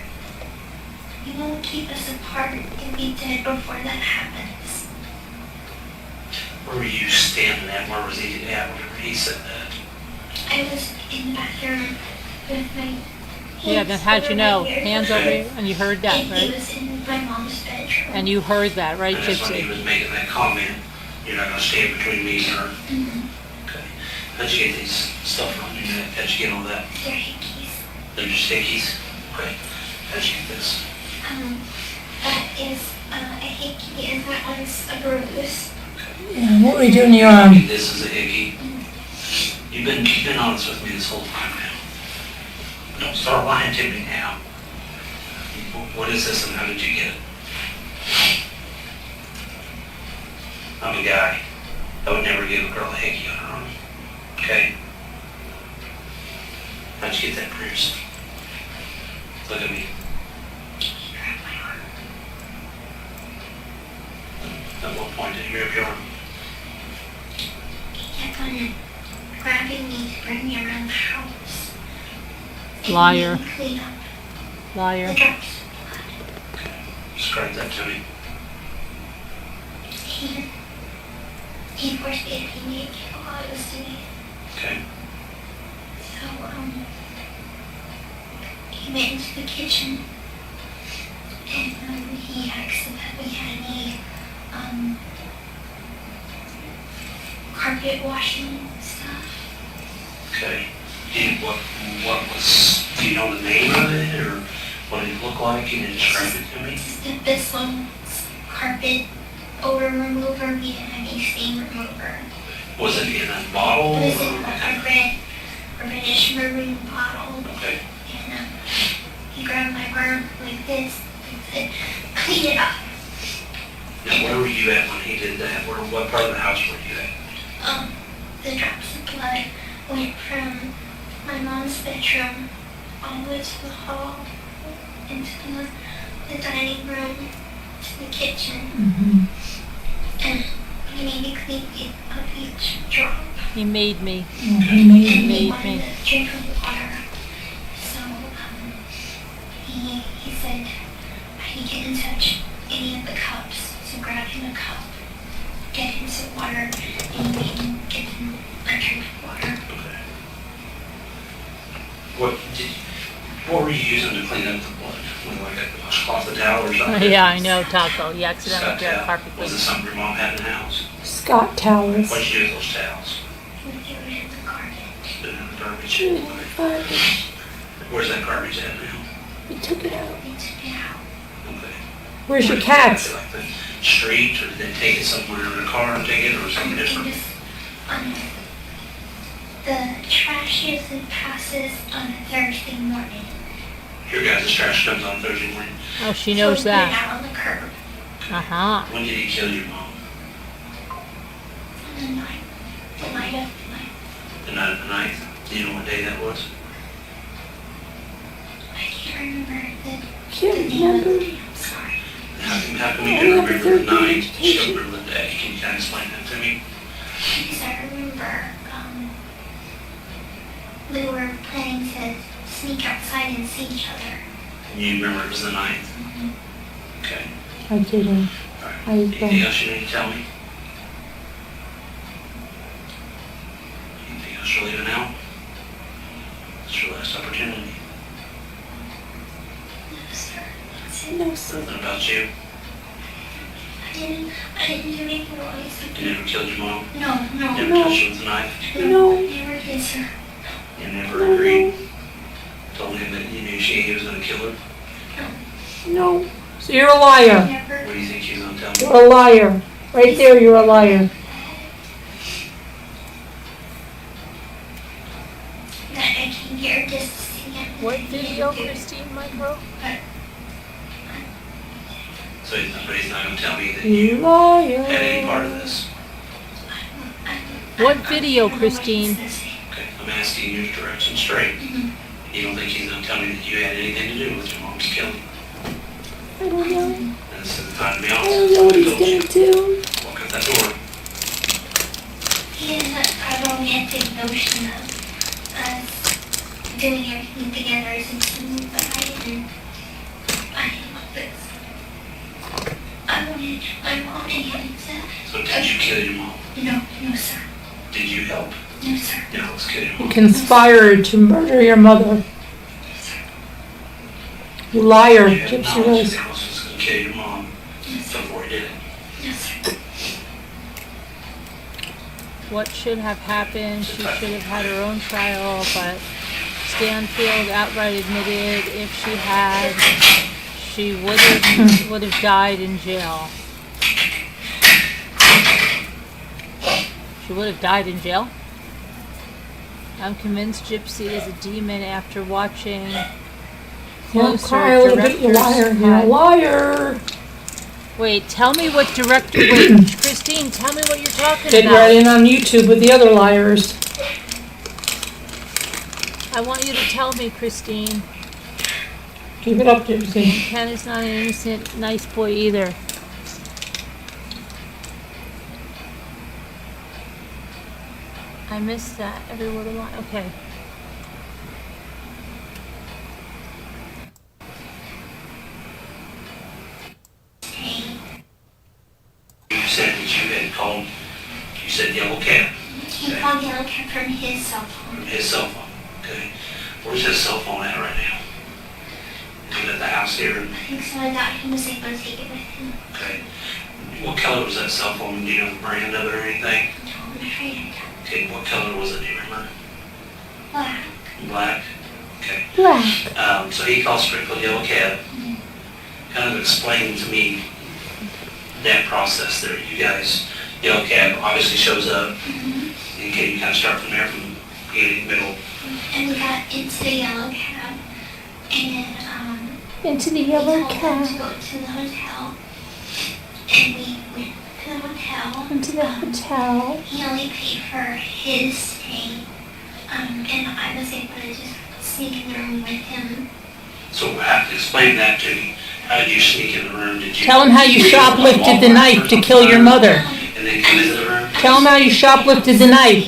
Speaker 3: You won't keep us apart and be dead before that happens.
Speaker 2: Where were you standing at? Where was he at whenever he said that?
Speaker 3: I was in the bathroom with my
Speaker 1: Yeah, then how'd you know? Hands over
Speaker 2: Okay.
Speaker 1: here, and you heard that,
Speaker 3: And he
Speaker 1: right?
Speaker 3: was in my mom's bedroom.
Speaker 1: And you heard that, right,
Speaker 2: And that's when he
Speaker 1: Gypsy?
Speaker 2: was making that comment. You're not going to stand between me and her. Okay. How'd you get these stuff on you? How'd you get all that?
Speaker 3: They're hickeys.
Speaker 2: They're just hickeys? Okay. How'd you get this?
Speaker 3: That is a hickey and that one's a bruise.
Speaker 4: Yeah, what were you doing to your arm?
Speaker 2: This is a hickey. You've been honest with me this whole time now. Don't start lying to me now. What is this and how did you get it? I'm a guy. I would never give a girl a hickey on her arm. Okay? How'd you get that bruise? Look at me.
Speaker 3: He grabbed my arm.
Speaker 2: At what point did you grab your arm?
Speaker 3: He kept on grabbing me to bring me around the house. And
Speaker 1: Liar.
Speaker 3: he made me clean up the
Speaker 1: Liar.
Speaker 3: drops of blood.
Speaker 2: Describe that to me.
Speaker 3: He forced me to be naked while I was doing it.
Speaker 2: Okay.
Speaker 3: So, he went into the kitchen and he asked if we had any carpet washing stuff.
Speaker 2: Okay. What was, do you know the name of it or what did it look like? Can you describe it to me?
Speaker 3: This one's carpet odor remover. We didn't have any stain remover.
Speaker 2: Was it in a bottle?
Speaker 3: It was in
Speaker 2: or-
Speaker 3: a reddish maroon bottle.
Speaker 2: Okay.
Speaker 3: And he grabbed my arm like this and said, clean it up.
Speaker 2: Now, where were you at when he did that? What part of the house were you at?
Speaker 3: The drops of blood went from my mom's bedroom all the way to the hall, into the dining room, to the kitchen. And he made me clean it up each drop.
Speaker 1: He made me.
Speaker 4: He made
Speaker 3: And
Speaker 1: made
Speaker 3: he
Speaker 1: me.
Speaker 3: wanted to drink of the water. So he said he didn't touch any of the cups. So grab him a cup, get him some water, and he made him get him a drink of water.
Speaker 2: Okay. What were you using to clean up the blood? Was it like a cloth of towel or something?
Speaker 1: Yeah, I know, Taco. You accidentally
Speaker 2: Scott
Speaker 1: grabbed
Speaker 2: towel.
Speaker 1: carpet
Speaker 2: Was it
Speaker 1: cleaner.
Speaker 2: something your mom had in the house?
Speaker 4: Scott towels.
Speaker 2: What'd you do with those towels?
Speaker 3: We threw it in the garbage.
Speaker 2: Put it in the garbage. Okay. Where's that garbage at now?
Speaker 4: We took it out.
Speaker 3: We took it out.
Speaker 2: Okay.
Speaker 4: Where's your
Speaker 2: Where did they
Speaker 4: cats?
Speaker 2: take it, like the street, or did they take it somewhere in a car and take it, or something
Speaker 3: It
Speaker 2: different?
Speaker 3: was, the trash usually passes on a Thursday morning.
Speaker 2: Your guys' trash comes on Thursday morning.
Speaker 1: Oh, she
Speaker 3: So
Speaker 1: knows
Speaker 3: we put it
Speaker 1: that.
Speaker 3: out on the curb
Speaker 1: Uh-huh.
Speaker 2: When did he kill your mom?
Speaker 3: on the night of the night.
Speaker 2: The night of the 9th? Do you know what day that was?
Speaker 3: I can't remember the
Speaker 4: Can't
Speaker 3: name of the
Speaker 4: remember.
Speaker 3: day. I'm sorry.
Speaker 2: How come you
Speaker 4: I
Speaker 2: can
Speaker 4: have a
Speaker 2: remember the
Speaker 4: third grade
Speaker 2: night, you
Speaker 4: education.
Speaker 2: don't remember the that? Can you kind of explain that to me?
Speaker 3: Because I remember we were planning to sneak outside and see each other.
Speaker 2: And you remember it was the 9th? Okay.
Speaker 1: I didn't.
Speaker 2: All right.
Speaker 1: I
Speaker 2: Anything
Speaker 1: don't.
Speaker 2: else you need to tell me? Anything else you're leaving out? It's your last opportunity.
Speaker 3: No, sir.
Speaker 1: No, sir.
Speaker 2: Nothing about you.
Speaker 3: I didn't do anything wrong.
Speaker 2: You never killed your mom.
Speaker 3: No.
Speaker 2: Never
Speaker 1: No.
Speaker 2: touched her with a knife.
Speaker 1: No.
Speaker 3: Never did, sir.
Speaker 2: You never agreed. Told him that you knew he was going to kill her.
Speaker 1: No. So you're a liar.
Speaker 3: Never.
Speaker 2: What do you think he's going to tell me?
Speaker 1: You're a liar. Right there, you're a liar.
Speaker 3: That I came here just to see him.
Speaker 1: What video, Christine Micro?
Speaker 2: So he's not going to tell me that you
Speaker 1: Liar.
Speaker 2: had any part of this.
Speaker 1: What video, Christine?
Speaker 2: Okay, I'm asking you direct and straight. You don't think he's going to tell me that you had anything to do with your mom's killing?
Speaker 1: I don't know.
Speaker 2: And this is the time to be
Speaker 1: I
Speaker 2: honest.
Speaker 1: don't know what he's
Speaker 2: I told you.
Speaker 1: gonna do.
Speaker 2: Walk out that door.
Speaker 3: He doesn't probably have the notion of us doing everything together as a team, but I didn't want this. I wanted my mom and him to.
Speaker 2: So did you kill your mom?
Speaker 3: No, sir.
Speaker 2: Did you help?
Speaker 3: No, sir.
Speaker 2: Yeah, let's kill your
Speaker 1: You
Speaker 2: mom.
Speaker 1: conspired to murder your mother. You liar,
Speaker 2: You had
Speaker 1: Gypsy
Speaker 2: knowledge
Speaker 1: Rose.
Speaker 2: that he was going to kill your mom before he did it.
Speaker 3: No, sir.
Speaker 1: What should have happened? She should have had her own trial, but Stanfield outright admitted if she had, she would have died in jail. She would have died in jail? I'm convinced Gypsy is a demon after watching closer
Speaker 6: Kyle, a bit you liar. You're a liar.
Speaker 1: Wait, tell me what director. Wait, Christine, tell me what you're talking
Speaker 6: Get
Speaker 1: about.
Speaker 6: right in on YouTube with the other liars.
Speaker 1: I want you to tell me, Christine.
Speaker 6: Keep it up, Gypsy.
Speaker 1: Ken is not an innocent, nice boy either. I missed that. Every word of line. Okay.
Speaker 2: You said that you had called, you said Yellow Cat
Speaker 3: He called Yellow Cat from his cell phone.
Speaker 2: from his cell phone. Okay. Where's his cell phone at right now? Is it at the house here?
Speaker 3: I think so. I thought he was able to take it with him.
Speaker 2: Okay. What color was that cell phone? Do you know the brand of it or anything?
Speaker 3: I'm afraid
Speaker 2: Okay, what color was it? Do you remember?
Speaker 3: black.
Speaker 2: Black? Okay.
Speaker 1: Black.
Speaker 2: So he called Springfield Yellow Cab, kind of explained to me that process there. You guys, Yellow Cab obviously shows up. Okay, you kind of start from there, from beginning, middle.
Speaker 3: And we got into the Yellow Cab. And
Speaker 1: Into the
Speaker 3: we
Speaker 1: yellow
Speaker 3: told him
Speaker 1: cab.
Speaker 3: to go to the hotel. And we went to the hotel.
Speaker 1: Into the hotel.
Speaker 3: He only paid for his stay. And I was able to just sneak in the room with him.
Speaker 2: So explain that to me. How did you sneak in the room? Did you
Speaker 6: Tell him how you shoplifted the knife to kill your mother.
Speaker 2: And then come into the room?
Speaker 6: Tell him how you shoplifted the knife.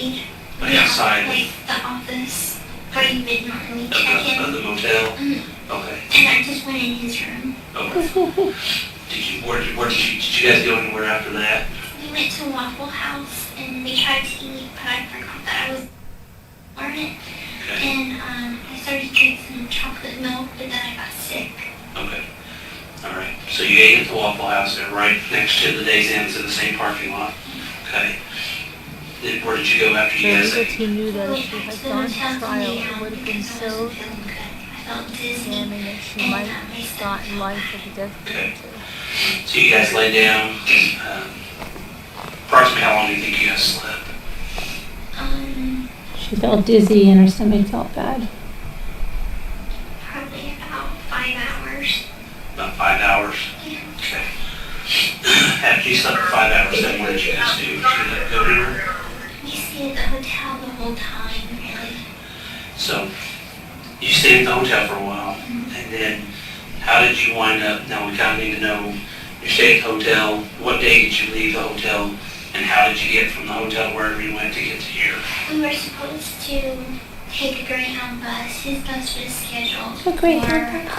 Speaker 2: Like outside
Speaker 3: Like the office where you would normally check
Speaker 2: of
Speaker 3: in.
Speaker 2: the motel?
Speaker 3: Mhm.
Speaker 2: Okay.
Speaker 3: And I just went in his room.
Speaker 2: Okay. Where did you guys go anywhere after that?
Speaker 3: We went to Waffle House and we tried to eat, but I forgot that I was on it.
Speaker 2: Okay.
Speaker 3: And I started drinking some chocolate milk, but then I got sick.
Speaker 2: Okay. All right. So you ate at the Waffle House there, right next to the Days Inn's in the same parking lot. Okay. Then where did you go after you guys ate?
Speaker 1: Who knew that
Speaker 3: We
Speaker 1: if she
Speaker 3: went
Speaker 1: had
Speaker 3: to the
Speaker 1: gone to
Speaker 3: hotel
Speaker 1: trial,
Speaker 3: lay
Speaker 1: it
Speaker 3: down
Speaker 1: would have been
Speaker 3: because I
Speaker 1: so
Speaker 3: wasn't feeling good. I felt dizzy.
Speaker 1: damning that she
Speaker 3: And,
Speaker 1: might
Speaker 3: my
Speaker 1: have
Speaker 3: stomach
Speaker 1: gotten life of the death
Speaker 2: Okay.
Speaker 1: penalty.
Speaker 2: So you guys lay down. Approximately how long do you think you guys slept?
Speaker 6: She felt dizzy and her stomach felt bad.
Speaker 3: Probably about 5 hours.
Speaker 2: About 5 hours.
Speaker 3: Yeah.
Speaker 2: Okay. After you slept for 5 hours, then what did you guys do? Did you go anywhere?
Speaker 3: We stayed at the hotel the whole time, really.
Speaker 2: So you stayed at the hotel for a while, and then how did you wind up? Now we kind of need to know You stayed at the hotel. What day did you leave the hotel? And how did you get from the hotel wherever you went to get to here?
Speaker 3: We were supposed to take a Greyhound bus. His bus was scheduled
Speaker 4: A Greyhound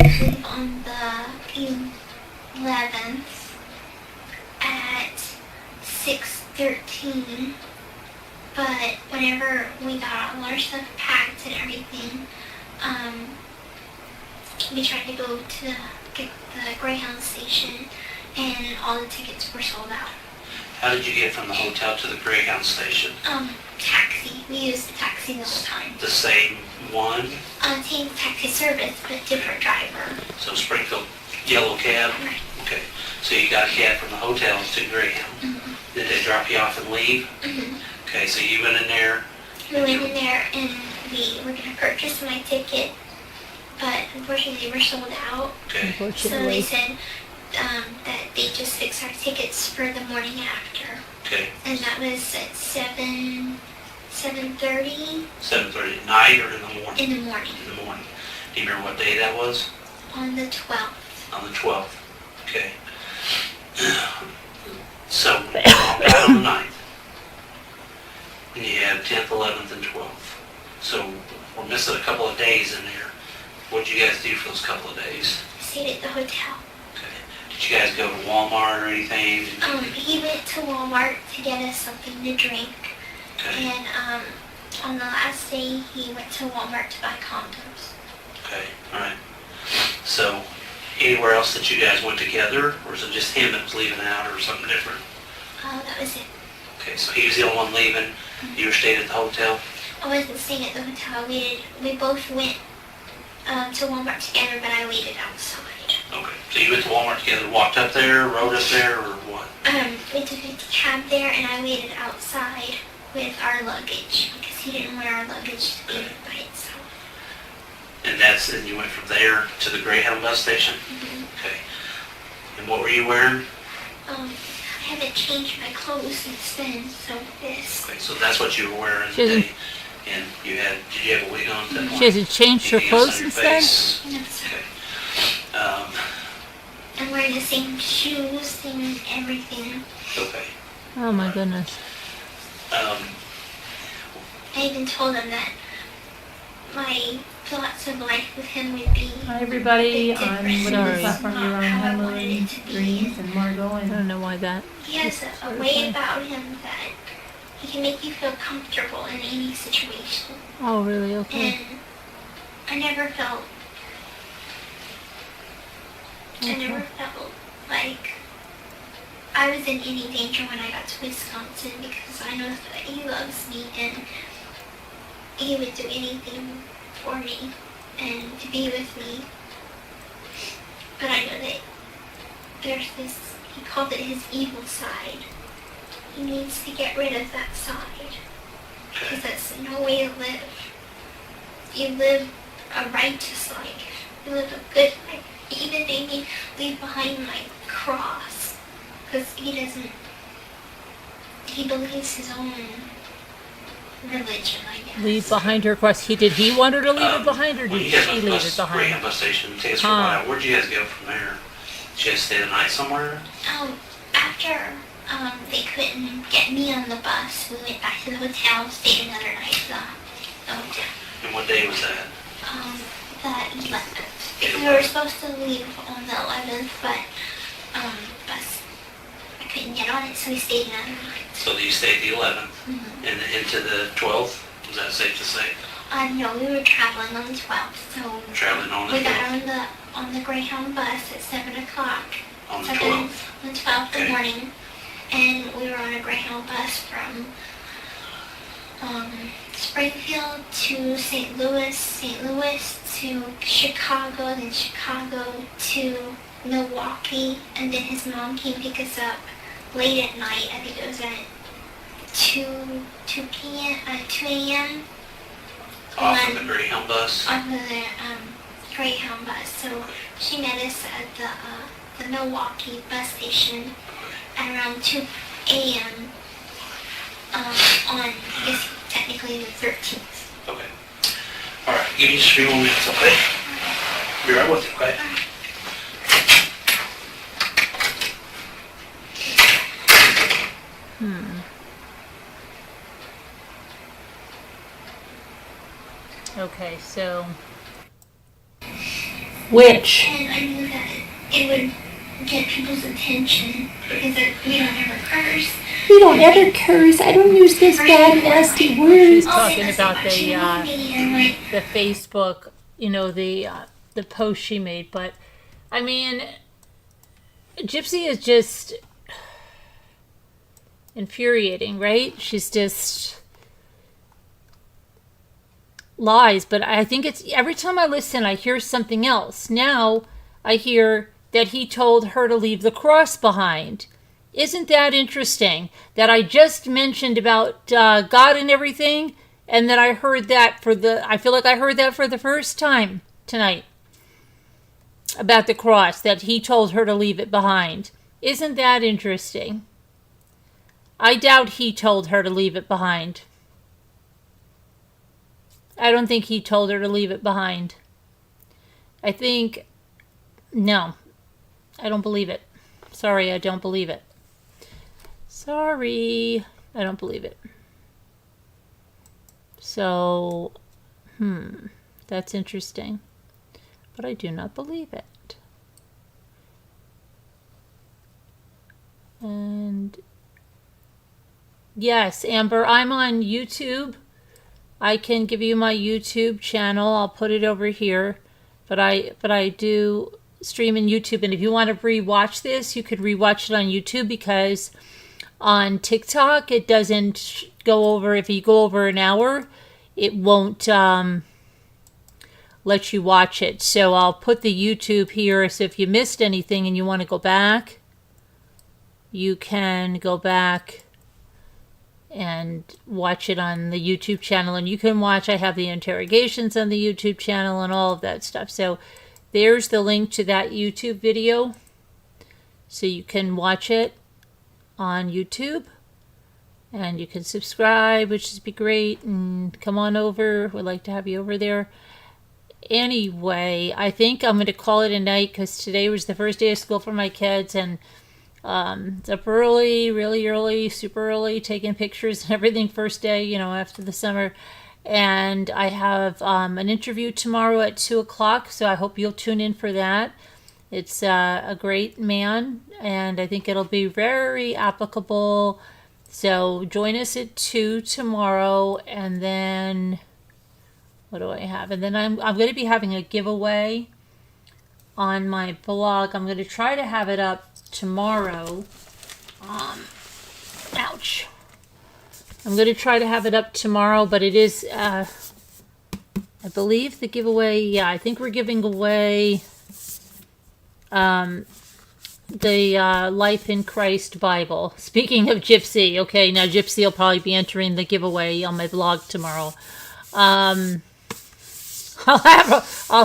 Speaker 3: leave on the 11th at 6:13. But whenever we got all our stuff packed and everything, we tried to go to get the Greyhound station, and all the tickets were sold out.
Speaker 2: How did you get from the hotel to the Greyhound station?
Speaker 3: Taxi. We used the taxi the whole time.
Speaker 2: The same one?
Speaker 3: Same taxi service, but different driver.
Speaker 2: So Springfield yellow cab?
Speaker 3: Right.
Speaker 2: Okay. So you got a cab from the hotel to Greyhound.
Speaker 3: Mm-hmm.
Speaker 2: Did they drop you off and leave?
Speaker 3: Mm-hmm.
Speaker 2: Okay, so you went in there.
Speaker 3: We went in there and we were going to purchase my ticket, but unfortunately they were sold out.
Speaker 2: Okay.
Speaker 3: So they
Speaker 1: Unfortunately.
Speaker 3: said that they just fixed our tickets for the morning after.
Speaker 2: Okay.
Speaker 3: And that was at 7:30
Speaker 2: 7:30 at night or in the morning?
Speaker 3: in the morning
Speaker 2: In the morning. Do you remember what day that was?
Speaker 3: on the 12th.
Speaker 2: On the 12th. Okay. So, out on the 9th. And you had 10th, 11th, and 12th. So, we're missing a couple of days in there. What did you guys do for those couple of days?
Speaker 3: Stayed at the hotel.
Speaker 2: Okay. Did you guys go to Walmart or anything?
Speaker 3: He went to Walmart to get us something to drink.
Speaker 2: Okay.
Speaker 3: And on the last day, he went to Walmart to buy condoms.
Speaker 2: Okay. All right. So, anywhere else that you guys went together, or is it just him that was leaving out, or something different?
Speaker 3: That was it.
Speaker 2: Okay. So he was the only one leaving. You were staying at the hotel.
Speaker 3: I wasn't staying at the hotel. We both went to Walmart together, but I waited outside.
Speaker 2: Okay. So you went to Walmart together, walked up there, rode up there, or what?
Speaker 3: We took a cab there, and I waited outside with our luggage because he didn't want our luggage to be by itself.
Speaker 2: And then you went from there to the Greyhound bus station?
Speaker 3: Mm-hmm.
Speaker 2: Okay. And what were you wearing?
Speaker 3: I haven't changed my clothes since then, so this.
Speaker 2: Okay, so that's what you were wearing
Speaker 1: She hasn't-
Speaker 2: today. And did you have a wig on at that point?
Speaker 1: She hasn't changed her
Speaker 2: Anything else
Speaker 1: clothes
Speaker 2: on your
Speaker 1: since then?
Speaker 2: face?
Speaker 3: No, sir.
Speaker 2: Okay.
Speaker 3: I'm wearing the same shoes and everything.
Speaker 2: Okay.
Speaker 1: Oh my goodness.
Speaker 3: I even told him that my thoughts of life with him would be.
Speaker 6: Hi everybody,
Speaker 3: a bit
Speaker 6: on
Speaker 3: different.
Speaker 6: whatever
Speaker 1: Sorry.
Speaker 6: platform you're on,
Speaker 3: Not how I
Speaker 6: Hannah
Speaker 3: wanted it to be.
Speaker 6: Dreams and Margot
Speaker 1: I
Speaker 6: and
Speaker 1: don't know why that.
Speaker 3: He has a way about him that he can make you feel comfortable in any situation.
Speaker 1: Oh, really? Okay.
Speaker 3: And I never felt like I was in any danger when I got to Wisconsin because I know that he loves me and he would do anything for me and to be with me. But I know that there's this, he called it his evil side. He needs to get rid of that side because that's no way to live. You live a righteous life. You live a good life. He even made me leave behind my cross because he believes his own religion, I guess.
Speaker 1: Leave behind her cross. Did he want her to leave it behind, or
Speaker 2: When
Speaker 1: did
Speaker 2: you
Speaker 1: she
Speaker 2: guys went to
Speaker 1: leave
Speaker 2: the
Speaker 1: it behind?
Speaker 2: Greyhound bus station, take us for a
Speaker 1: Huh.
Speaker 2: while. Where'd you guys go from there? Did you guys stay the night somewhere?
Speaker 3: After they couldn't get me on the bus, we went back to the hotel, stayed another night at the hotel.
Speaker 2: And what day was that?
Speaker 3: The 11th. We were supposed to leave on the 11th, but bus, I couldn't get on it, so we stayed another night.
Speaker 2: So you stayed the 11th
Speaker 3: Mm-hmm.
Speaker 2: and into the 12th? Is that safe to say?
Speaker 3: No, we were traveling on the 12th, so
Speaker 2: Traveling on the
Speaker 3: we got
Speaker 2: 12th?
Speaker 3: on the Greyhound bus at 7 o'clock.
Speaker 2: On the
Speaker 3: 7
Speaker 2: 12th?
Speaker 3: On the 12th
Speaker 2: Okay.
Speaker 3: in the morning, and we were on a Greyhound bus from Springfield to St. Louis to Chicago, then Chicago to Milwaukee, and then his mom came pick us up late at night. I think it was at 2 a.m.
Speaker 2: Off of
Speaker 3: on-
Speaker 2: the Greyhound bus?
Speaker 3: on the Greyhound bus. So she met us at the Milwaukee bus station at around 2 a.m. On, I guess, technically the 13th.
Speaker 2: Okay. All right, give me just a few more minutes, okay? Be right with you, okay?
Speaker 1: Okay, so
Speaker 6: Which?
Speaker 3: And I knew that it would get people's attention because we don't ever curse.
Speaker 4: We don't ever curse. I don't use those bad, nasty words.
Speaker 1: she's talking about
Speaker 3: the
Speaker 1: the Facebook, the post she made. But I mean, Gypsy is just infuriating, right? She's just lies. But I think it's every time I listen, I hear something else. Now I hear that he told her to leave the cross behind. Isn't that interesting? That I just mentioned about God and everything, and then I heard that I feel like I heard that for the first time tonight about the cross, that he told her to leave it behind. Isn't that interesting? I doubt he told her to leave it behind. I don't think he told her to leave it behind. No, I don't believe it. Sorry, I don't believe it. Sorry, I don't believe it. So, that's interesting. But I do not believe it. And yes, Amber, I'm on YouTube. I can give you my YouTube channel. I'll put it over here. But I do stream in YouTube, and if you want to rewatch this, you could rewatch it on YouTube, because on TikTok it doesn't go over. If you go over an hour, it won't let you watch it. So I'll put the YouTube here, so if you missed anything and you want to go back, you can go back and watch it on the YouTube channel. And you can watch, I have the interrogations on the YouTube channel and all of that stuff. So there's the link to that YouTube video, so you can watch it on YouTube, and you can subscribe, which would be great, and come on over. We'd like to have you over there. Anyway, I think I'm going to call it a night, because today was the first day of school for my kids, and it's up early, really early, super early, taking pictures and everything first day, after the summer. And I have an interview tomorrow at 2 o'clock, so I hope you'll tune in for that. It's a great man, and I think it'll be very applicable. So join us at 2 tomorrow, and then what do I have? And then I'm going to be having a giveaway on my blog. I'm going to try to have it up tomorrow. Ouch. I'm going to try to have it up tomorrow, but it is, I believe the giveaway, I think we're giving away the Life in Christ Bible. Speaking of Gypsy, okay, now Gypsy will probably be entering the giveaway on my blog tomorrow. I'll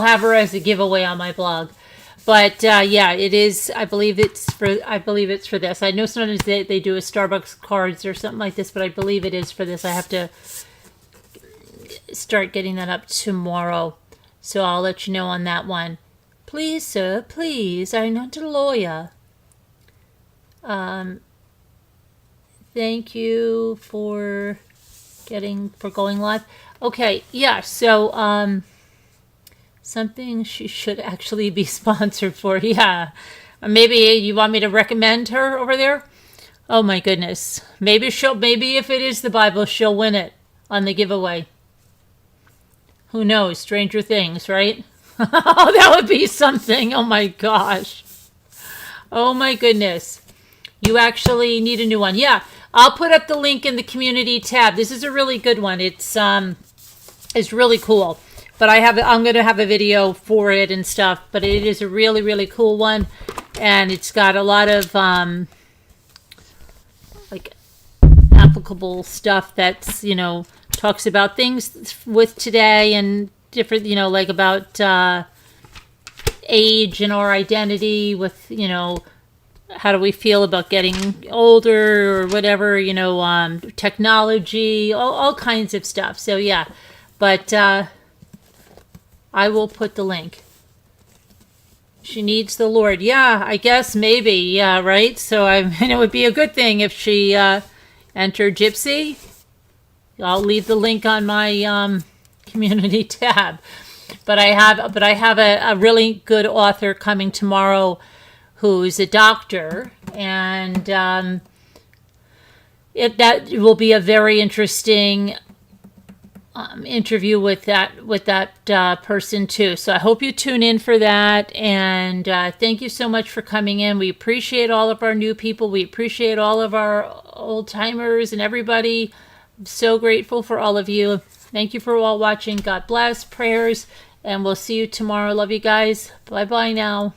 Speaker 1: have her as a giveaway on my blog. But it is. I believe it's for this. I know sometimes they do a Starbucks cards or something like this, but I believe it is for this. I have to start getting that up tomorrow, so I'll let you know on that one. Please, sir, please. I'm not a lawyer. Thank you for going live. Okay, yeah. So something she should actually be sponsored for. Yeah. Maybe you want me to recommend her over there? Oh my goodness. Maybe if it is the Bible, she'll win it on the giveaway. Who knows? Stranger things, right? Oh, that would be something. Oh my gosh. Oh my goodness. You actually need a new one. Yeah. I'll put up the link in the community tab. This is a really good one. It's really cool. But I'm going to have a video for it and stuff. But it is a really, really cool one. And it's got a lot of, applicable stuff that's, talks about things with today and different, about age and our identity with, how do we feel about getting older or whatever, technology, all kinds of stuff. So, yeah. But, I will put the link. She needs the Lord. Yeah, I guess maybe. Yeah, right? So it would be a good thing if she entered Gypsy. I'll leave the link on my community tab. But I have a really good author coming tomorrow who's a doctor, and that will be a very interesting interview with that person too. So I hope you tune in for that, and thank you so much for coming in. We appreciate all of our new people. We appreciate all of our old timers and everybody. I'm so grateful for all of you. Thank you for all watching. God bless, prayers, and we'll see you tomorrow. Love you guys. Bye bye now.